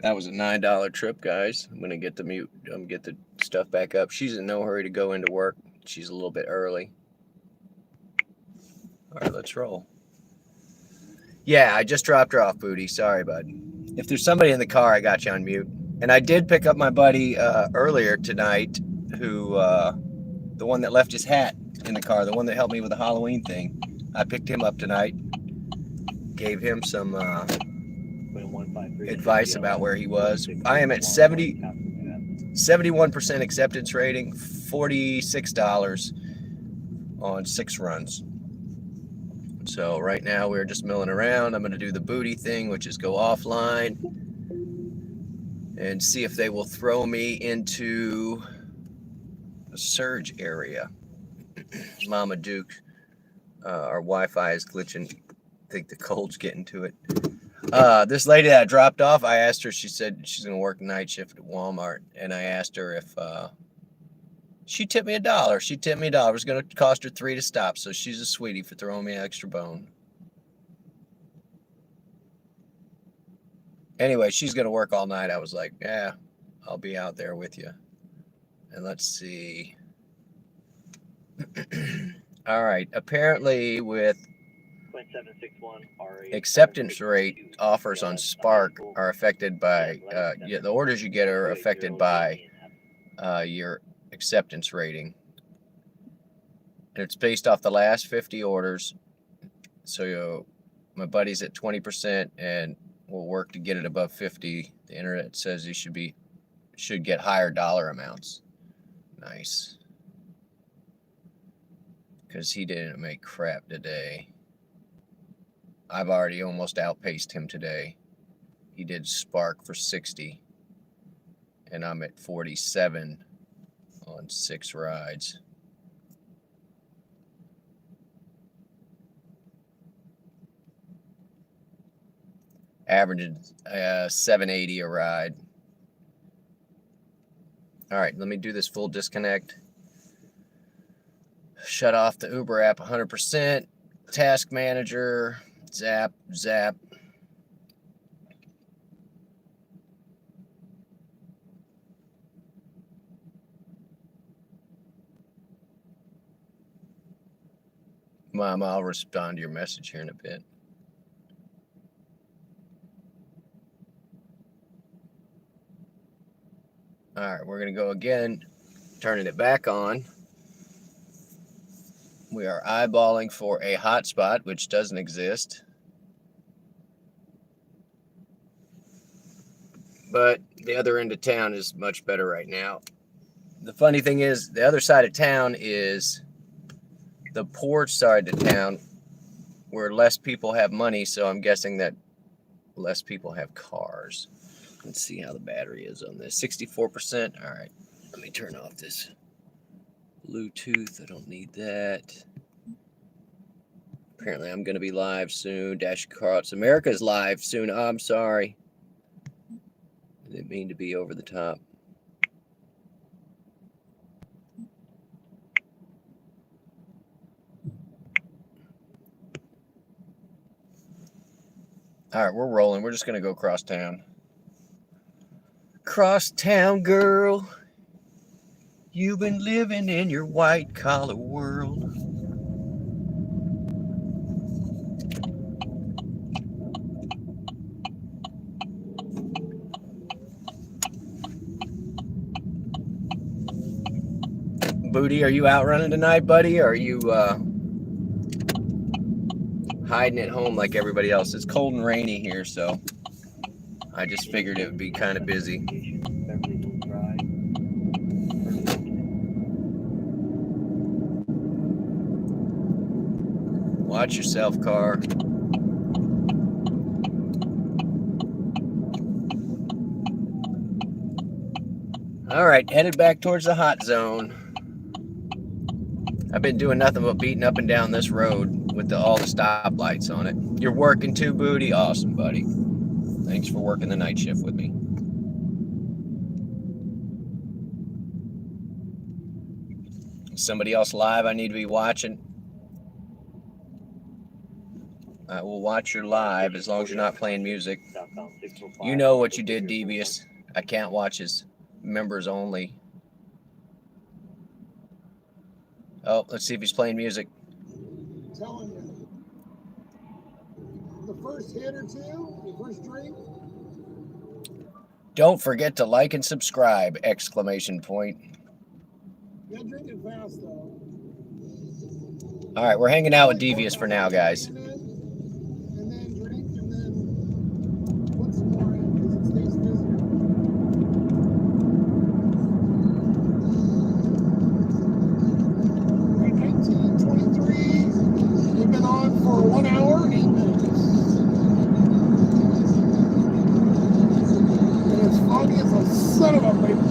That was a $9 trip, guys. I'm gonna get the get the stuff back up. She's in no hurry to go into work. She's a little bit early. All right, let's roll. Yeah, I just dropped her off, Booty. Sorry, bud. If there's somebody in the car, I got you on mute. And I did pick up my buddy earlier tonight, who the one that left his hat in the car, the one that helped me with the Halloween thing. I picked him up tonight. Gave him some advice about where he was. I am at 71% acceptance rating, $46 on 6 runs. So right now we're just milling around. I'm going to do the Booty thing, which is go offline and see if they will throw me into a surge area. Mama Duke, our Wi-Fi is glitching. I think the cold's getting to it. This lady that I dropped off, I asked her, she said she's going to work night shift at Walmart. And I asked her if she tipped me $1. She tipped me $1. It was going to cost her $3 to stop. So she's a sweetie for throwing me an extra bone. Anyway, she's going to work all night. I was like, yeah, I'll be out there with you. And let's see. All right. Apparently with acceptance rate offers on Spark are affected by, the orders you get are affected by your acceptance rating. And it's based off the last 50 orders. So My buddy's at 20%, and we'll work to get it above 50. The internet says you should get higher dollar amounts. Nice. Because he didn't make crap today. I've already almost outpaced him today. He did Spark for 60, and I'm at 47 on 6 rides. Averaging 780 a ride. All right, let me do this full disconnect. Shut off the Uber app 100%. Task manager, zap, zap. Mom, I'll respond to your message here in a bit. All right, we're going to go again, turning it back on. We are eyeballing for a hotspot, which doesn't exist. But the other end of town is much better right now. The funny thing is, the other side of town is the poor side of town where less people have money, so I'm guessing that less people have cars. Let's see how the battery is on this. 64%. All right, let me turn off this Bluetooth. I don't need that. Apparently, I'm going to be live soon. Dash Carts. America's live soon. Oh, I'm sorry. I didn't mean to be over the top. All right, we're rolling. We're just going to go cross town. Cross town girl, you've been living in your white collar world. Booty, are you out running tonight, buddy? Or are you hiding at home like everybody else? It's cold and rainy here, so I just figured it would be kind of busy. Watch yourself, car. All right, headed back towards the hot zone. I've been doing nothing but beating up and down this road with all the stoplights on it. You're working too, Booty? Awesome, buddy. Thanks for working the night shift with me. Somebody else live I need to be watching? I will watch your live as long as you're not playing music. You know what you did, Devious. I can't watch his members only. Oh, let's see if he's playing music. I'm telling you. The first hit or two, the first drink. Don't forget to like and subscribe! Exclamation point. Yeah, drink it fast though. All right, we're hanging out with Devious for now, guys. And then drink and then put some more in because it stays busy. At 1923, we've been on for 1 hour and 8 minutes. And it's foggy as a son of a bitch.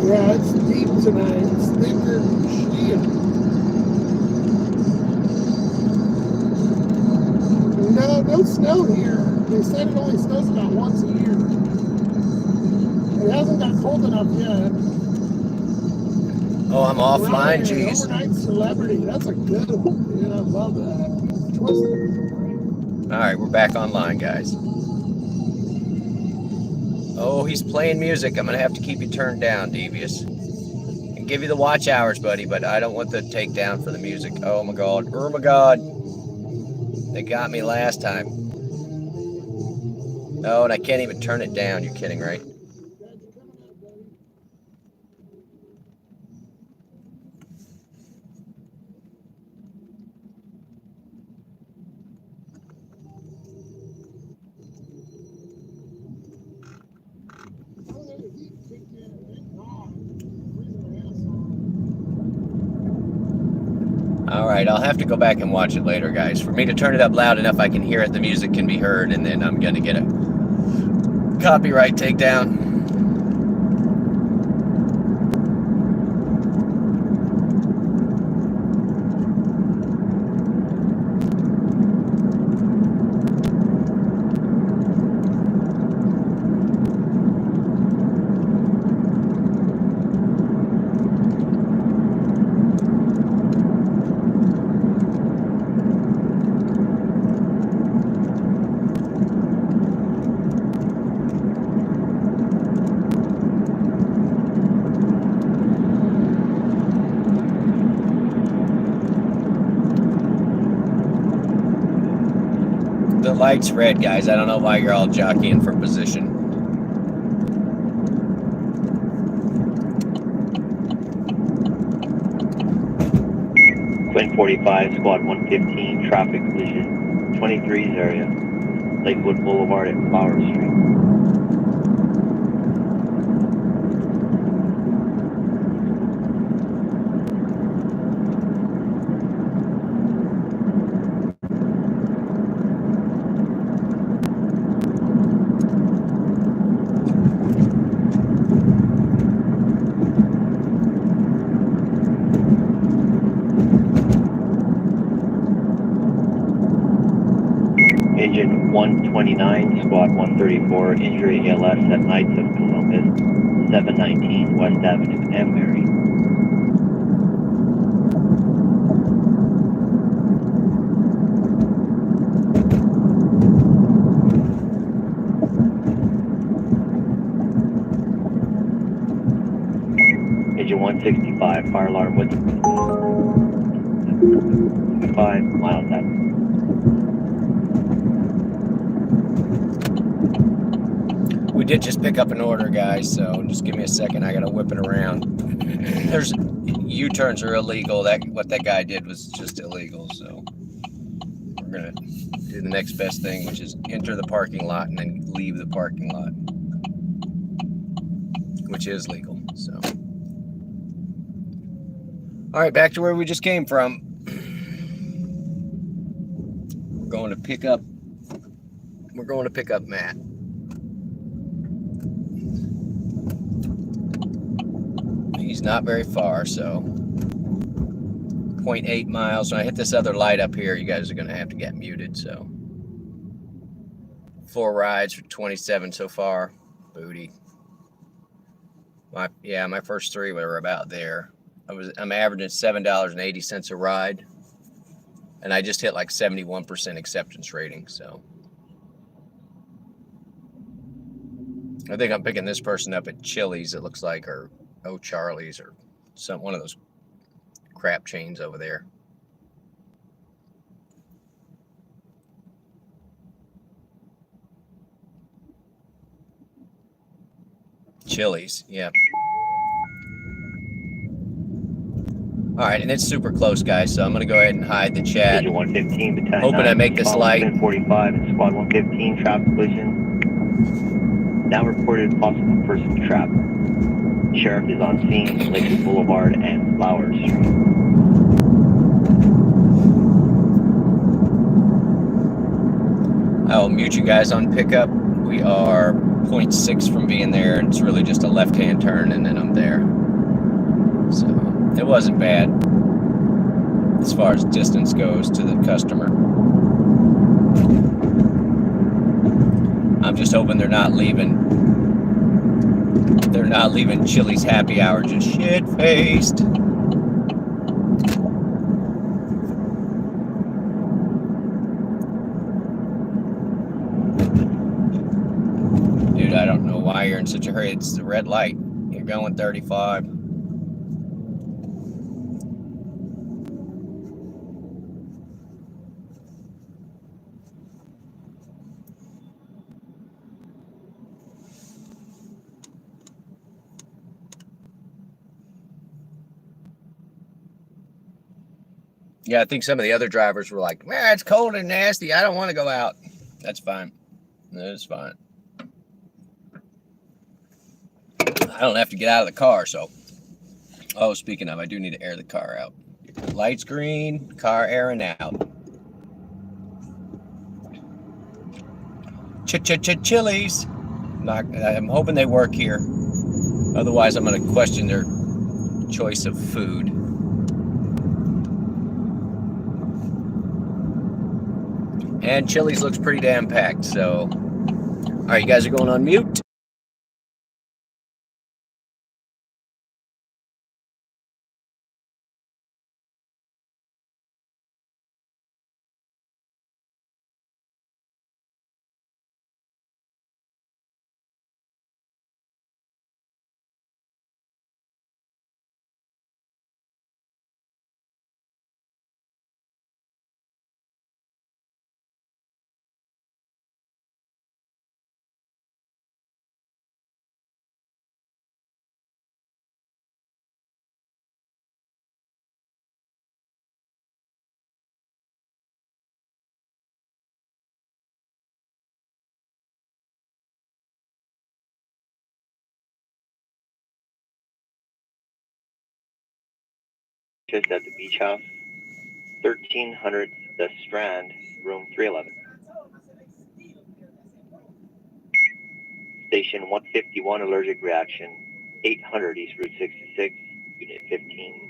Yeah, it's deep tonight. It's thicker than shit. No snow here. They said it only snows about once a year. It hasn't got cold enough yet. Oh, I'm offline, jeez. Overnight celebrity. That's a good one. Yeah, I love that. Twisted. All right, we're back online, guys. Oh, he's playing music. I'm going to have to keep you turned down, Devious. And give you the watch hours, buddy, but I don't want the takedown for the music. Oh, my God. Oh, my God. They got me last time. Oh, and I can't even turn it down. You're kidding, right? All right, I'll have to go back and watch it later, guys. For me to turn it up loud enough I can hear it, the music can be heard, and then I'm gonna get a copyright takedown. The light's red, guys. I don't know why you're all jockeying for position. Quinn 45, squad 115, traffic collision, 23's area, Lakewood Boulevard at Flower Street. Engine 129, squad 134, injury ALS at Knights of Columbus, 719 West Avenue, Embury. Engine 165, fire alarm with 5 miles out. We did just pick up an order, guys, so just give me a second. I gotta whip it around. There's U-turns are illegal. What that guy did was just illegal, so we're gonna do the next best thing, which is enter the parking lot and then leave the parking lot, which is legal. So, all right, back to where we just came from. We're going to pick up Matt. He's not very far, so 0.8 miles. When I hit this other light up here, you guys are going to have to get muted. So 4 rides for 27 so far. Booty. My first 3 were about there. I'm averaging $7.80 a ride, and I just hit like 71% acceptance rating. So I think I'm picking this person up at Chili's. It looks like, or O'Charlie's, or one of those crap chains over there. Chili's, yeah. All right, and it's super close, guys, so I'm going to go ahead and hide the chat. Engine 115, battalion Hoping 9, I make this light. 45 and squad 115, traffic collision. Now reported possible person trapped. Sheriff is on scene, Lakewood Boulevard and Flower Street. I will mute you guys on pickup. We are 0.6 from being there, and it's really just a left-hand turn, and then I'm there. So it wasn't bad as far as distance goes to the customer. I'm just hoping they're not leaving Chili's happy hour just shit-faced. Dude, I don't know why you're in such a hurry. It's the red light. You're going 35. Yeah, I think some of the other drivers were like, man, it's cold and nasty. I don't want to go out. That's fine. That's fine. I don't have to get out of the car, so. Oh, speaking of, I do need to air the car out. Lights green, car airing out. Chili's. I'm hoping they work here. Otherwise, I'm going to question their choice of food. And Chili's looks pretty damn packed. So, all right, you guys are going on mute. Just at the beach house, 1300 The Strand, room 311. Station 151, allergic reaction, 800 East Route 66, Unit 15.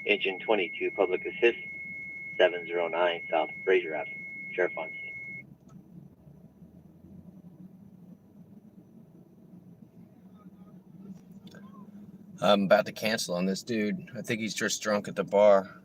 Engine 22, Public Assist, 709 South Fraser Ave, Sheriff on scene. I'm about to cancel on this dude. I think he's just drunk at the bar.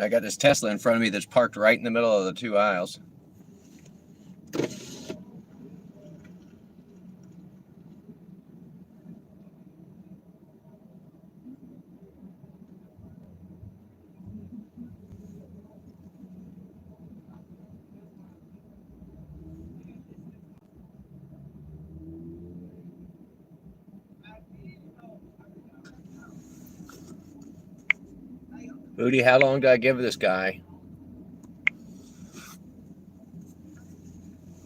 I got this Tesla in front of me that's parked right in the middle of the two aisles. Booty, how long do I give this guy?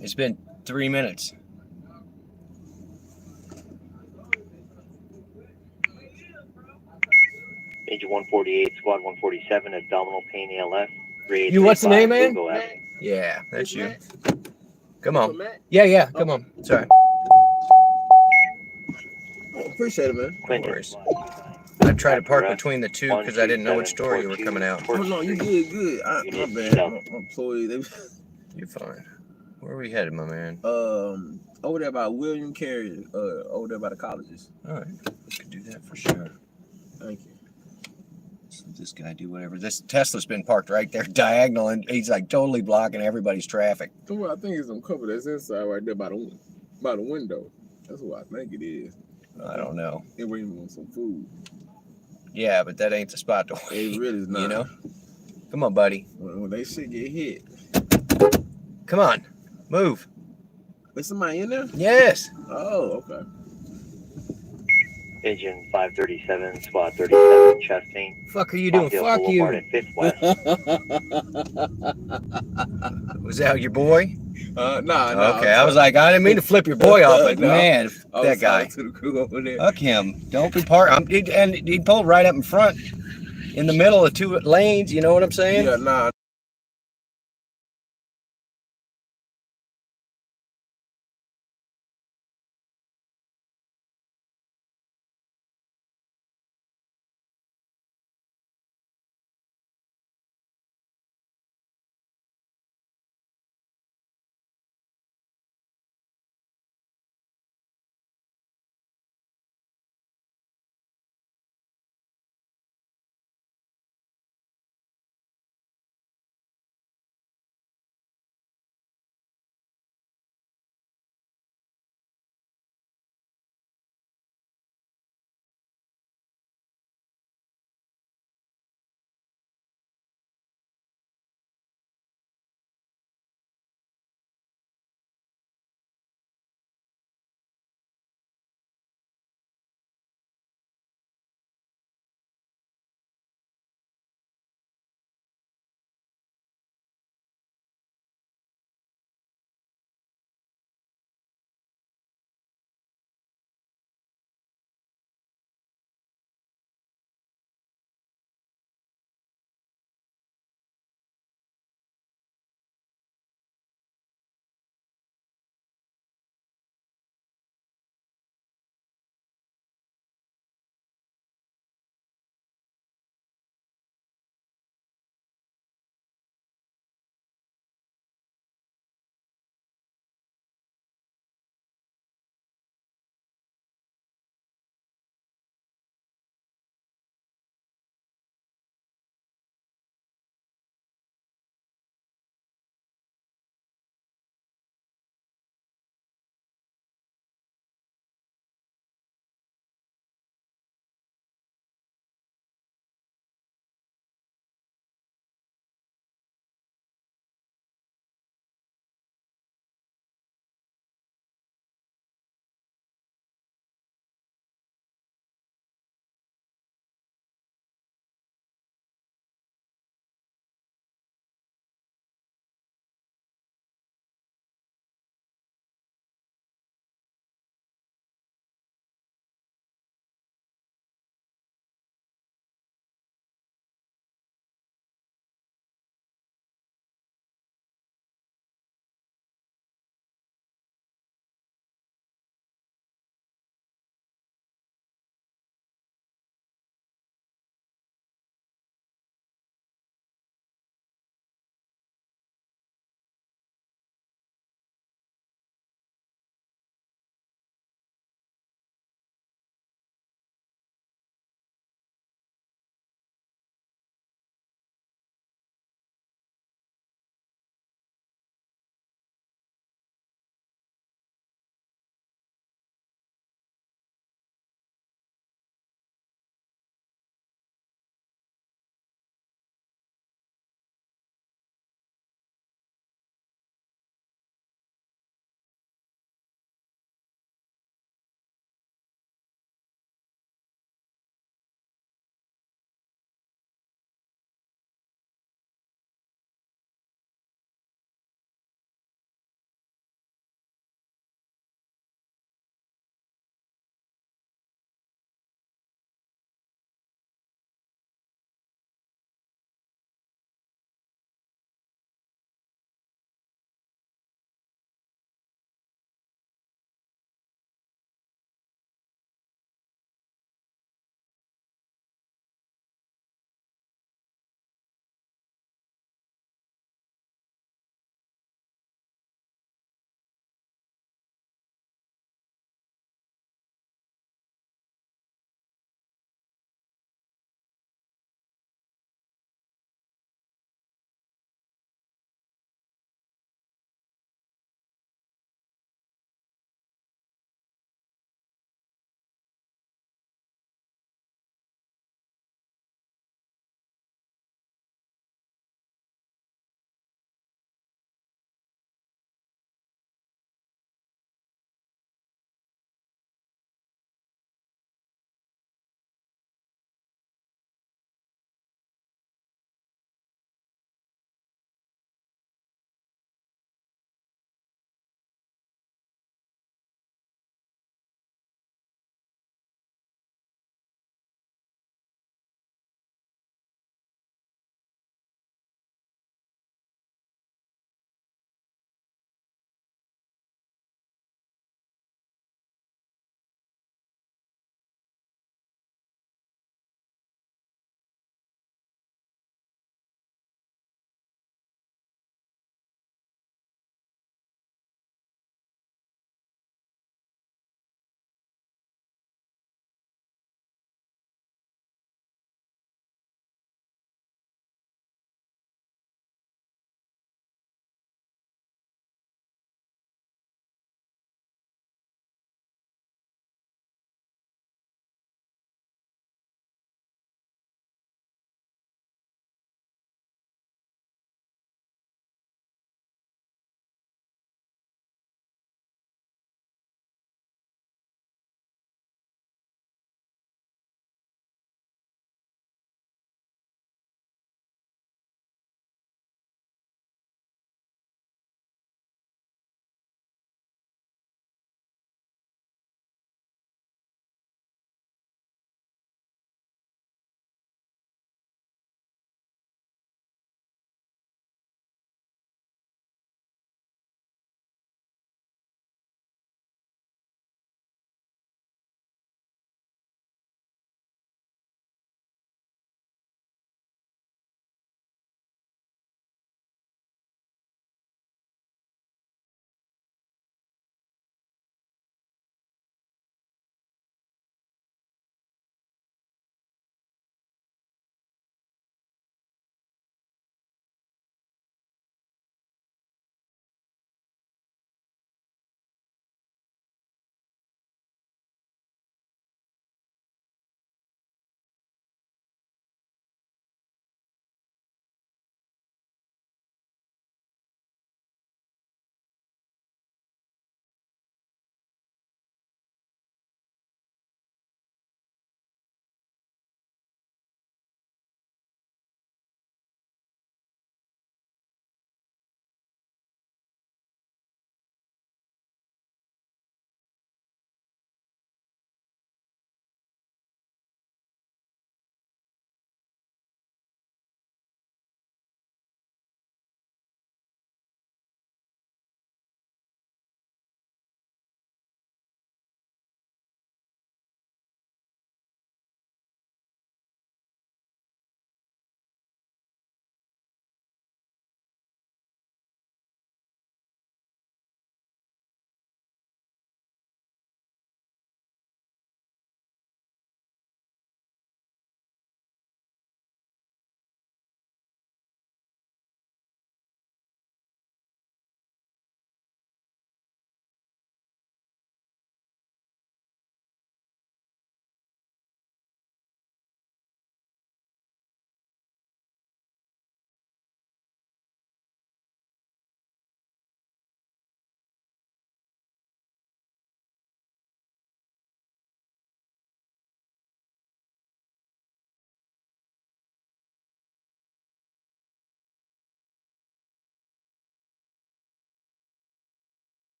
It's been 3 minutes. Major 148, Squad 147, abdominal pain ALS. You, what's the name, man? Lugo Avenue. Yeah, that's you. Come on. Yeah, come on. Sorry. Appreciate it, man. No Quentin. worries. I tried to park Arrest. between the two because I didn't know which door you were coming out. Oh no, you good. My Unit bad. South. My employee, they You're fine. Where are we headed, my man? over there by William Carey, over there by the colleges. All right, we could do that for sure. Thank you. So this guy do whatever. This Tesla's been parked right there diagonal, and he's like totally blocking everybody's traffic. Well, I think it's on cover that's inside right there by the window. That's what I think it is. I don't know. They waiting on some food. Yeah, but that ain't the spot to wait. It really is not. You know? Come on, buddy. When they shit get hit, Come on. Move. there's somebody in there. Yes. Oh, okay. Pigeon 537, Squad 37, chest pain. Fuck are you doing? Rockdale Fuck Boulevard you. at 5th West. Was that your boy? Nah. Okay, I was like, I didn't mean to flip your boy off, but No. man, I was that guy. talking to the crew over there. Fuck him. Don't be and he pulled right up in front, in the middle of two lanes. You know what I'm saying? Yeah, nah.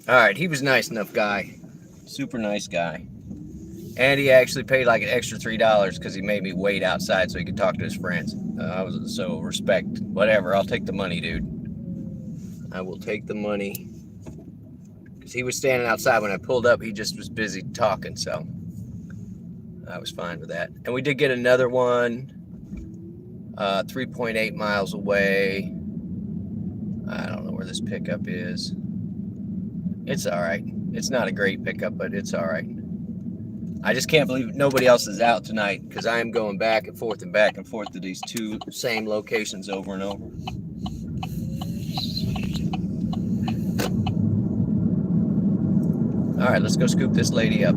All right, he was nice enough guy, super nice guy, and he actually paid like an extra $3 because he made me wait outside so he could talk to his friends. I was so respect, whatever. I'll take the money, dude. I will take the money because he was standing outside when I pulled up. He just was busy talking, so I was fine with that. And we did get another one, 3.8 miles away. I don't know where this pickup is. It's all right. It's not a great pickup, but it's all right. I just can't believe nobody else is out tonight because I am going back and forth to these two same locations over and over. All right, let's go scoop this lady up.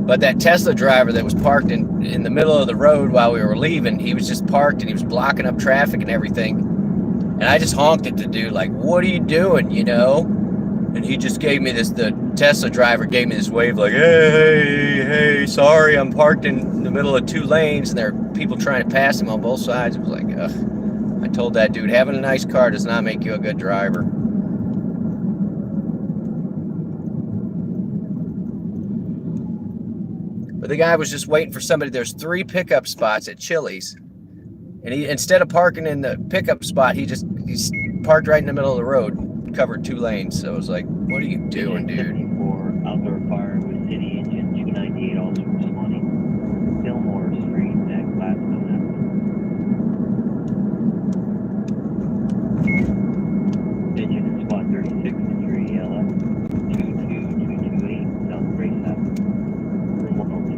But that Tesla driver that was parked in the middle of the road while we were leaving, he was just parked and he was blocking up traffic and everything. And I just honked at the dude like, what are you doing, you know? And he just gave me this, the Tesla driver gave me this wave like, hey, sorry, I'm parked in the middle of two lanes and there are people trying to pass him on both sides. It was like, ugh. I told that dude, having a nice car does not make you a good driver. But the guy was just waiting for somebody. There's 3 pickup spots at Chili's. And he, instead of parking in the pickup spot, he's parked right in the middle of the road, covered 2 lanes. So I was like, what are you doing, dude? For outdoor fire with City Engine 298 also responding. Fillmore Street at Gladstone Avenue. Engine in spot 36 and 3 LF 22228 South Grace Avenue. Room 102.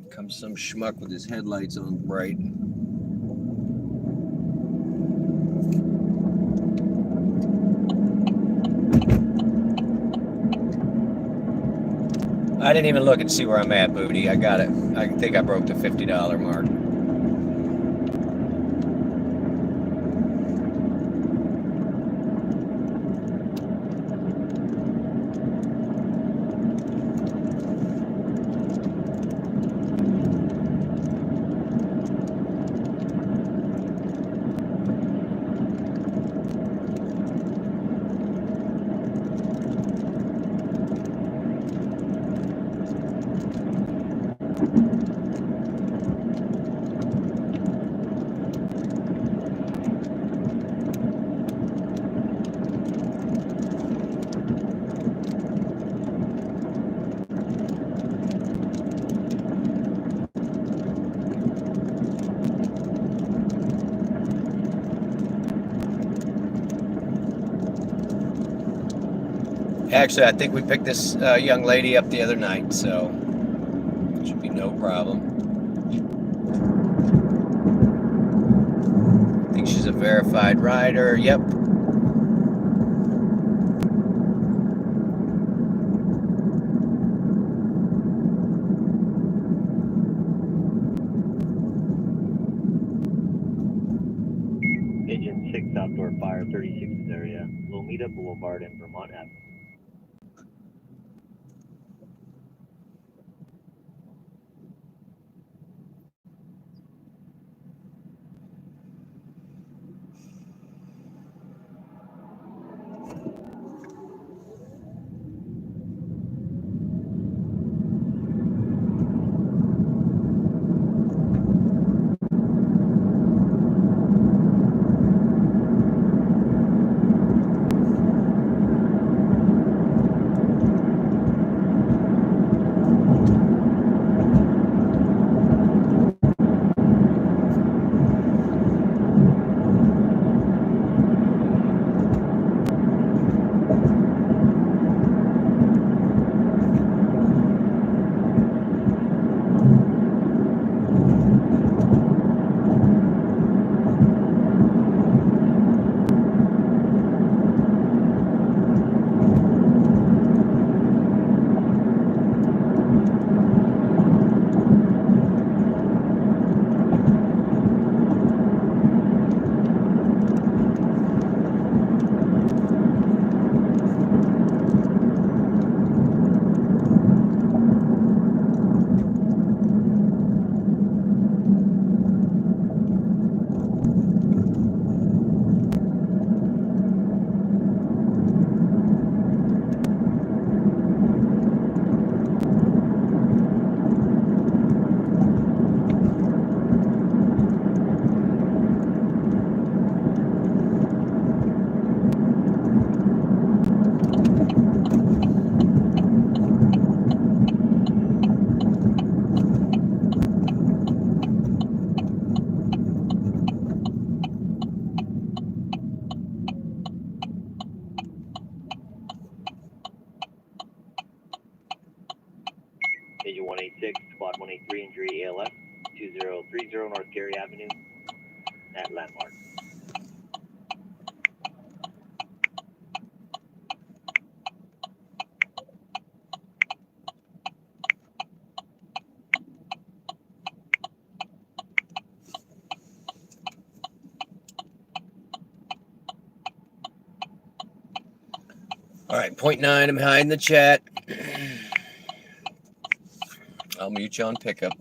Comes some schmuck with his headlights on bright. I didn't even look and see where I'm at, Booty. I got it. I think I broke the $50 mark. Actually, I think we picked this young lady up the other night, so it should be no problem. I think she's a verified rider. Yep. Engine 6 outdoor fire 36 area. Lomita Boulevard and Vermont Avenue. Squad 183 injury ALF 2030 North Gary Avenue at Landmark. All right, 0.9, I'm hiding the chat. I'll mute you on pickup.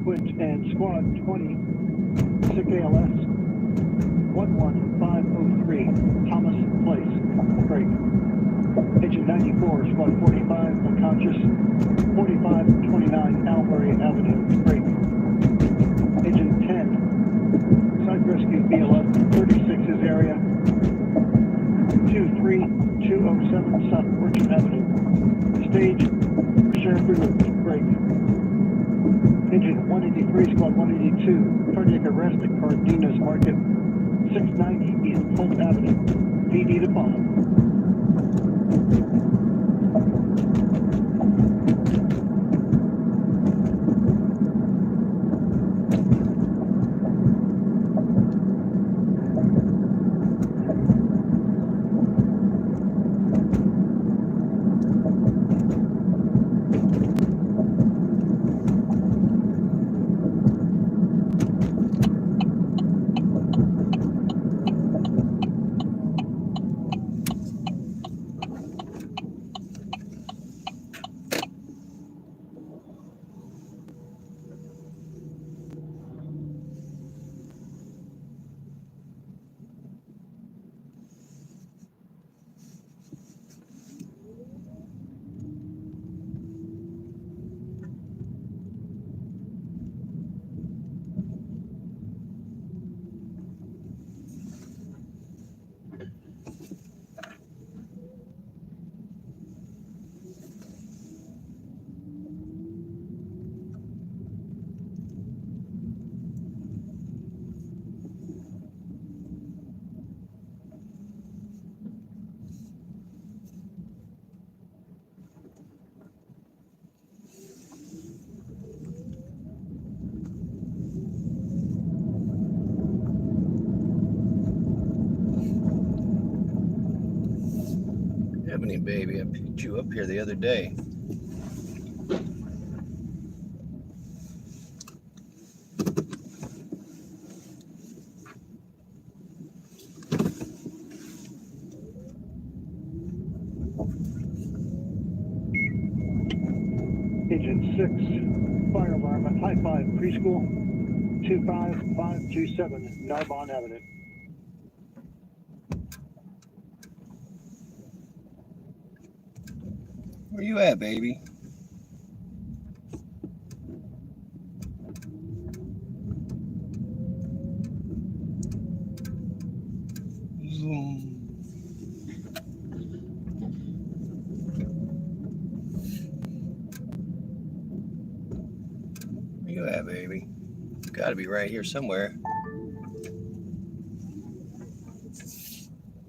Quint and Squad 20, SIC ALS 11503, Thomas Place, break. Engine 94, Squad 45, unconscious, 4529 Albury Avenue, break. Engine 10, site rescue BLF 36's area, 23207 South Orchard Avenue, stage, Sheriff River, break. Engine 183, Squad 182, cardiac arrest at Cardenas Market, 690 East Polk Avenue, PD to follow. Ebony, baby, I picked you up here the other day. Engine 6, fire alarm at High 5 Preschool, 25527 Narbonne Avenue. Where you at, baby? Zoom. Where you at, baby? Gotta be right here somewhere.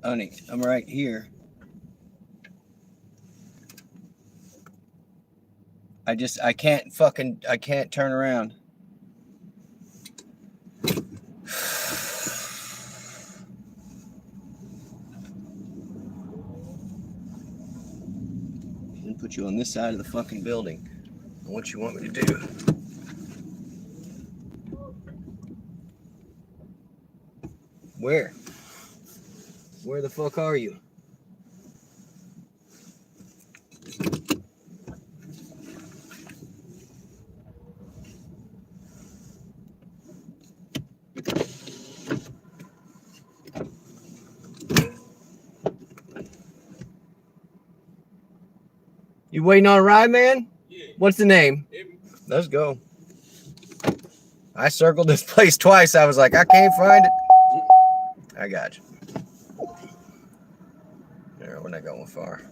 Honey, I'm right here. I can't turn around. I'm gonna put you on this side of the fucking building. What you want me to do? Where? Where the fuck are you? You waiting on a ride, man? Yeah. What's the name? Let's go. I circled this place twice. I was like, I can't find it. I got you. Yeah, we're not going far.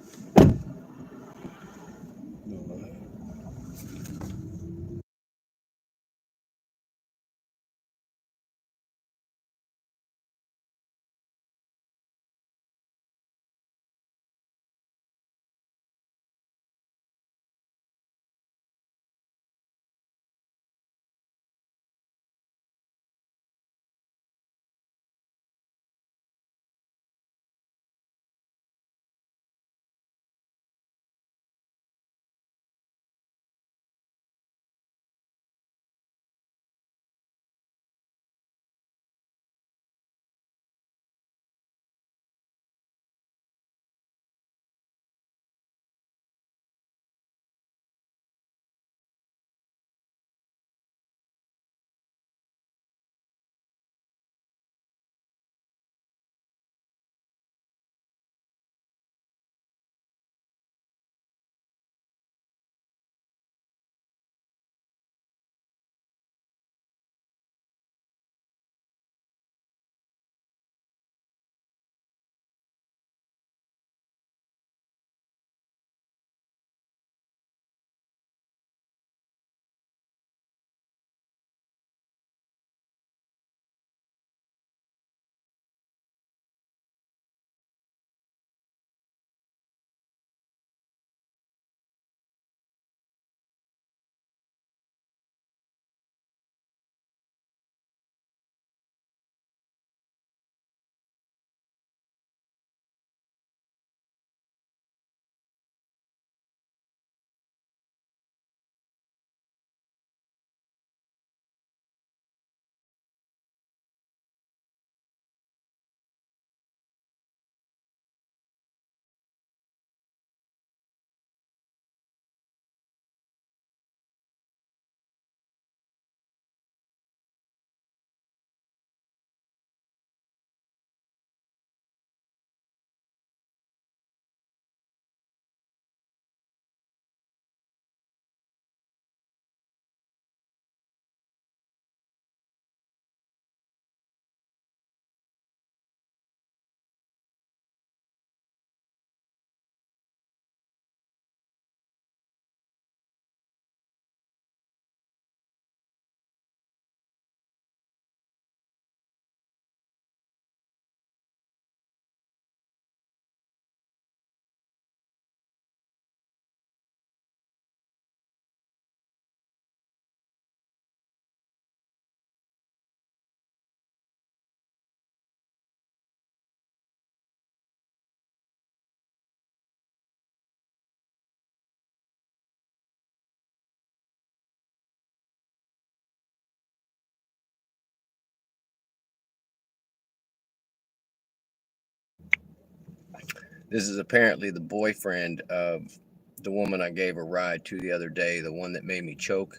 This is apparently the boyfriend of the woman I gave a ride to the other day, the one that made me choke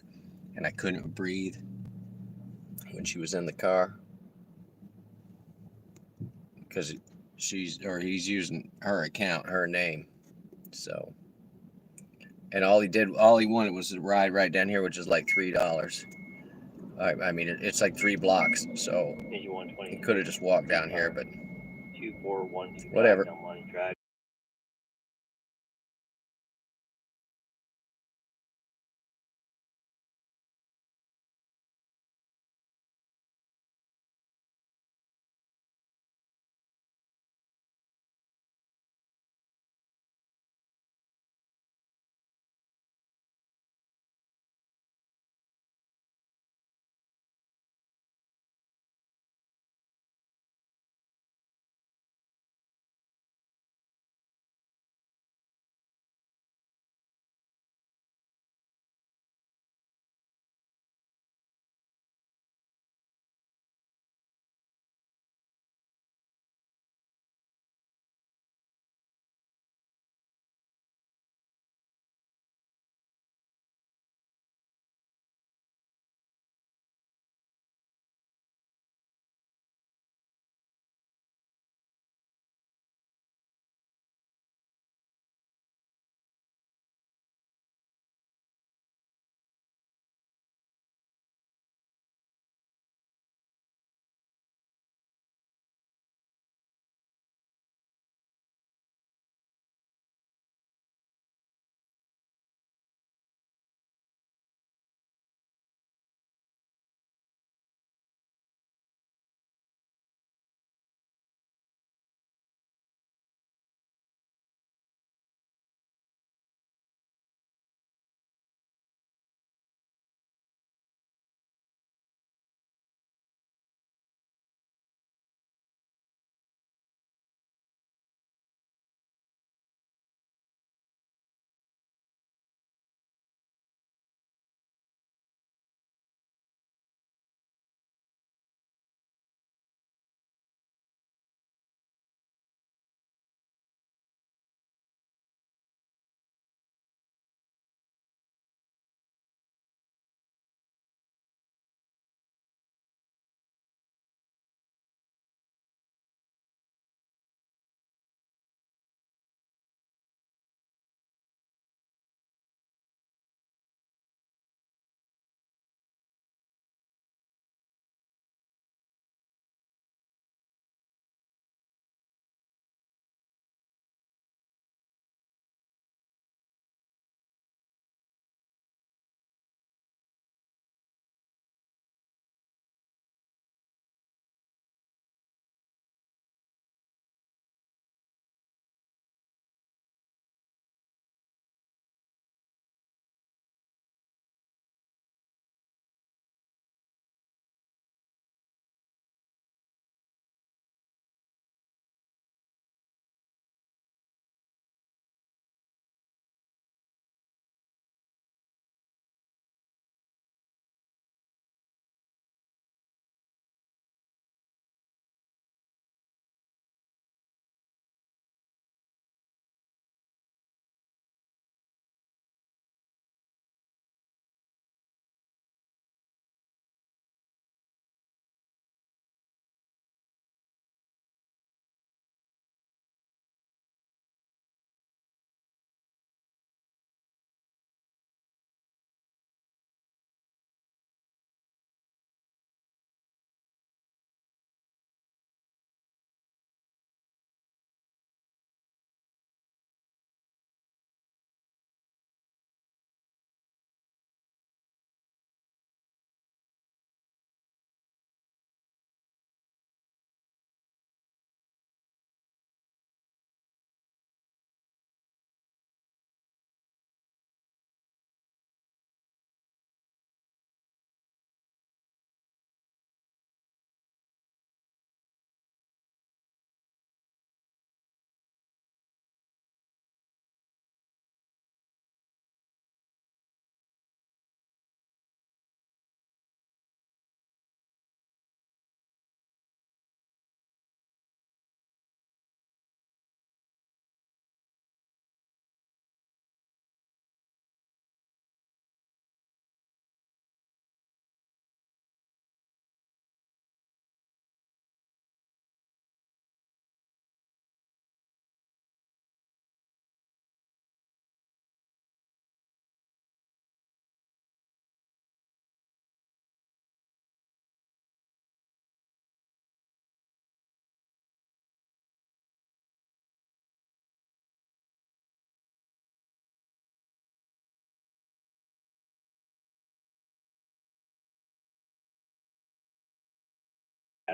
and I couldn't breathe when she was in the car because he's using her account, her name. So, and all he wanted was to ride right down here, which is like $3. I mean, it's like 3 blocks, so he could have just walked down here, but 24125 whatever. Del Monte Drive.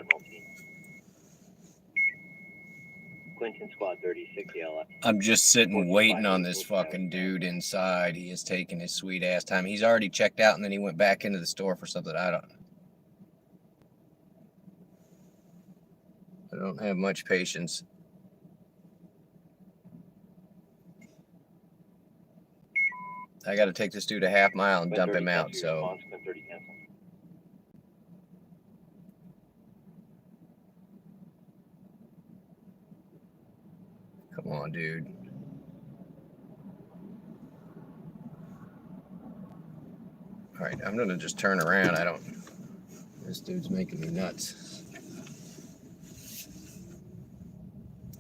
Admiralty. Clinton Squad 36 ALF. I'm just sitting 14 waiting on Flyers this will fucking pass. dude inside. He is taking his sweet ass time. He's already checked out and then he went back into the store for something I don't have much patience. I got to take this dude a half mile and Quinn dump 30 him out, cancel your so response. Quinn 30 cancel. come on, dude. All right, I'm gonna just turn around. This dude's making me nuts.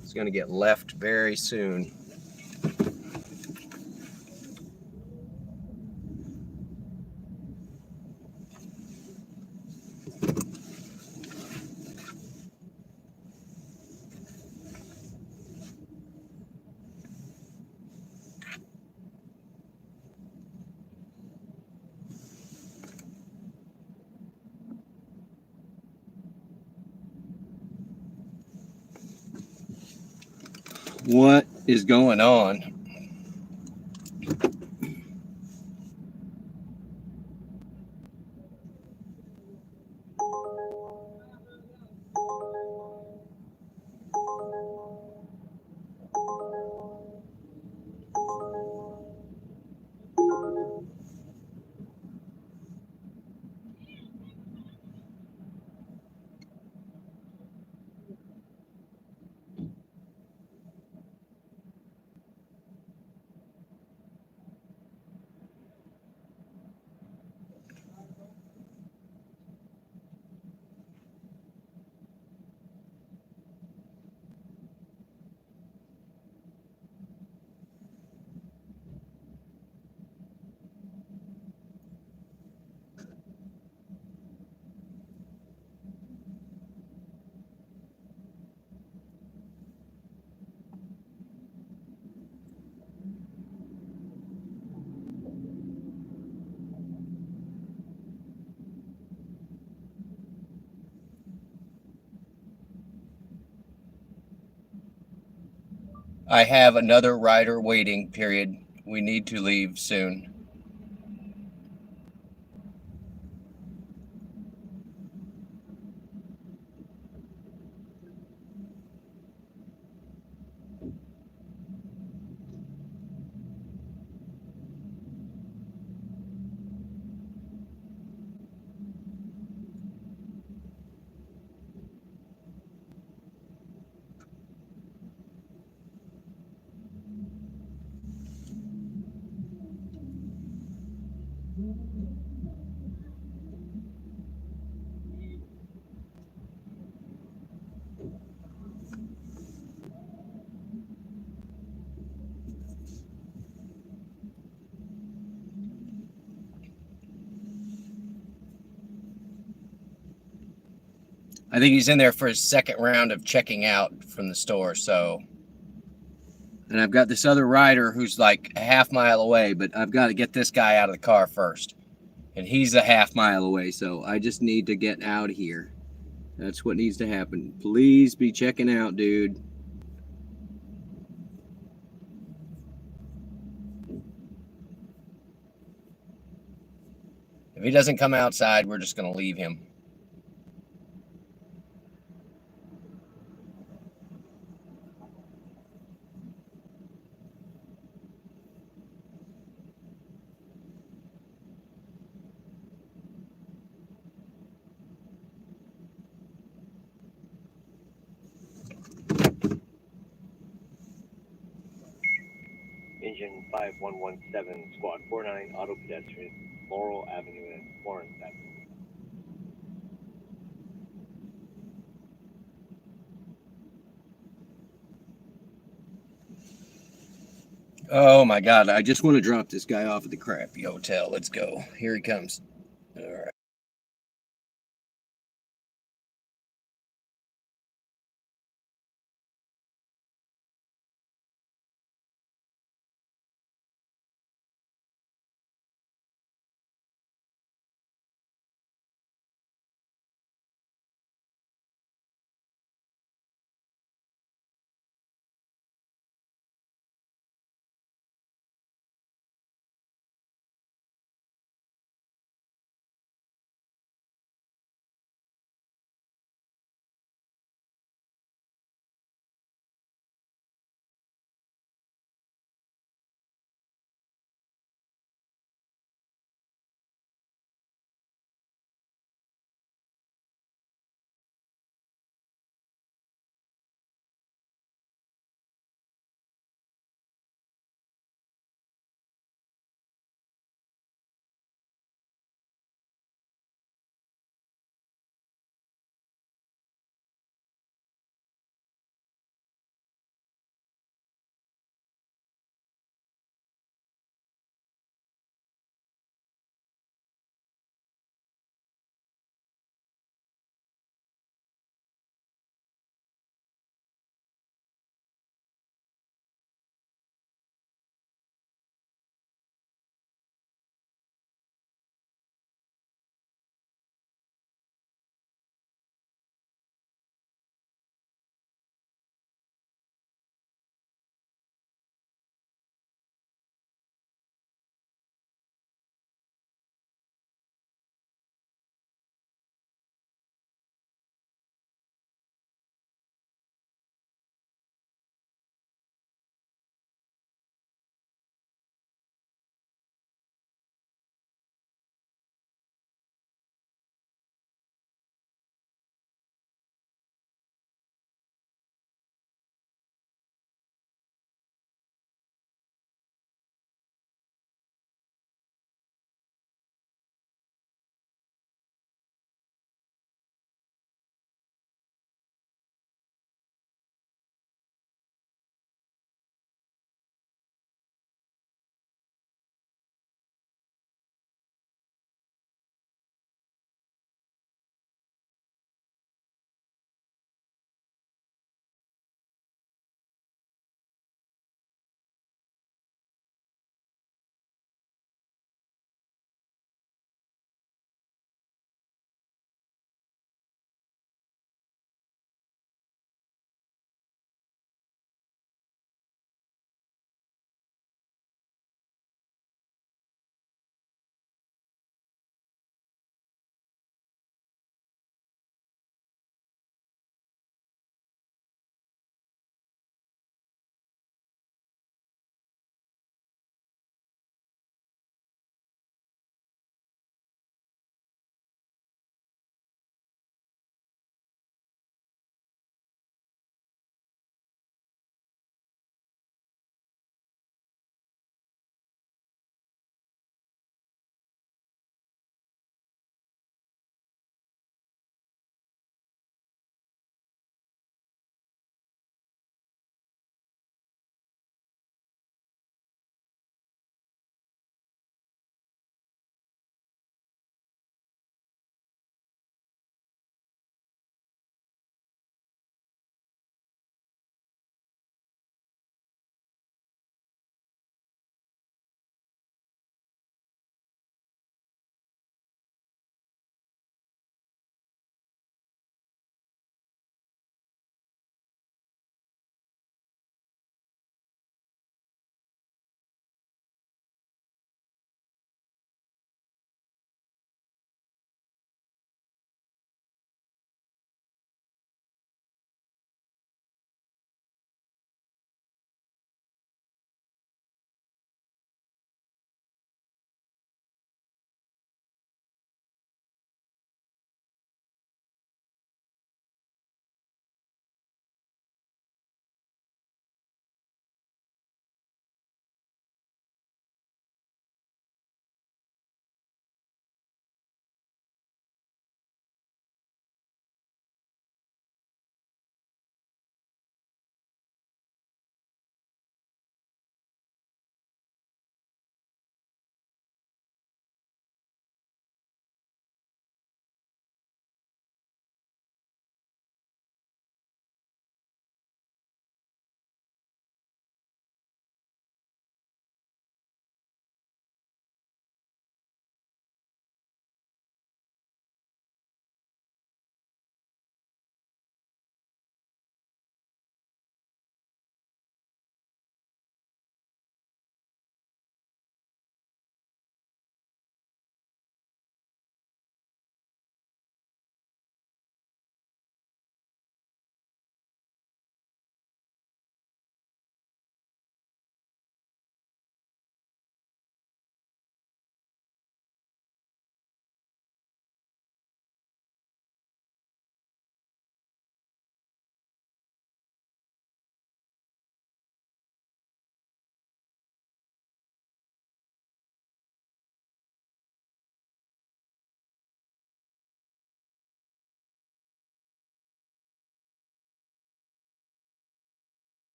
He's gonna get left very soon. What is going on? I have another rider waiting, period. We need to leave soon. I think he's in there for his second round of checking out from the store, so. And I've got this other rider who's like a half mile away, but I've got to get this guy out of the car first. And he's a half mile away, so I just need to get out of here. That's what needs to happen. Please be checking out, dude. If he doesn't come outside, we're just going to leave him. Engine 5117, Squad 49, auto pedestrian, Laurel Avenue and Florence Avenue. Oh my God, I just want to drop this guy off at the crappy hotel. Let's go. Here he comes. All right.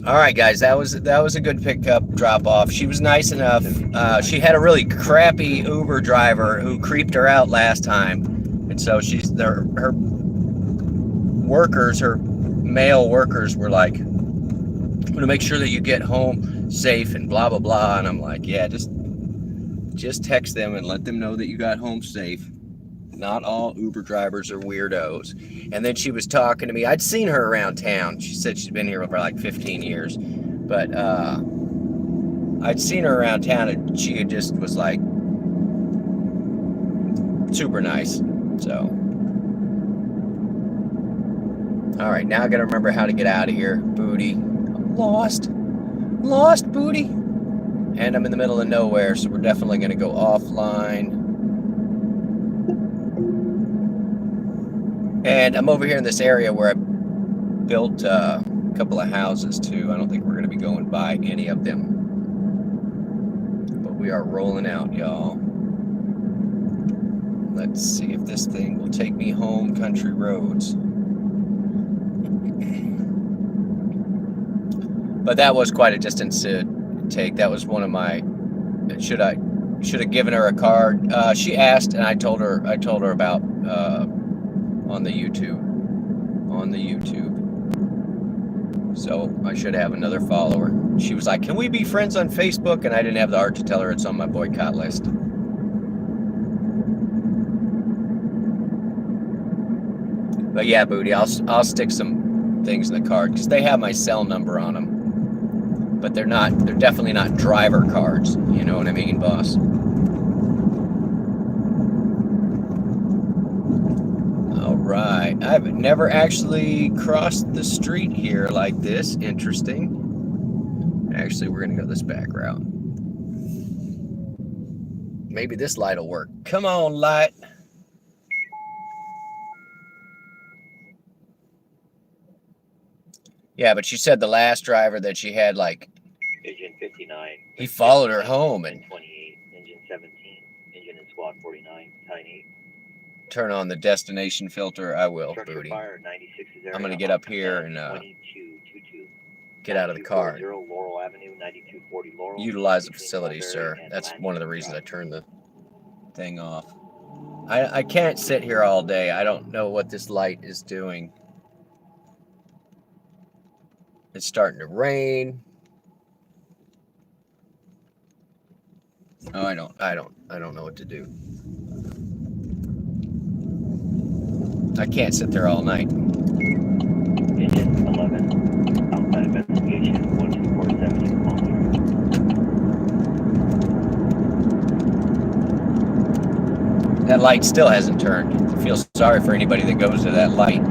All right, guys, that was a good pickup drop off. She was nice enough. She had a really crappy Uber driver who creeped her out last time, and so her workers, her male workers, were like, "I'm gonna make sure that you get home safe and blah blah blah." And I'm like, "Yeah, just text them and let them know that you got home safe. Not all Uber drivers are weirdos." And then she was talking to me. I'd seen her around town. She said she's been here for like 15 years. But I'd seen her around town, and she just was like super nice. So, all right, now I gotta remember how to get out of here. Booty. I'm lost booty. And I'm in the middle of nowhere, so we're definitely gonna go offline. And I'm over here in this area where I built a couple of houses too. I don't think we're going to be going by any of them. But we are rolling out, y'all. Let's see if this thing will take me home country roads. But that was quite a distance to take. That was one of my, should have given her a card. She asked, and I told her about on the YouTube. So I should have another follower. She was like, "Can we be friends on Facebook?" And I didn't have the heart to tell her it's on my boycott list. But yeah, Booty, I'll stick some things in the card because they have my cell number on them. But they're definitely not driver cards. You know what I mean, boss? Right. I've never actually crossed the street here like this. Interesting. Actually, we're going to go this back route. Maybe this light will work. Come on, light. Yeah, but she said the last driver that she had, like, Engine 59. he followed her home and 28. Engine 17. Engine in squad 49. Tyne 8. turn on the destination filter. I will, Structure Booty. fire 96 I'm going to get up here and 2222. get out of the car. Laurel Avenue, 9240 Laurel. Utilize the facility, sir. That's one of the reasons I turned the thing off. I can't sit here all day. I don't know what this light is doing. It's starting to rain. Oh, I don't know what to do. I can't sit there all night. Engine 11. Outside investigation 1247 in That light still hasn't turned. I feel sorry for anybody that goes to that light.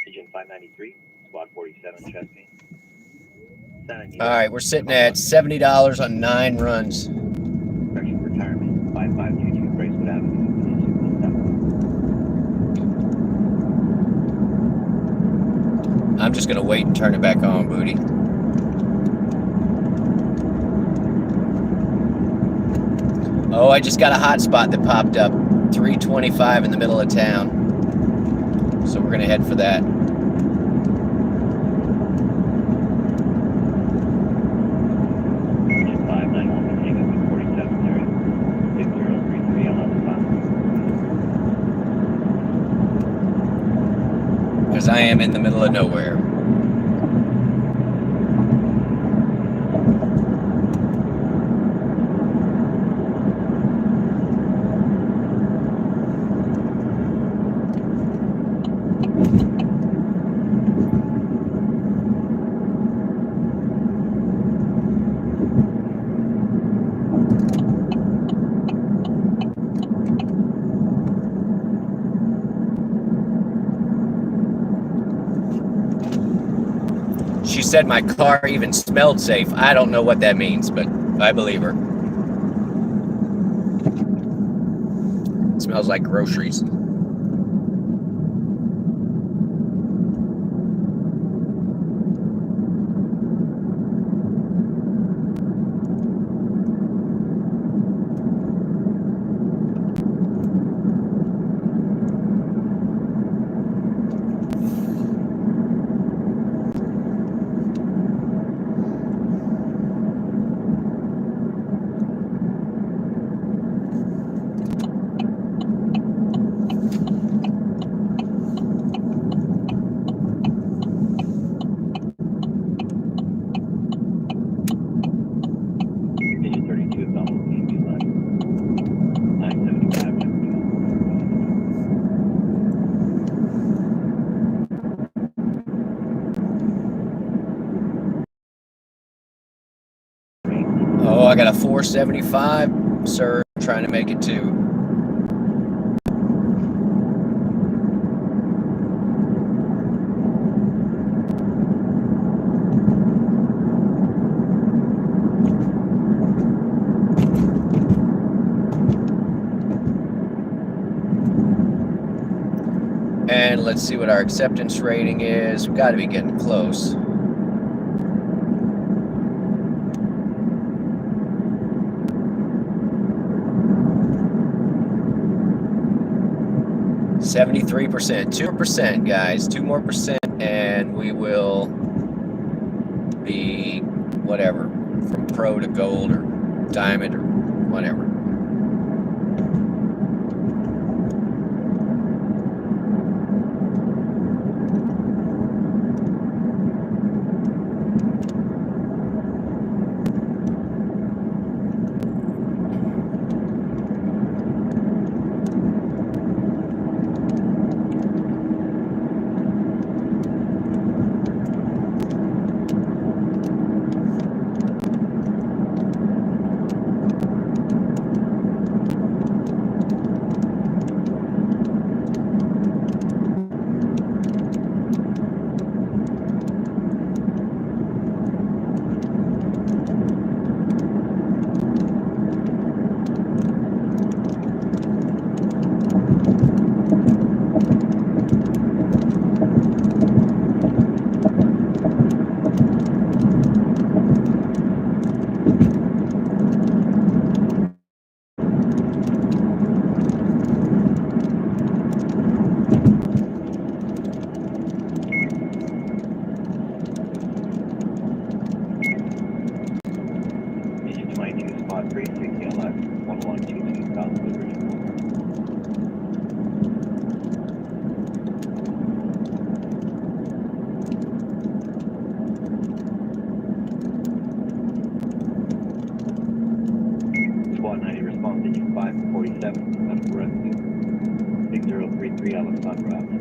Engine 593, squad 47, Chesney. All right, we're sitting at $70 on 9 runs. Correction retirement, 5522 Bracewood Avenue. I'm just gonna wait and turn it back on, Booty. Oh, I just got a hot spot that popped up. 325 in the middle of town. So we're gonna head for that. Engine 591, Engine 47, area. 6033 on Because I am in the middle of nowhere. She said my car even smelled safe. I don't know what that means, but I believe her. It smells like groceries. Engine 32 is almost easy line. 975. Oh, I got a 475, sir. Trying to make it to. And let's see what our acceptance rating is. We've got to be getting close. %, 2%, guys, 2 more percent, and we will be whatever, from pro to gold or diamond or whatever. Engine 22 spot 360 LS 1122 South Liberty. Squad 90 response engine 547 medical rescue 6033 Alexandra Avenue.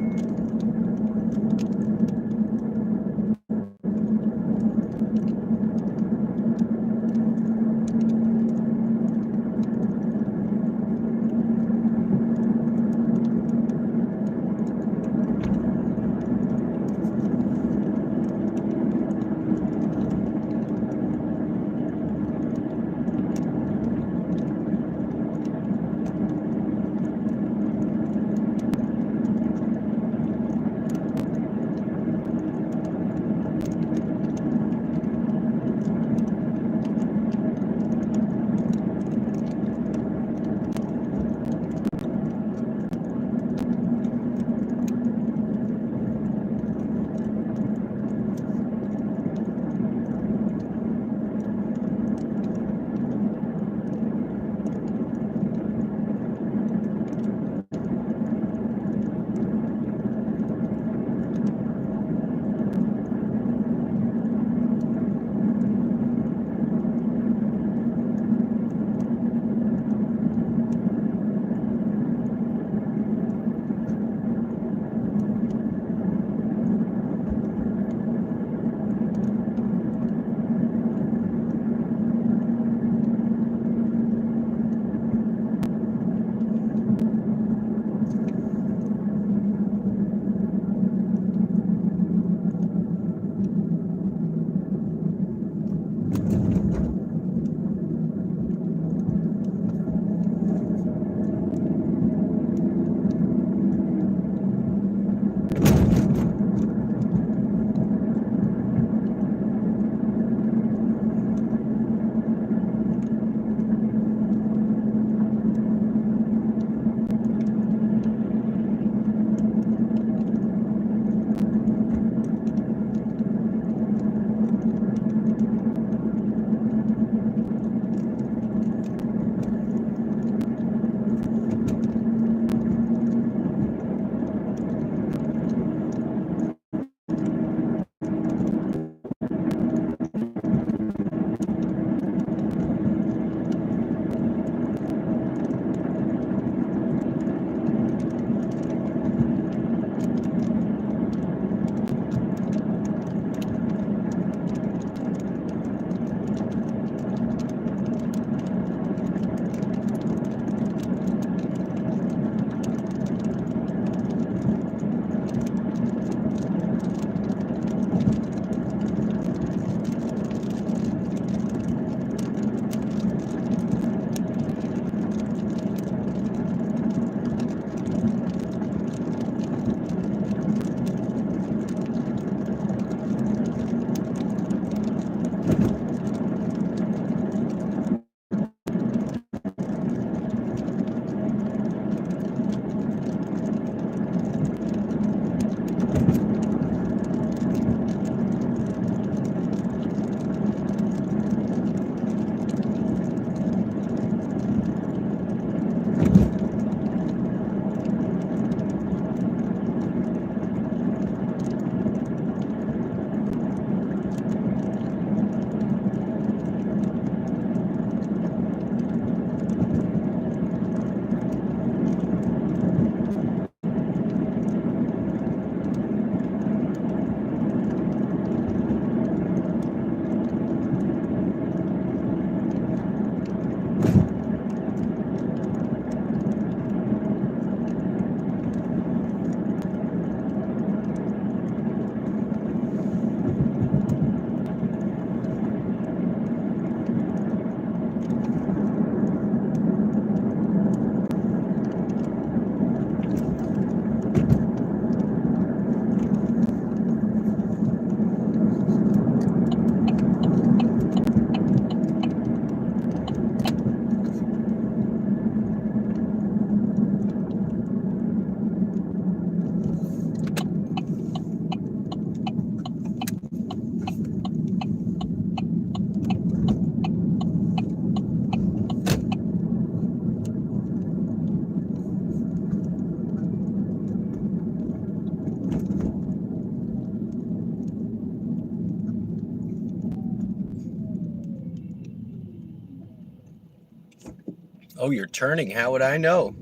Oh, you're turning. How would I know?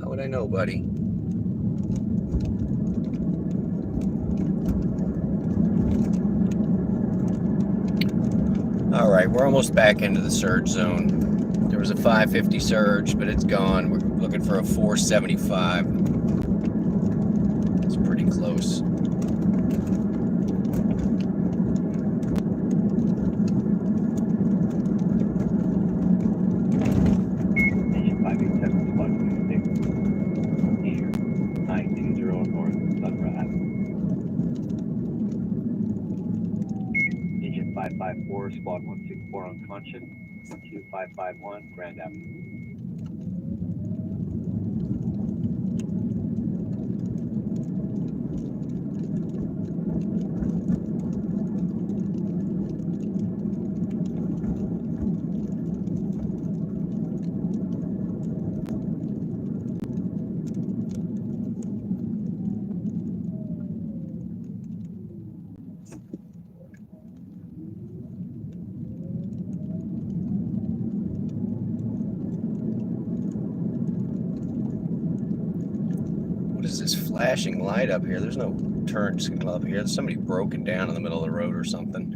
How would I know, buddy? All right, we're almost back into the surge zone. There was a 550 surge, but it's gone. We're looking for a 475. It's pretty close. Station 587, squad 26. Air 920 north, Sunrise. Engine 554, squad 164 unconscious. 2551, Grand Avenue. What is this flashing light up here? There's no turn signal up here. There's somebody broken down in the middle of the road or something.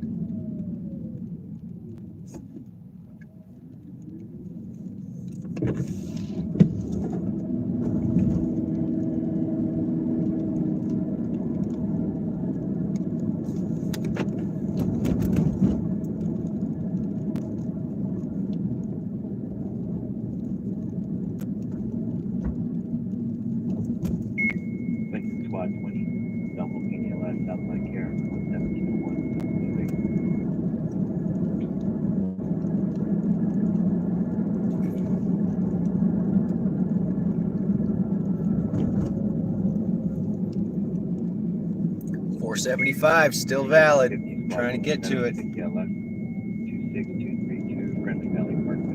Lincoln squad 20, Double ELS Southside Care, 1701. .475 still valid. Trying to get to it. ELS 26232, Friendly Valley Parkway.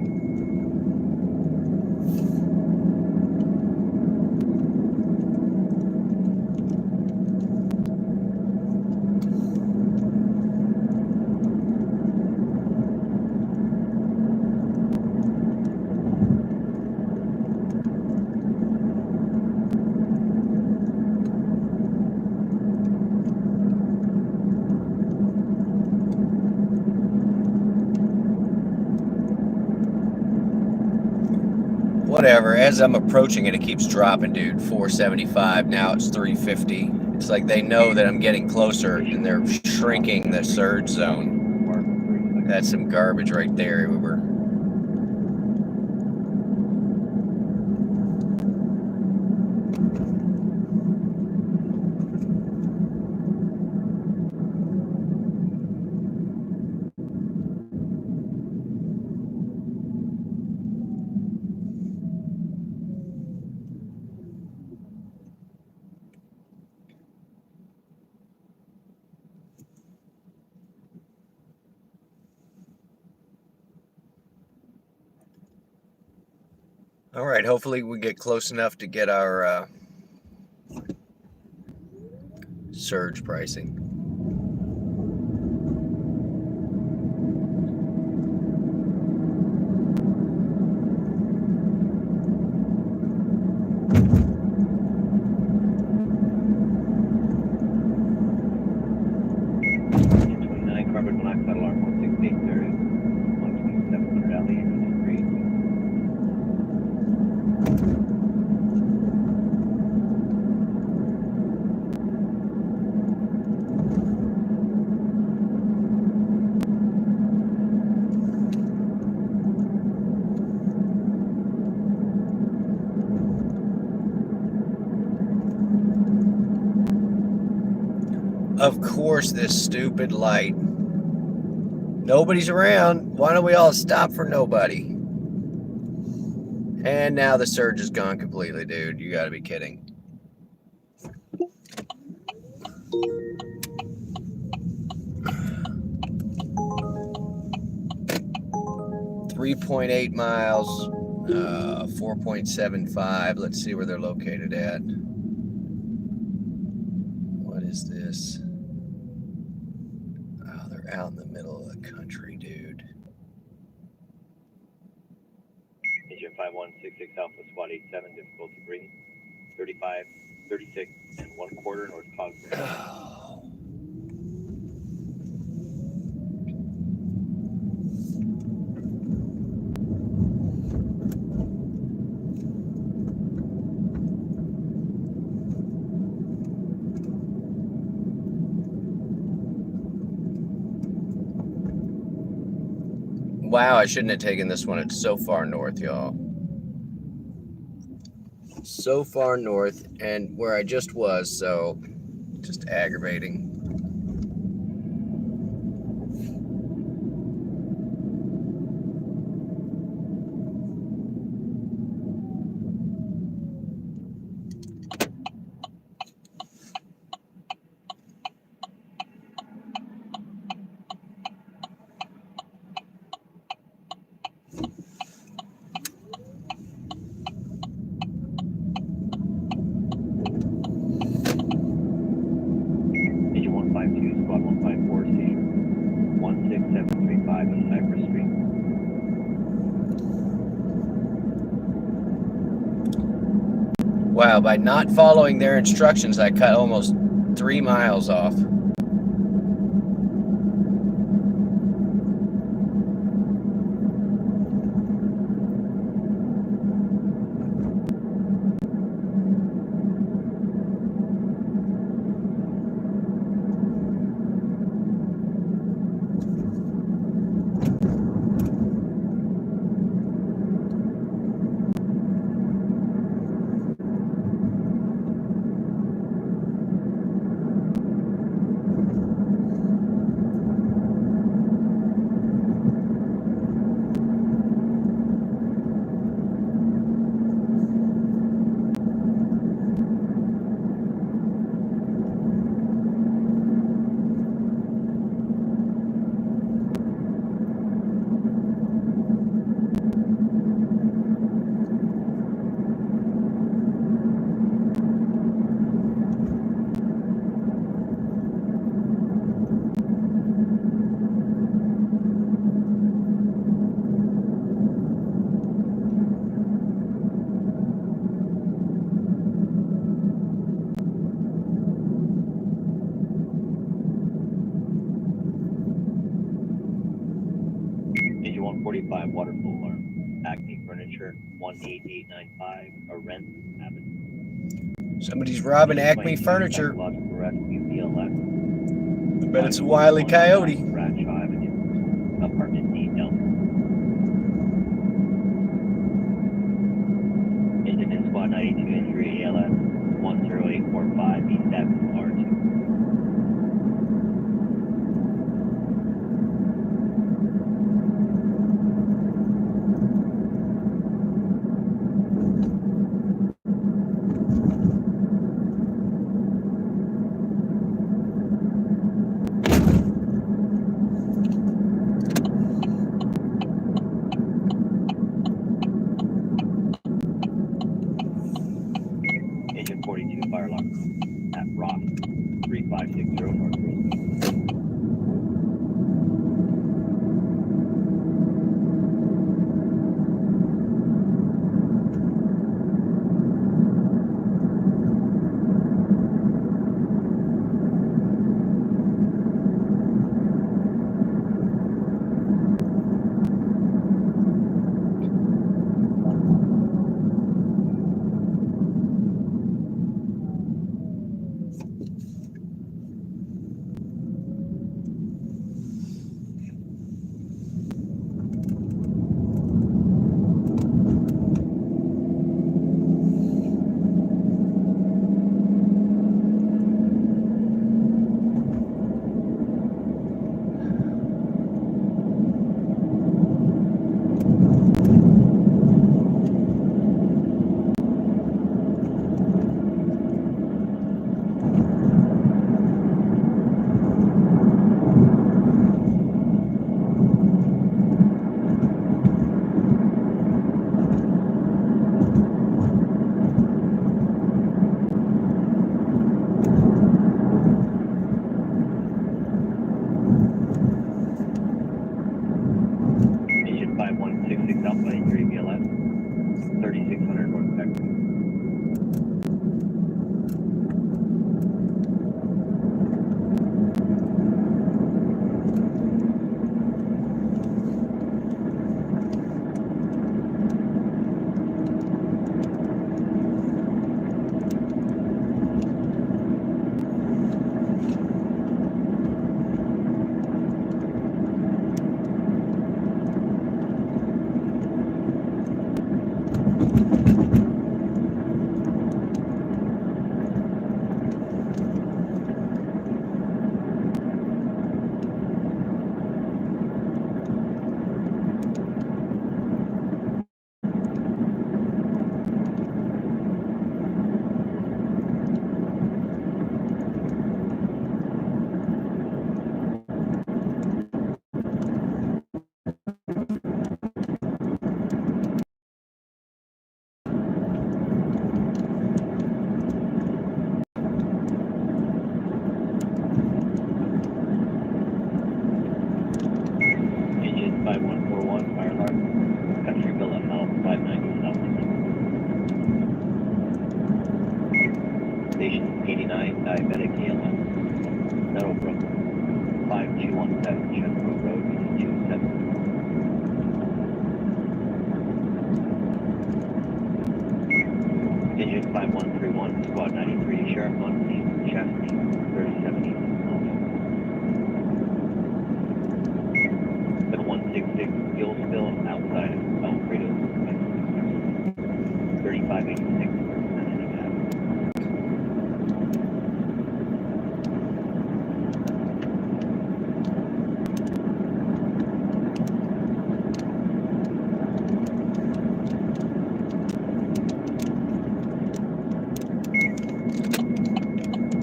Whatever. As I'm approaching it, it keeps dropping, dude. 475. Now it's 350. It's like they know that I'm getting closer and they're shrinking the surge zone. Mark 3 seconds. That's some garbage right there. We were. All right. Hopefully we get close enough to get our surge pricing. Engine 29, carbon monoxide alarm 168, there is 127 rally, engine 3. Of course, this stupid light. Nobody's around. Why don't we all stop for nobody? And now the surge is gone completely, dude. You gotta be kidding. .8 miles, 4.75. Let's see where they're located at. What is this? Oh, they're out in the middle of the country, dude. Engine 5166 Alpha Squad 87, difficulty breathing. 35, 36, and 1/4 North Cogburn. Wow, I shouldn't have taken this one. It's so far north, y'all. So far north, and where I just was, so just aggravating. Engine 152, Squad 154, station 16735 on Cypress Street. Wow, by not following their instructions, I cut almost 3 miles off. Engine 145, waterfall alarm. Acme Furniture 18895, Arent Avenue. Somebody's robbing Acme Furniture. Psychological rescue BLX. I bet it's a Wile E. Coyote. Bradshaw Avenue, apartment D Delta. Engine in Squad 92, injury ALS 10845 B7 R2. Engine 42, fire alarm at Ross 35 South Fire Alarm. Country Villa, House 590 South. Station 89, Diabetic ALS. Meadowbrook, 5217 Chestnut Road, 27. Engine 5131, Squad 93, Sheriff on scene, chassis 3070 South. 166 fuel spill outside of Alfredo, 3586 Kennedy Ave.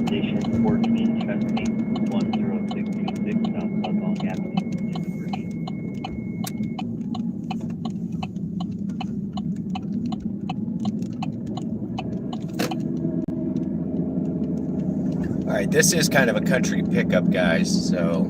Station 14 Chesapeake 10626 South Ludlow Avenue. All right, this is kind of a country pickup, guys. So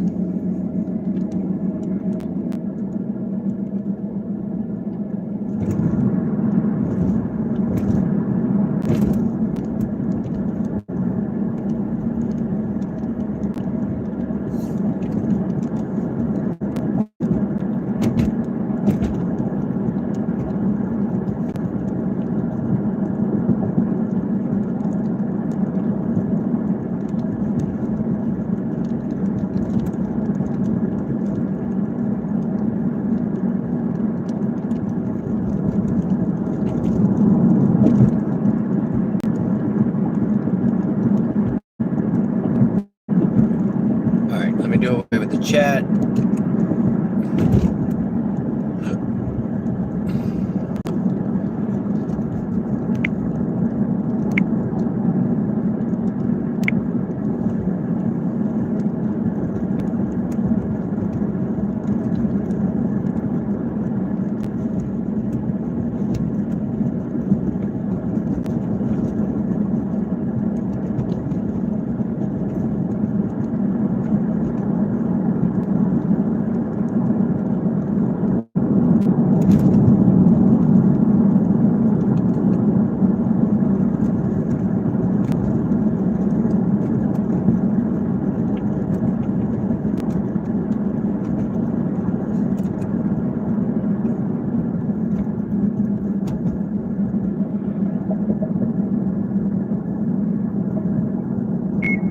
all right, let me do away with the chat.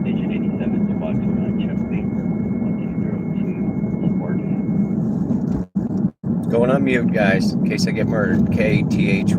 Station 87 Squad 29 Chesapeake 1202 LaGuardia. Going on mute, guys, in case I get murdered. KTH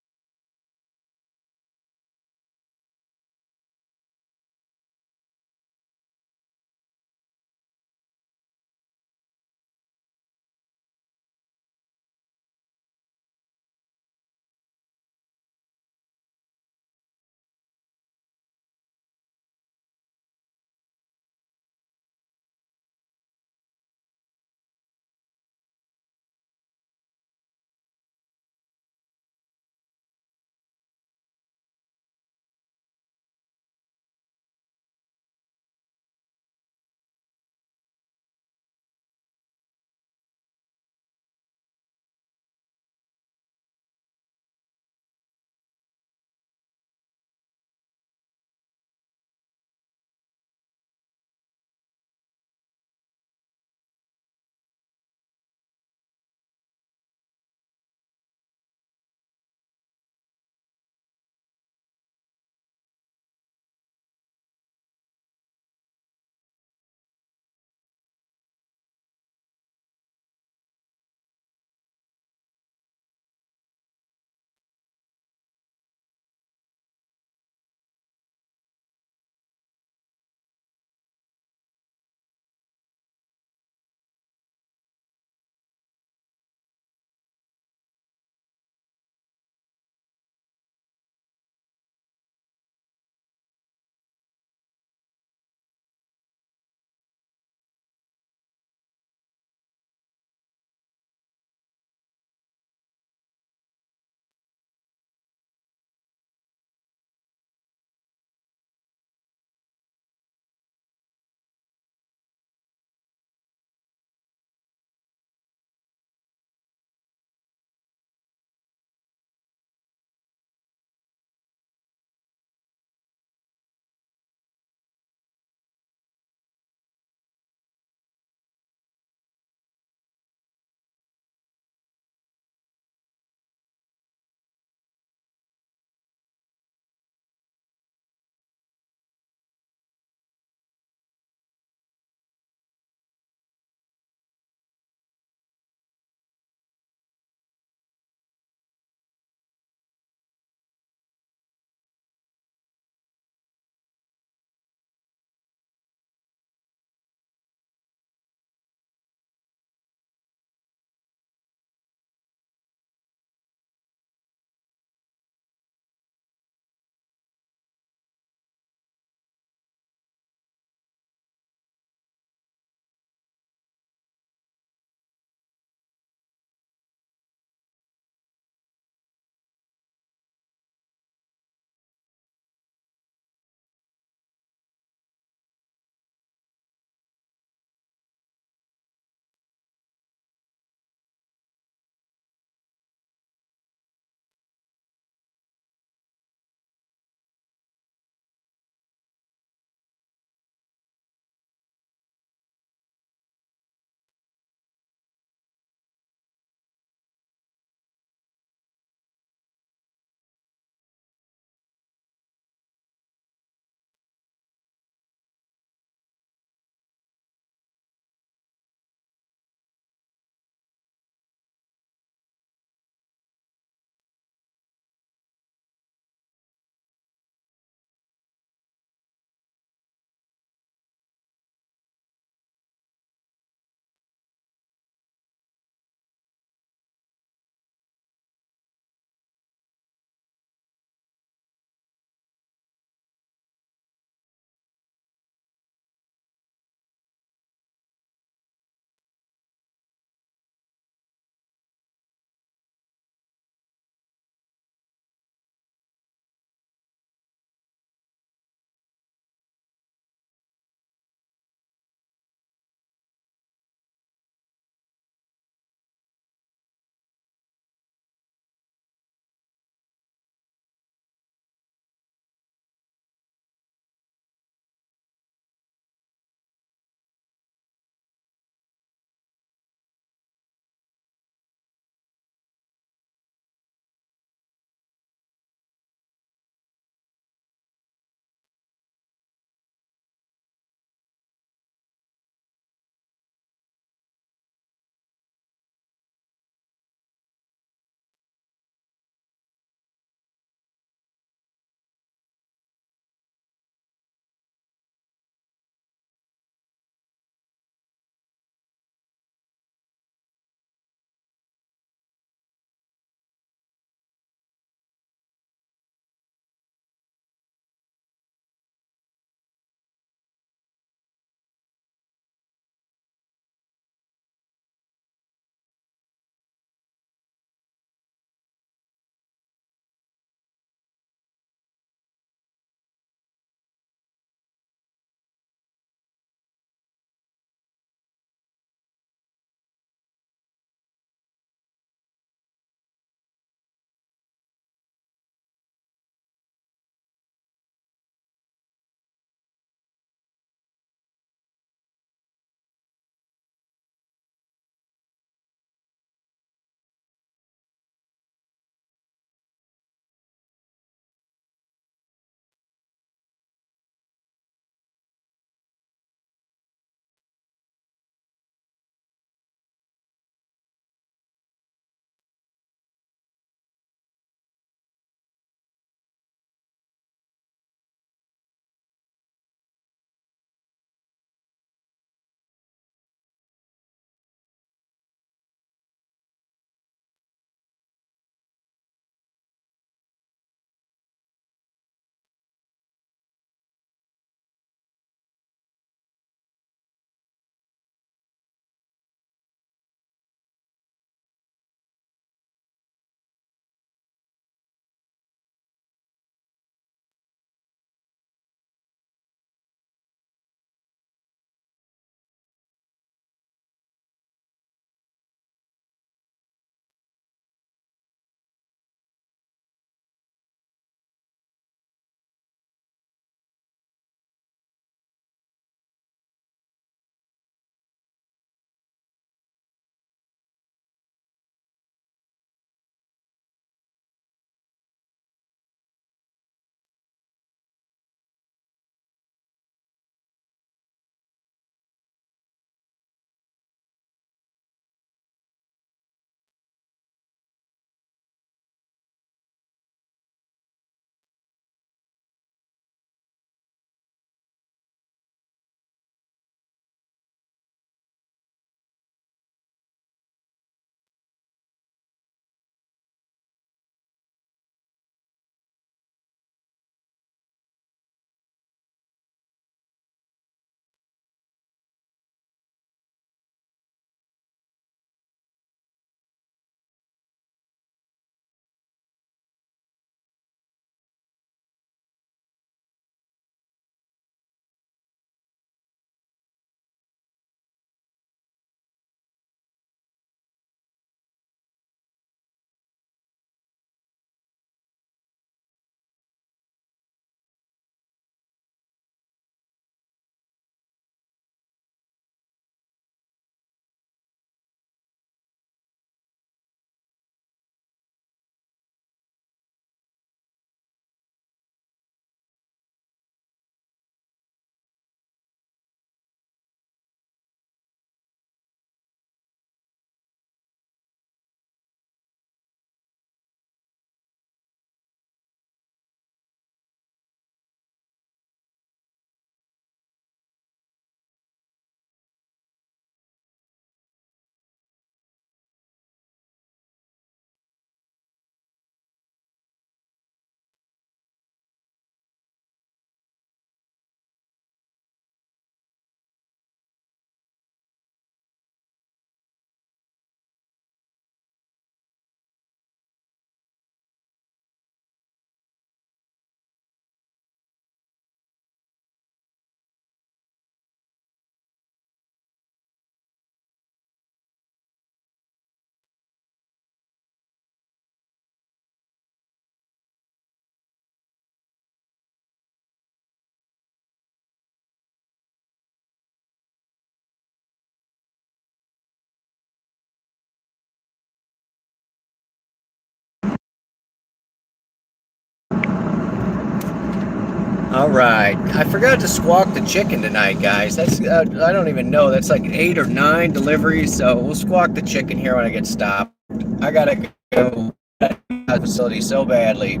All right. I forgot to squawk the chicken tonight, guys. That's I don't even know. That's like 8 or 9 deliveries. So we'll squawk the chicken here when I get stopped. I gotta go to the facility so badly.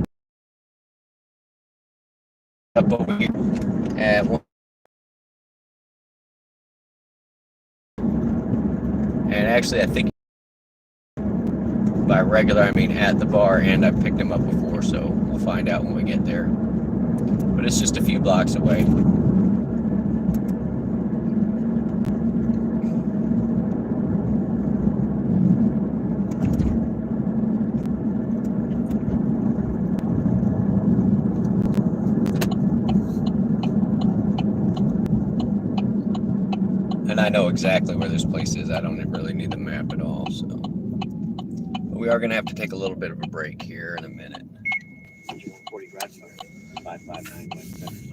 Up over here. And actually, I think by regular I mean at the bar, and I've picked him up before, so we'll find out when we get there. But it's just a few blocks away. And I know exactly where this place is. I don't really need the map at all, so. But we are going to have to take a little bit of a break here in a minute. 140 Radfire, 559 West 7.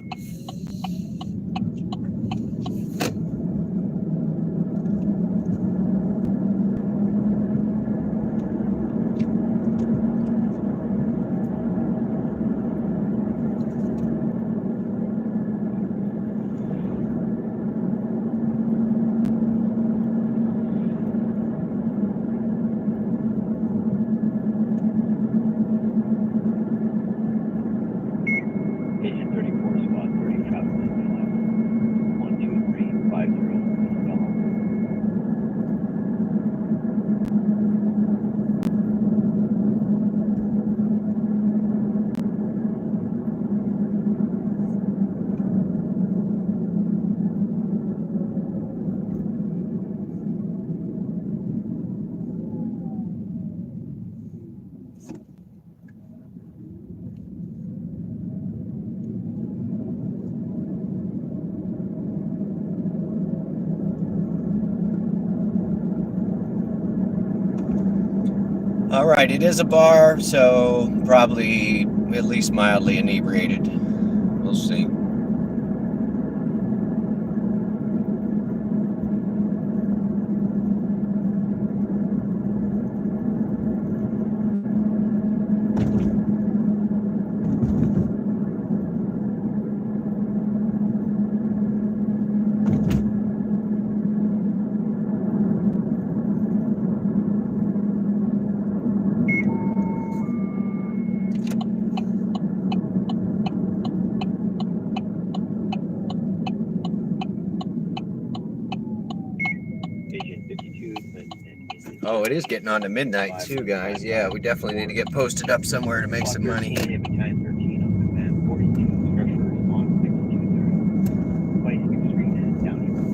Agent 34, squad 30, traffic lane 12350 Stella. All right, it is a bar, so probably at least mildly inebriated. We'll see. Agent 52, Oh, it is getting on to midnight too, guys. Yeah, we definitely need to get posted up somewhere to make some money. Heavy time 13 on command 42, structure response 6230. Vice Street and Downey Road.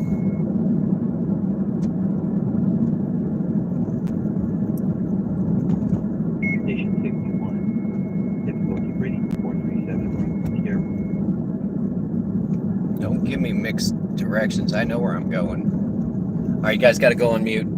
Station 61, difficulty rating 437, Sierra. Don't give me mixed directions. I know where I'm going. All right, you guys got to go on mute.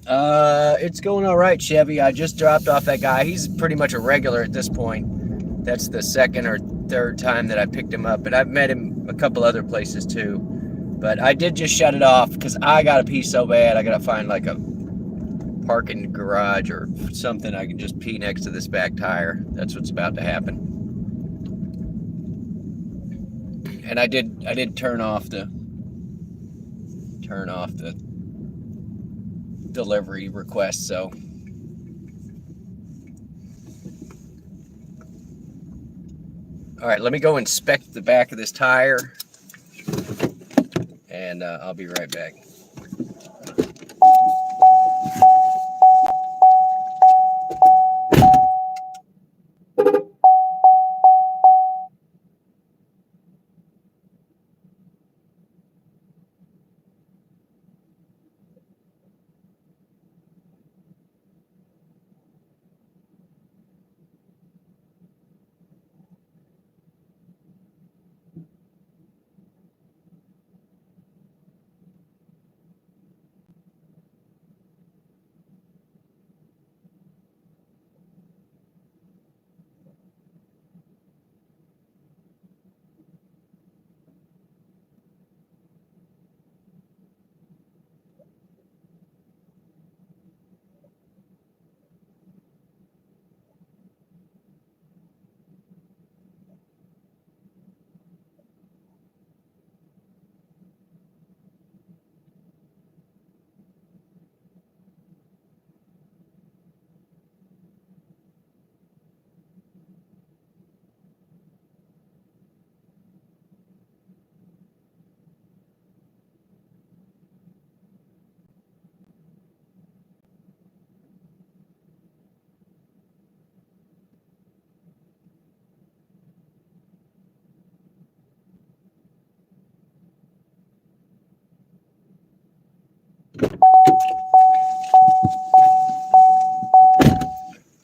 It's going all right, Chevy. I just dropped off that guy. He's pretty much a regular at this point. That's the second or third time that I picked him up, and I've met him a couple other places too. But I did just shut it off because I gotta pee so bad. I gotta find like a parking garage or something I can just pee next to this back tire. That's what's about to happen. And I did turn off the delivery request, so all right, let me go inspect the back of this tire, and I'll be right back.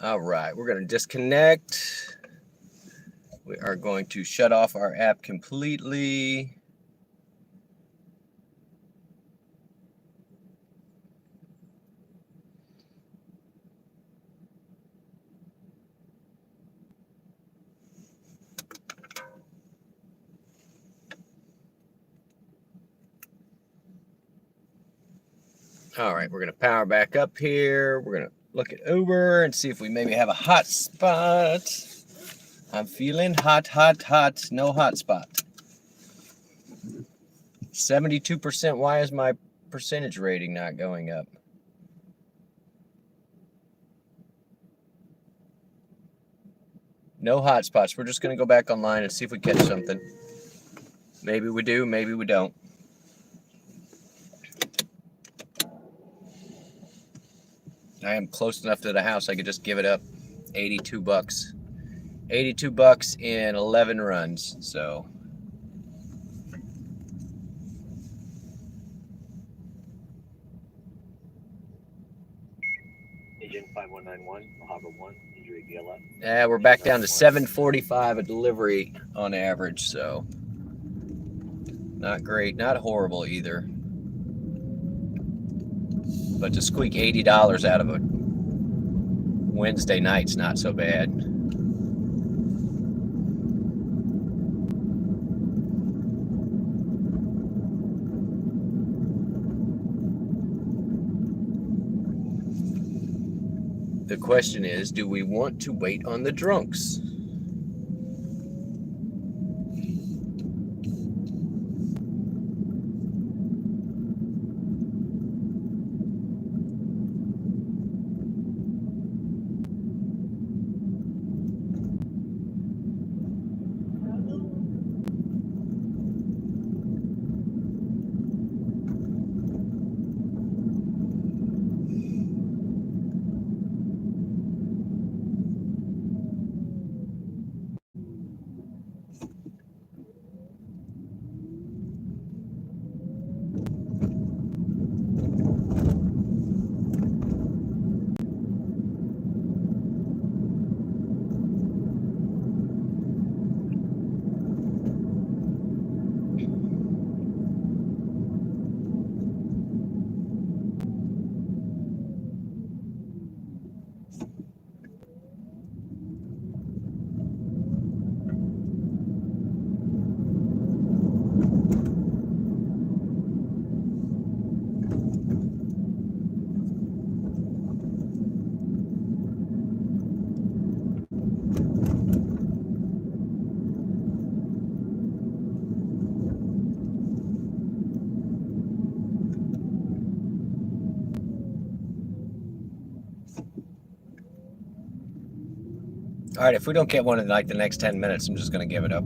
All right, we're going to disconnect. We are going to shut off our app completely. All right, we're going to power back up here. We're going to look at Uber and see if we maybe have a hot spot. I'm feeling hot, hot, hot. No hot spot. 72%. Why is my percentage rating not going up? No hot spots. We're just going to go back online and see if we catch something. Maybe we do, maybe we don't. I am close enough to the house I could just give it up. 82 bucks. 82 bucks in 11 runs, so. Agent 5191, Mojave 1, injury BLS. Yeah, we're back down to 745 a delivery on average, so. Not great, not horrible either. But to squeak $80 out of a Wednesday night's not so bad. The question is, do we want to wait on the drunks? All right, if we don't get one in like the next 10 minutes, I'm just going to give it up.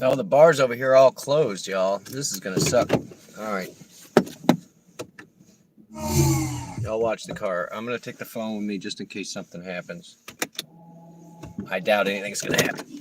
Oh, the bars over here are all closed, y'all. This is gonna suck. All right. Y'all watch the car. I'm gonna take the phone with me just in case something happens. I doubt anything's gonna happen.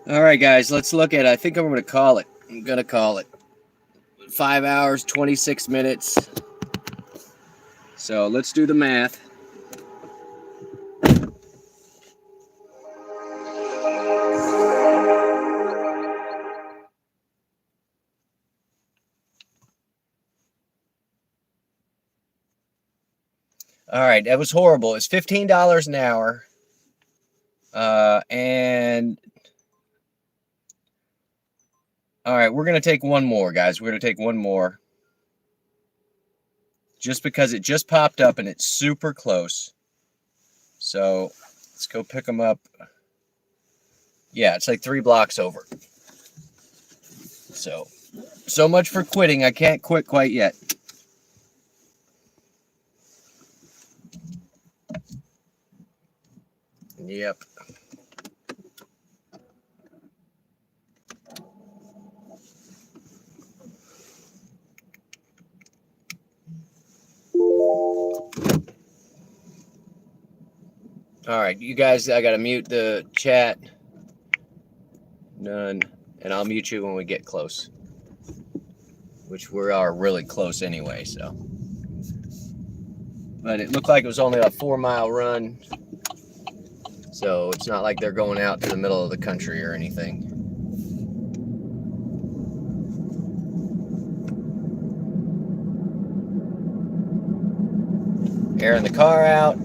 All right, guys, let's look at it. I think I'm gonna call it. I'm gonna call it 5 hours, 26 minutes. So let's do the math. All right, that was horrible. It's $15 an hour. And all right, we're going to take one more, guys. We're going to take one more. Just because it just popped up and it's super close. So let's go pick them up. Yeah, it's like 3 blocks over. So much for quitting. I can't quit quite yet. Yep. All right, you guys, I gotta mute the chat. None. And I'll mute you when we get close. Which we are really close anyway, so. But it looked like it was only a 4-mile run. So it's not like they're going out to the middle of the country or anything. Airing the car out.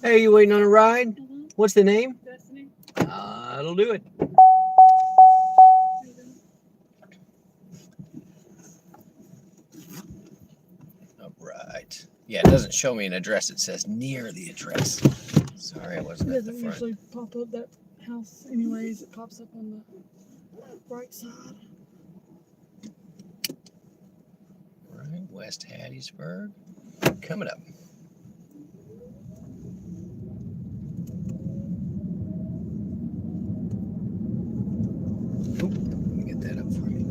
Hey, you waiting on a ride? Mm-hmm. What's the name? Destiny. That'll do it. All right. Yeah, it doesn't show me an address. It says near the address. Sorry, I wasn't It at the doesn't front. usually pop up that house anyways. It pops up on the right side. All right, West Hattiesburg. Coming up. Oop, let me get that up for you.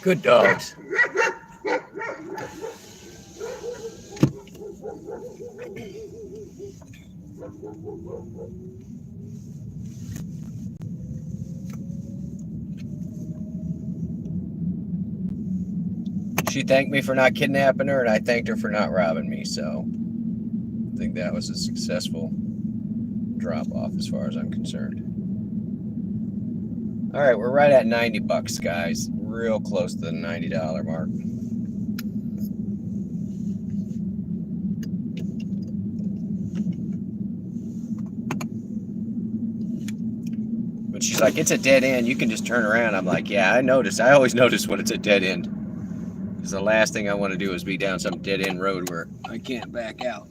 Good dogs. She thanked me for not kidnapping her, and I thanked her for not robbing me. So I think that was a successful drop off as far as I'm concerned. All right, we're right at $90, guys. Real close to the $90 mark. But she's like, it's a dead end. You can just turn around. I'm like, yeah, I noticed. I always notice when it's a dead end. Because the last thing I want to do is be down some dead end road where I can't back out.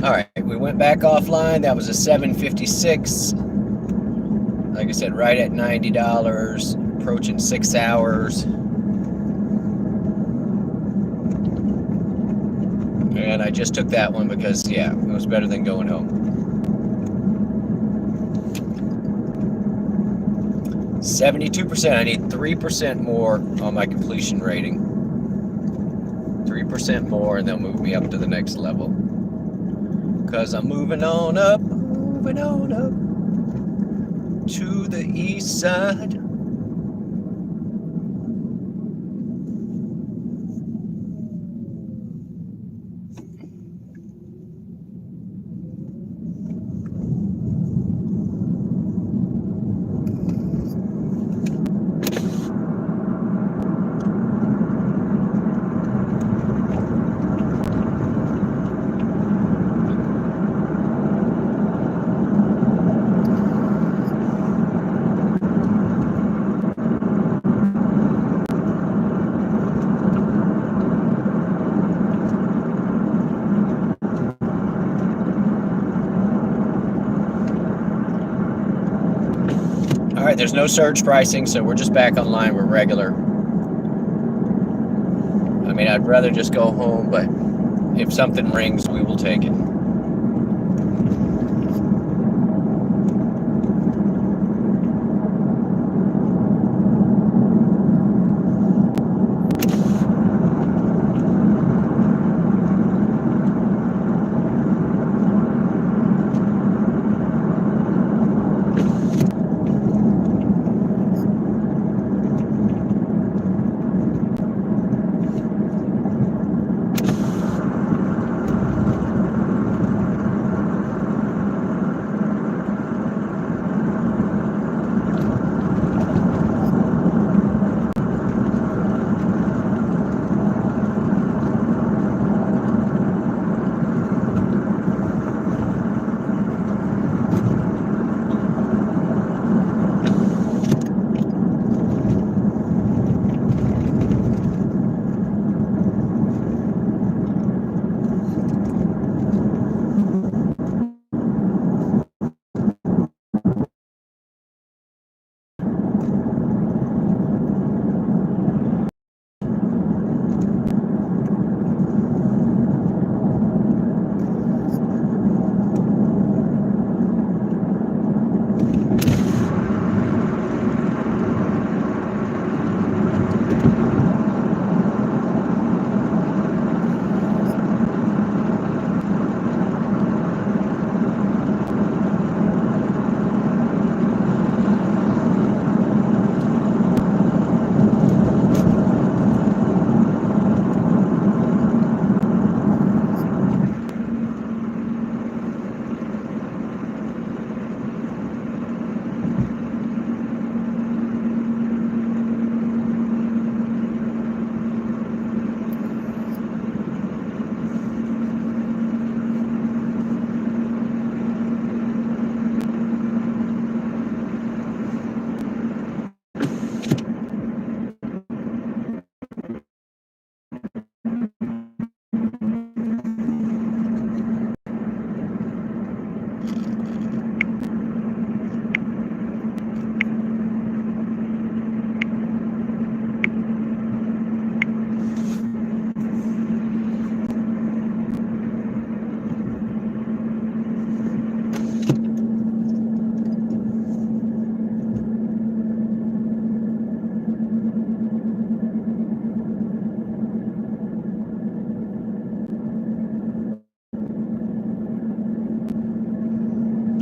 All right, we went back offline. That was a 756. Like I said, right at $90, approaching 6 hours. And I just took that one because, yeah, it was better than going home. 72%. I need 3% more on my completion rating. 3% more, and they'll move me up to the next level. Because I'm moving on up to the east side. All right, there's no surge pricing, so we're just back online with regular. I mean, I'd rather just go home, but if something rings, we will take it.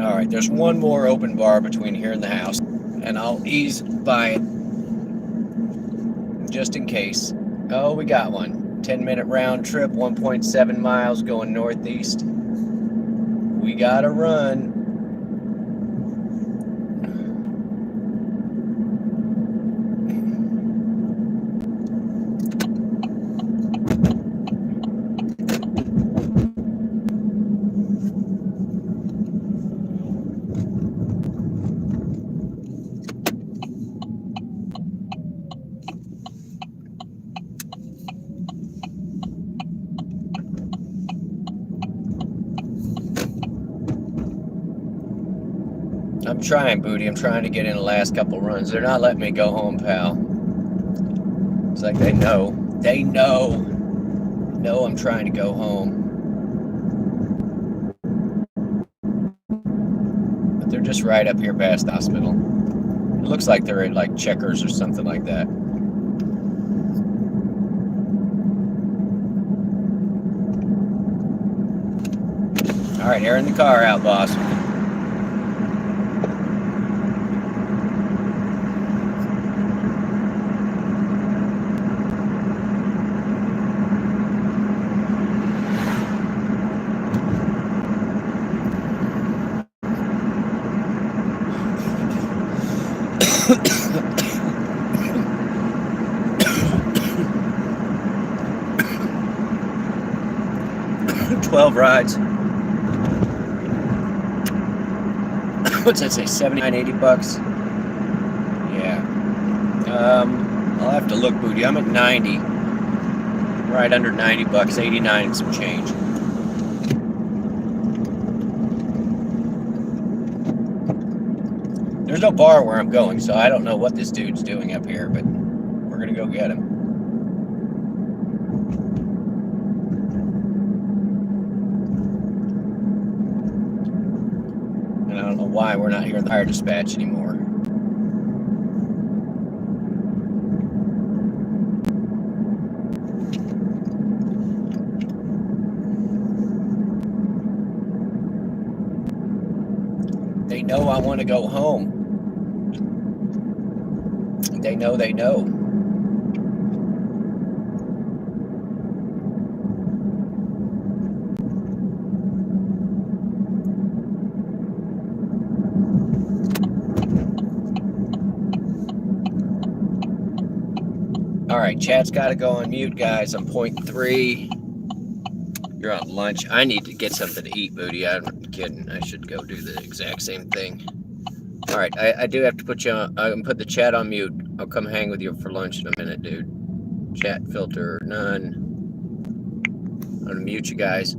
All right, there's one more open bar between here and the house, and I'll ease by it just in case. Oh, we got one. 10-minute round trip, 1.7 miles going northeast. We gotta run. I'm trying, Booty. I'm trying to get in the last couple runs. They're not letting me go home, pal. It's like they know. They know I'm trying to go home. But they're just right up here past the hospital. It looks like they're at like Checkers or something like that. All right, airing the car out, boss. $12 rides. What's that say? 79, 80 bucks? Yeah. I'll have to look, Booty. I'm at 90. Right under 90 bucks, 89 and some change. There's no bar where I'm going, so I don't know what this dude's doing up here, but we're gonna go get him. And I don't know why we're not here in the fire dispatch anymore. They know I want to go home. They know, they know. All right, chat's got to go on mute, guys. I'm 0.3. You're on lunch. I need to get something to eat, Booty. I'm kidding. I should go do the exact same thing. All right, I do have to put you on. I'm put the chat on mute. I'll come hang with you for lunch in a minute, dude. Chat filter none. I'm gonna mute you guys.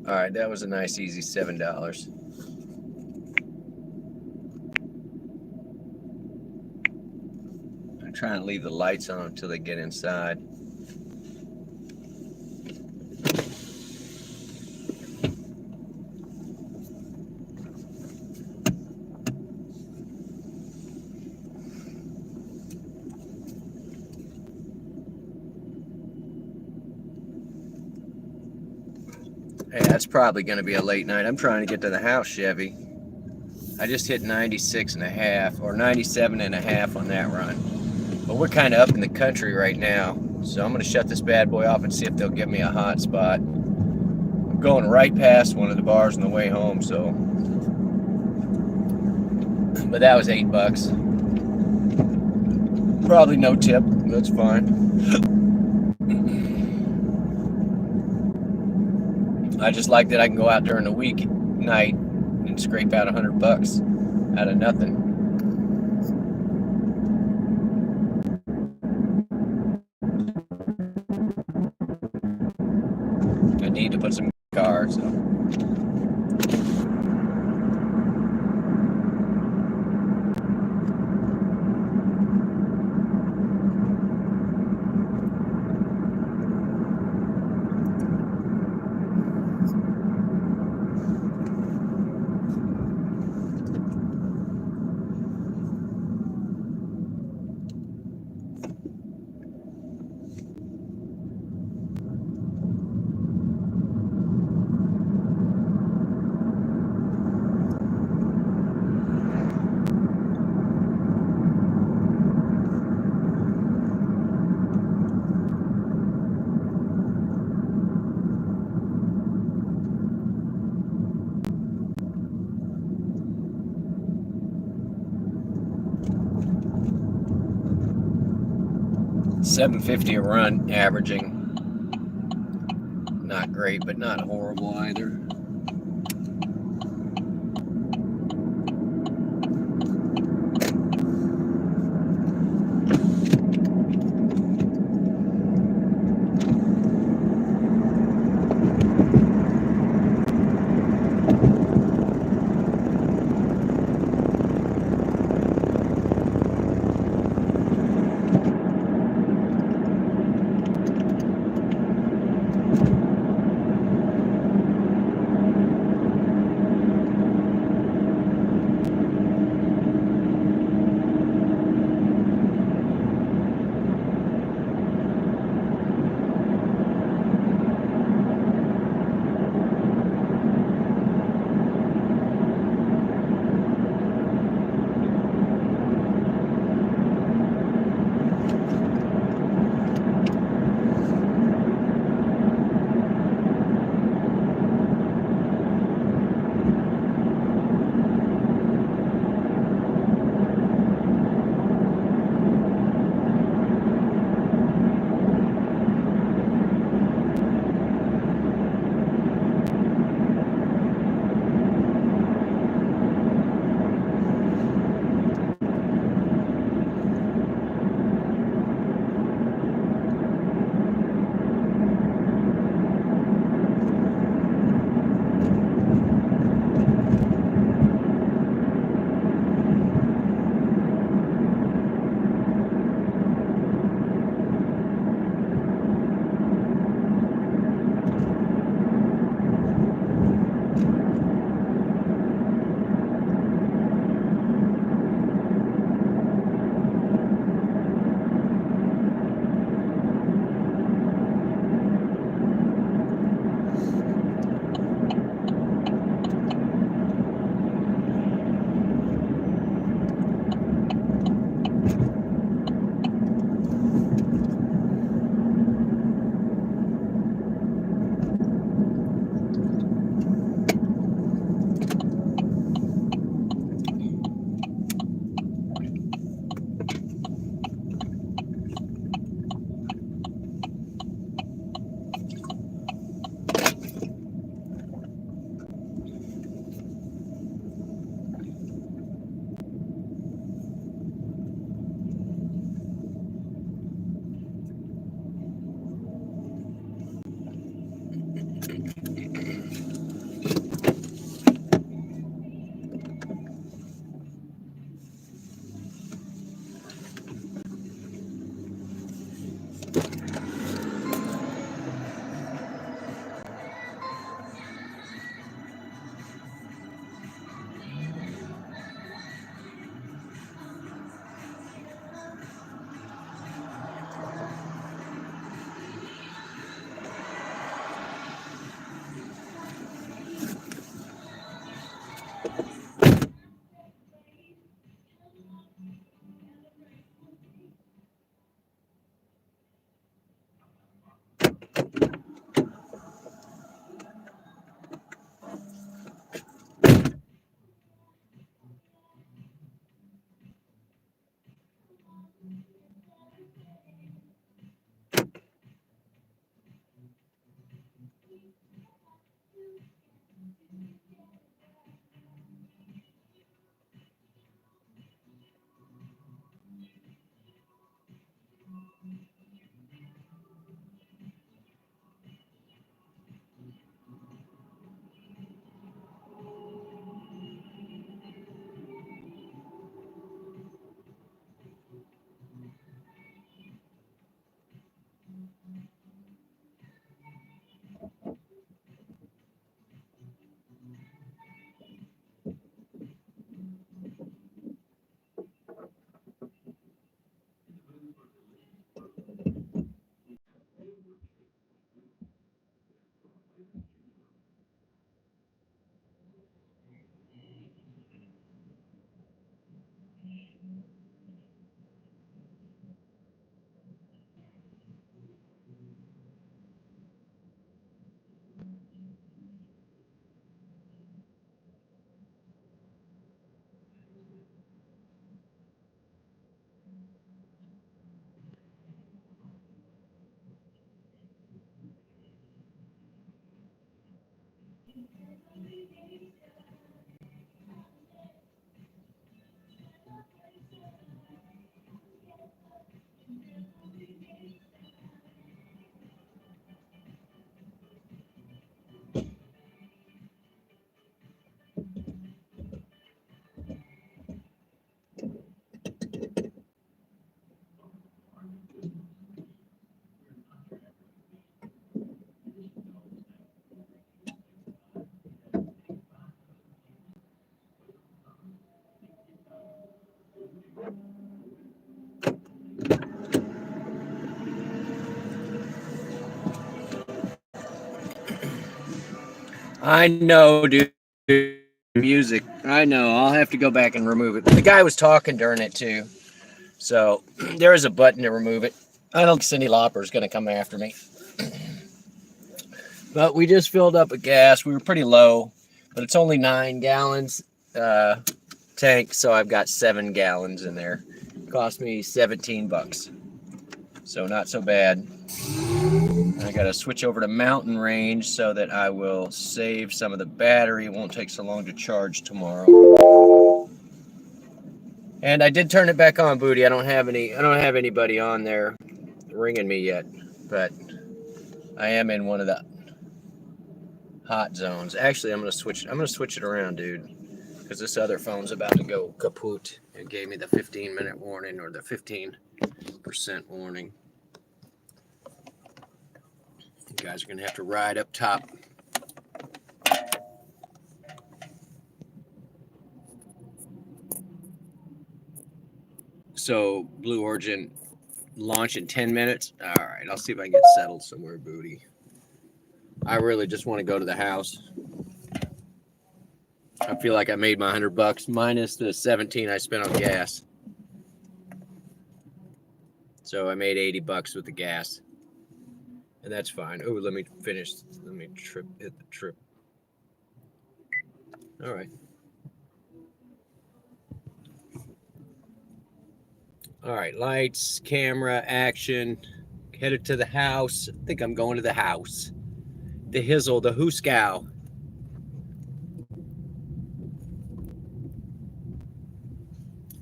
All right, that was a nice, easy $7. I'm trying to leave the lights on until they get inside. Hey, that's probably going to be a late night. I'm trying to get to the house, Chevy. I just hit 96.5 or 97.5 on that run. But we're kind of up in the country right now. So I'm going to shut this bad boy off and see if they'll give me a hot spot. I'm going right past one of the bars on the way home, so. But that was $8. Probably no tip. That's fine. I just like that I can go out during the week night and scrape out $100 out of nothing. I need to put some cars. So. $7.50 a run, averaging. Not great, but not horrible either. I know, dude. Music. I know. I'll have to go back and remove it. The guy was talking during it too, so there is a button to remove it. I don't think Cyndi Lauper is going to come after me. But we just filled up with gas. We were pretty low, but it's only 9 gallons tank, so I've got 7 gallons in there. Cost me $17, so not so bad. I got to switch over to Mountain Range so that I will save some of the battery. It won't take so long to charge tomorrow. And I did turn it back on, Booty. I don't have anybody on there ringing me yet, but I am in one of the hot zones. Actually, I'm gonna switch it around, dude, because this other phone's about to go kaput. It gave me the 15-minute warning or the 15% warning. You guys are gonna have to ride up top. So Blue Origin launch in 10 minutes. All right, I'll see if I can get settled somewhere, Booty. I really just want to go to the house. I feel like I made my $100 minus the 17 I spent on gas. So I made $80 with the gas. And that's fine. Oh, let me finish. Let me hit the trip. All right. All right, lights, camera, action. Headed to the house. I think I'm going to the house. The Hizzle, the Hooskow.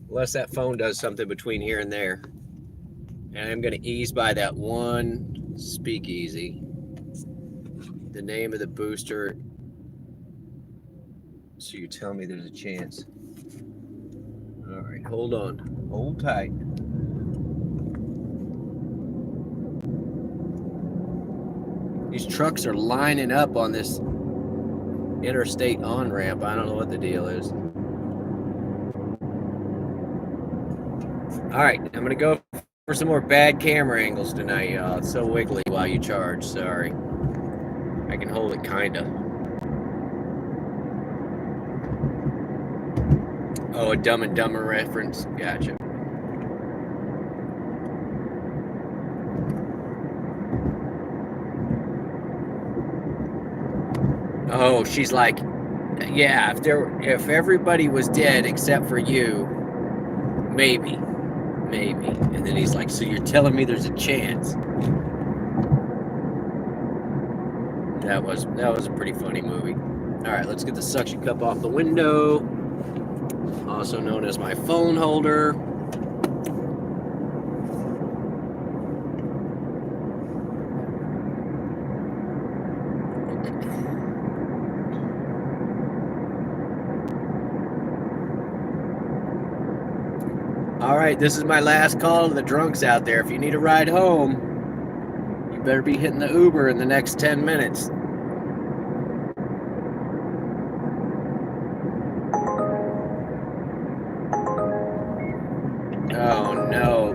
Unless that phone does something between here and there. And I'm going to ease by that one speakeasy. The name of the booster. So you tell me there's a chance. All right, hold on. Hold tight. These trucks are lining up on this interstate on-ramp. I don't know what the deal is. All right, I'm going to go for some more bad camera angles tonight, y'all. It's so wiggly while you charge. Sorry. I can hold it, kind of. Oh, a Dumb and Dumber reference. Gotcha. Oh, she's like, yeah, if everybody was dead except for you, maybe. And then he's like, so you're telling me there's a chance? That was a pretty funny movie. All right, let's get the suction cup off the window, also known as my phone holder. All right, this is my last call to the drunks out there. If you need a ride home, you better be hitting the Uber in the next 10 minutes. Oh no.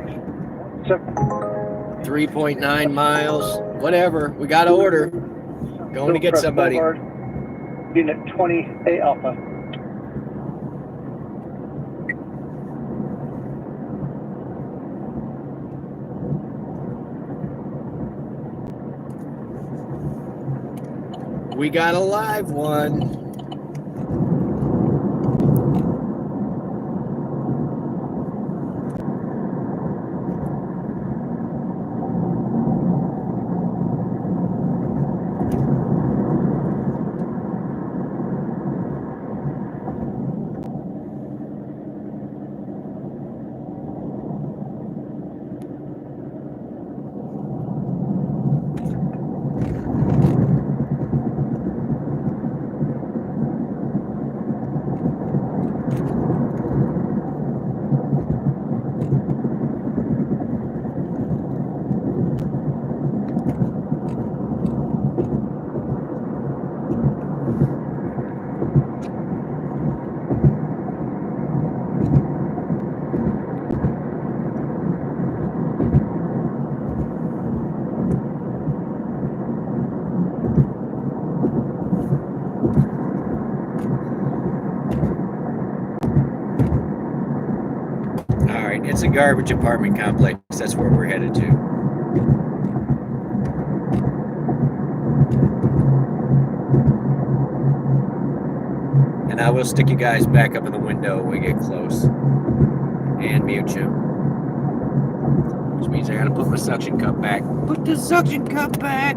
3.9 miles. Whatever. We got to order. Going to get somebody. Boulevard, Unit 20A Alpha. We got a live one. It's a garbage apartment complex. That's where we're headed to. And I will stick you guys back up in the window when we get close. And mute you. Which means I gotta put my suction cup back. Put the suction cup back!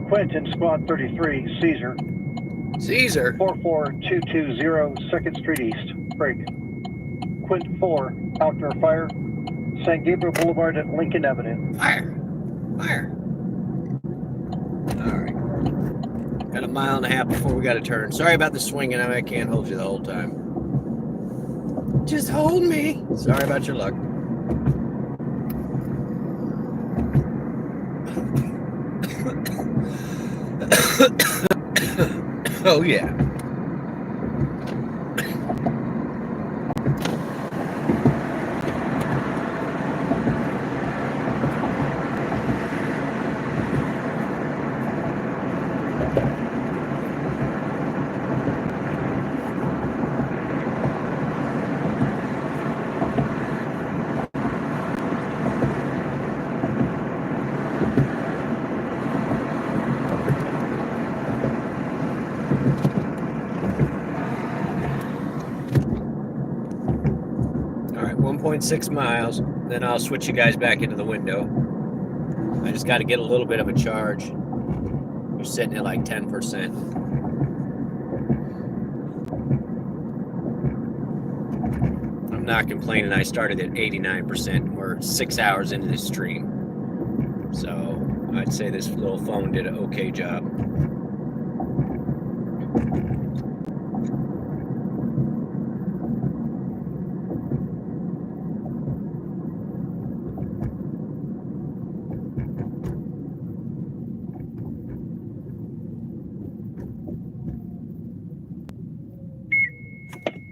Quentin, Squad 33, Caesar. Caesar? 44220 2nd Street East. Break. Quint 4, outdoor fire. San Gabriel Boulevard at Lincoln Avenue. Fire! Fire! Alright. Got a mile and a half before we got to turn. Sorry about the swinging. I can't hold you the whole time. Just hold me. Sorry about your luck. Oh yeah. All right, 1.6 miles. Then I'll switch you guys back into the window. I just got to get a little bit of a charge. You're sitting at like 10%. I'm not complaining. I started at 89%. We're 6 hours into this stream. So I'd say this little phone did an okay job.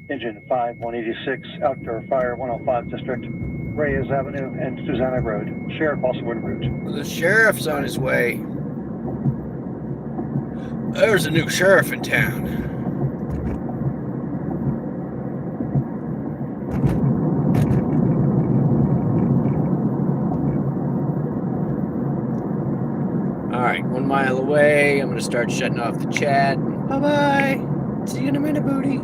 Engine 5, 186, outdoor fire, 105 District, Reyes Avenue and Susanna Road. Sheriff also en route. The sheriff's on his way. There's a new sheriff in town. All right, 1 mile away. I'm going to start shutting off the chat. Bye-bye. See you in a minute, booty.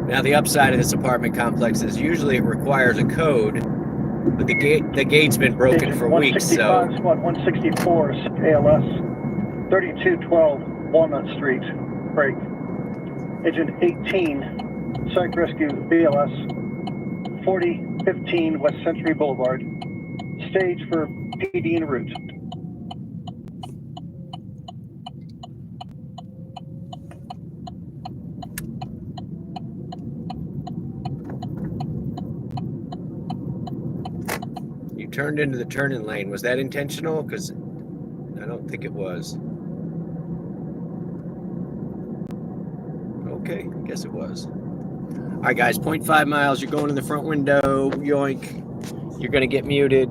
Now, the upside of this apartment complex is usually it requires a code, but the gate's been broken for weeks, so... 165, squad 164, ALS, 3212 Walnut Street, break. Agent 18, Psych Rescue, BLS, 4015 West Century Boulevard. Stage for PD en route. You turned into the turning lane. Was that intentional? Because I don't think it was. Okay, I guess it was. All right, guys, 0.5 miles. You're going in the front window. Yoink. You're going to get muted.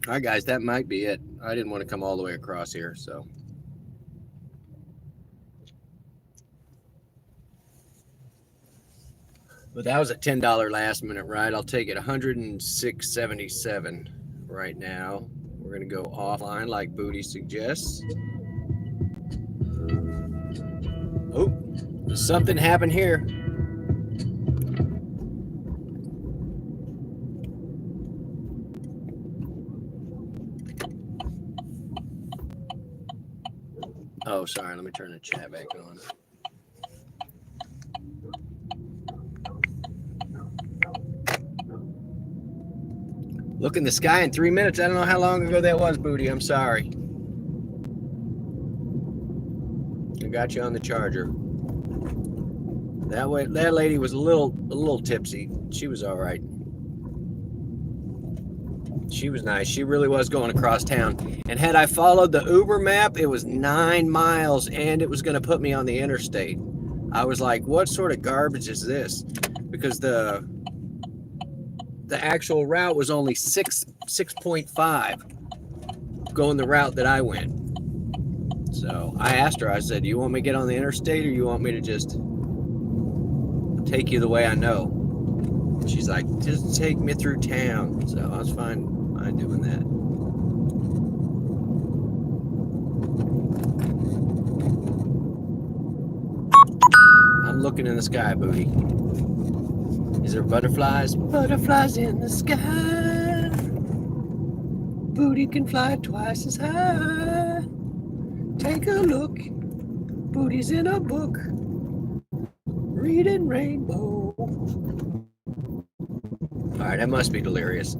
All right, guys, that might be it. I didn't want to come all the way across here, so. But that was a $10 last minute ride. I'll take it. $106.77 right now. We're going to go offline like Booty suggests. Oh, something happened here. Oh, sorry. Let me turn the chat back on. Look in the sky in 3 minutes. I don't know how long ago that was, Booty. I'm sorry. I got you on the charger. That way, that lady was a little tipsy. She was all right. She was nice. She really was going across town. And had I followed the Uber map, it was 9 miles and it was going to put me on the interstate. I was like, what sort of garbage is this? Because the actual route was only 6.5 going the route that I went. So I asked her, I said, do you want me to get on the interstate or you want me to just take you the way I know? She's like, just take me through town. So I was fine doing that. I'm looking in the sky, Booty. Is there butterflies? Butterflies in the sky. Booty can fly twice as high. Take a look. Booty's in a book. Reading Rainbow. All right, that must be Delirious.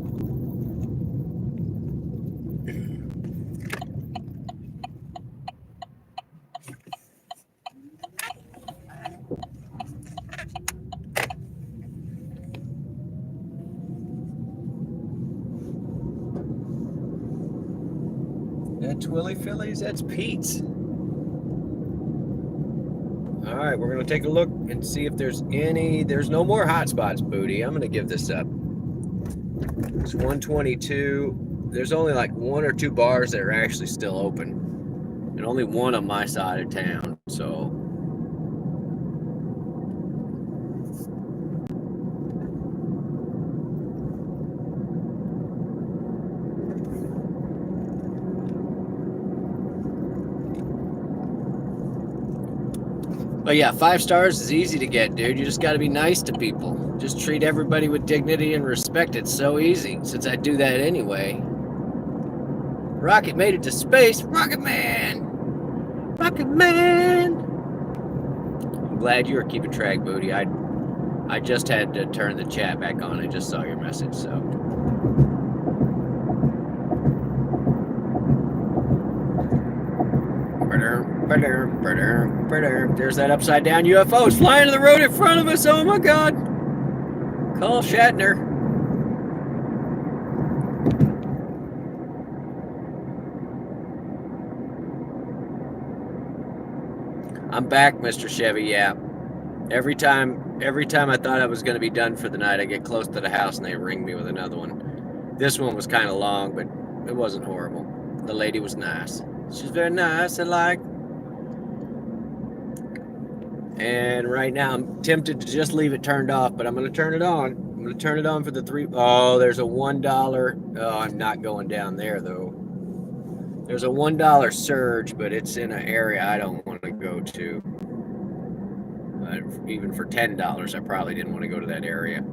Twilly Phillies, that's Pete's. All right, we're gonna take a look and see if there's no more hotspots, Booty. I'm gonna give this up. It's 122. There's only like 1 or 2 bars that are actually still open, and only one on my side of town, so. But yeah, 5 stars is easy to get, dude. You just got to be nice to people. Just treat everybody with dignity and respect. It's so easy, since I do that anyway. Rocket made it to space. Rocket Man! Rocket Man! I'm glad you were keeping track, Booty. I just had to turn the chat back on. I just saw your message, so. There's that upside down UFO. It's flying to the road in front of us. Oh my God. Call Shatner. I'm back, Mr. Chevy. Yeah. Every time I thought I was going to be done for the night, I get close to the house and they ring me with another one. This one was kind of long, but it wasn't horrible. The lady was nice. She's very nice. I like. And right now I'm tempted to just leave it turned off, but I'm going to turn it on. I'm going to turn it on for the 3. Oh, there's a $1. Oh, I'm not going down there though. There's a $1 surge, but it's in an area I don't want to go to. Even for $10, I probably didn't want to go to that area.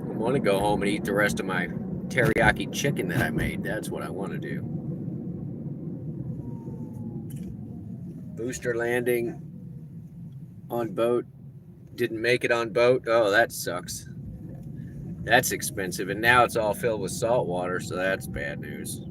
I want to go home and eat the rest of my teriyaki chicken that I made. That's what I want to do. Booster landing on boat. Didn't make it on boat. Oh, that sucks. That's expensive. And now it's all filled with salt water, so that's bad news.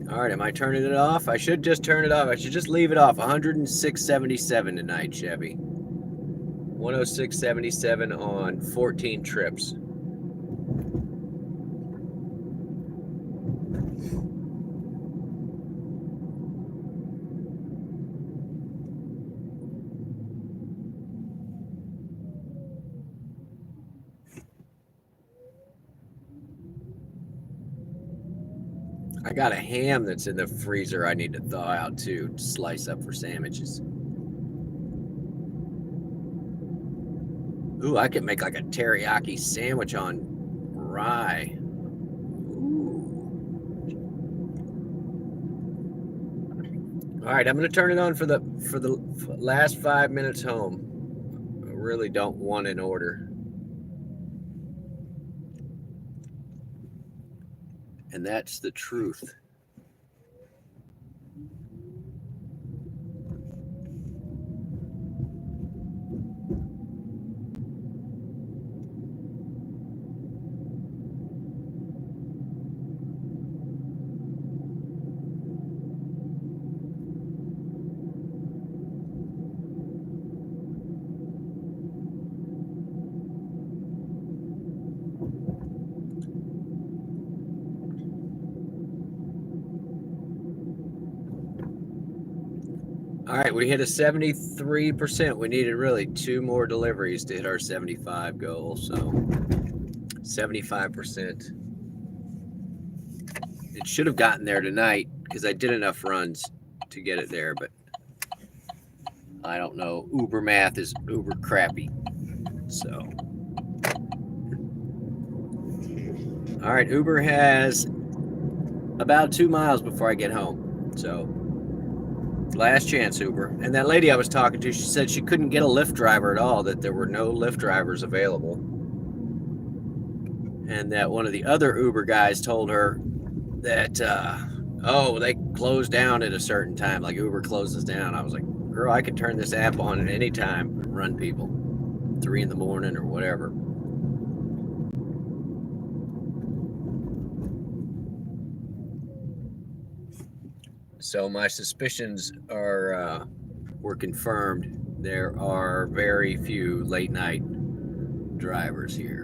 All right, am I turning it off? I should just turn it off. I should just leave it off. 106.77 tonight, Chevy. 106.77 on 14 trips. I got a ham that's in the freezer I need to thaw out too, to slice up for sandwiches. Ooh, I could make like a teriyaki sandwich on rye. Ooh. All right, I'm gonna turn it on for the last 5 minutes home. I really don't want an order. And that's the truth. All right, we hit a 73%. We needed really 2 more deliveries to hit our 75 goal. So 75%. It should have gotten there tonight because I did enough runs to get it there, but I don't know. Uber math is uber crappy. So, all right, Uber has about 2 miles before I get home. So, last chance, Uber. And that lady I was talking to, she said she couldn't get a Lyft driver at all, that there were no Lyft drivers available. And that one of the other Uber guys told her that, oh, they close down at a certain time, like Uber closes down. I was like, girl, I could turn this app on at any time and run people 3 in the morning or whatever. So my suspicions are were confirmed. There are very few late night drivers here.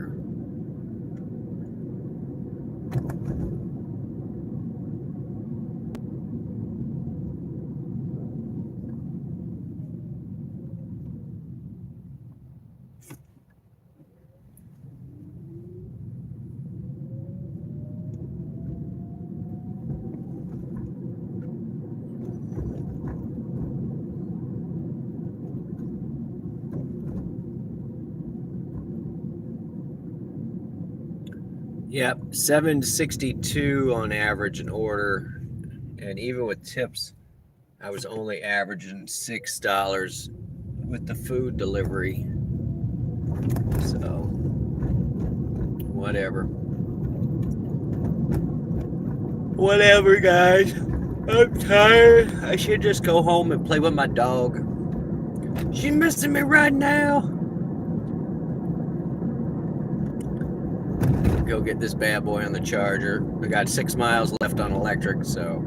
Yep, $7.62 on average an order, and even with tips, I was only averaging $6 with the food delivery. So, whatever, guys. I'm tired. I should just go home and play with my dog. She's missing me right now. Go get this bad boy on the charger. I got 6 miles left on electric, so.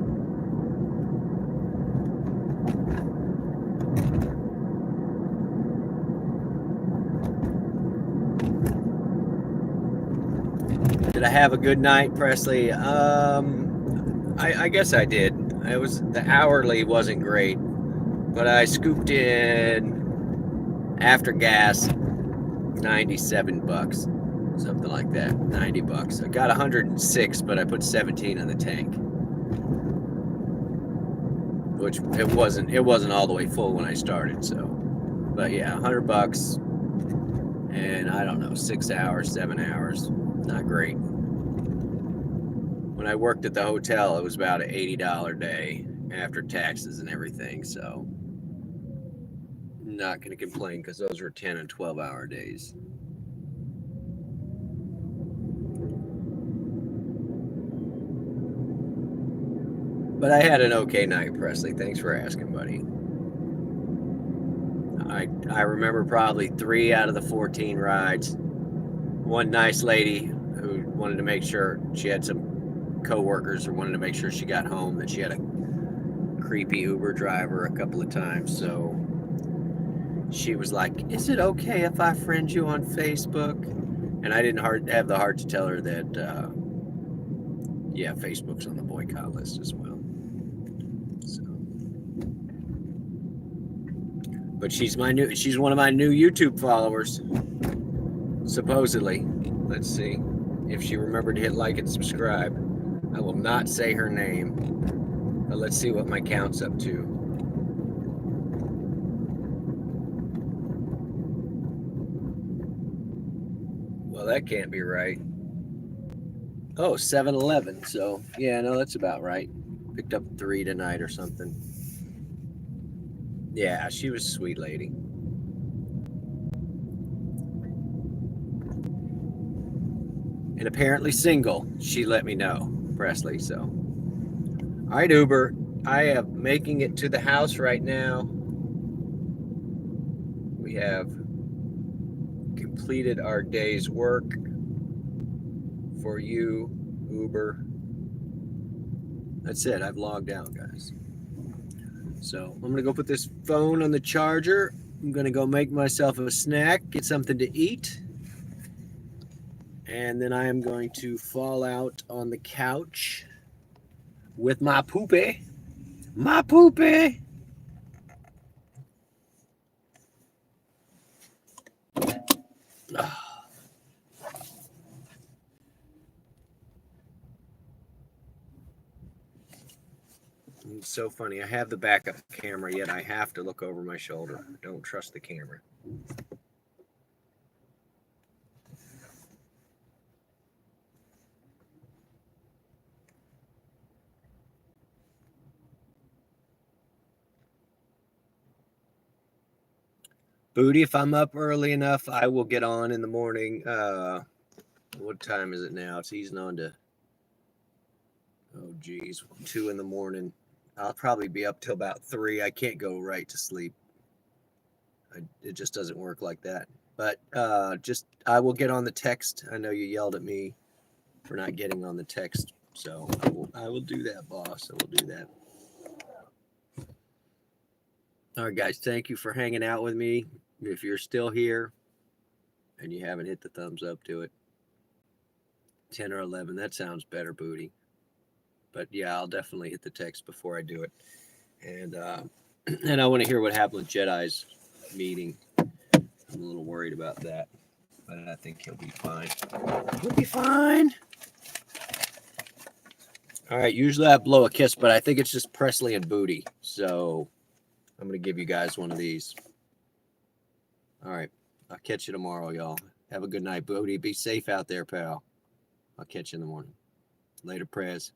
Did I have a good night, Presley? I guess I did. It was, the hourly wasn't great, but I scooped in after gas $97. Something like that, $90. I got 106, but I put 17 in the tank, which it wasn't all the way full when I started. So, but yeah, $100, and I don't know, 6 hours, 7 hours, not great. When I worked at the hotel, it was about an $80 day after taxes and everything. So, not going to complain because those were 10 and 12-hour days. But I had an okay night, Presley. Thanks for asking, buddy. I remember probably 3 out of the 14 rides. One nice lady who wanted to make sure she had some coworkers or wanted to make sure she got home, that she had a creepy Uber driver a couple of times. So she was like, is it okay if I friend you on Facebook? And I didn't have the heart to tell her that, Yeah, Facebook's on the boycott list as well. So, but she's one of my new YouTube followers. Supposedly. Let's see if she remembered to hit like and subscribe. I will not say her name, but let's see what my count's up to. Well, that can't be right. Oh, 7-Eleven. So, yeah, no, that's about right. Picked up 3 tonight or something. Yeah, she was a sweet lady. And apparently single. She let me know, Presley. So, all right, Uber. I am making it to the house right now. We have completed our day's work for you, Uber. That's it. I've logged out, guys. So I'm going to go put this phone on the charger. I'm going to go make myself a snack, get something to eat. And then I am going to fall out on the couch with my poopy. My poopy. It's so funny. I have the backup camera, yet I have to look over my shoulder. Don't trust the camera. Booty, if I'm up early enough, I will get on in the morning. What time is it now? It's easing on to, 2 in the morning. I'll probably be up till about 3. I can't go right to sleep. It just doesn't work like that. But I will get on the text. I know you yelled at me for not getting on the text. So I will do that, boss. I will do that. All right, guys. Thank you for hanging out with me. If you're still here and you haven't hit the thumbs up, do it. 10 or 11. That sounds better, Booty. But yeah, I'll definitely hit the text before I do it. And I want to hear what happened with Jedi's meeting. I'm a little worried about that, but I think he'll be fine. He'll be fine. All right. Usually I blow a kiss, but I think it's just Presley and Booty. So I'm going to give you guys one of these. All right. I'll catch you tomorrow, y'all. Have a good night, Booty. Be safe out there, pal. I'll catch you in the morning. Later, Prez.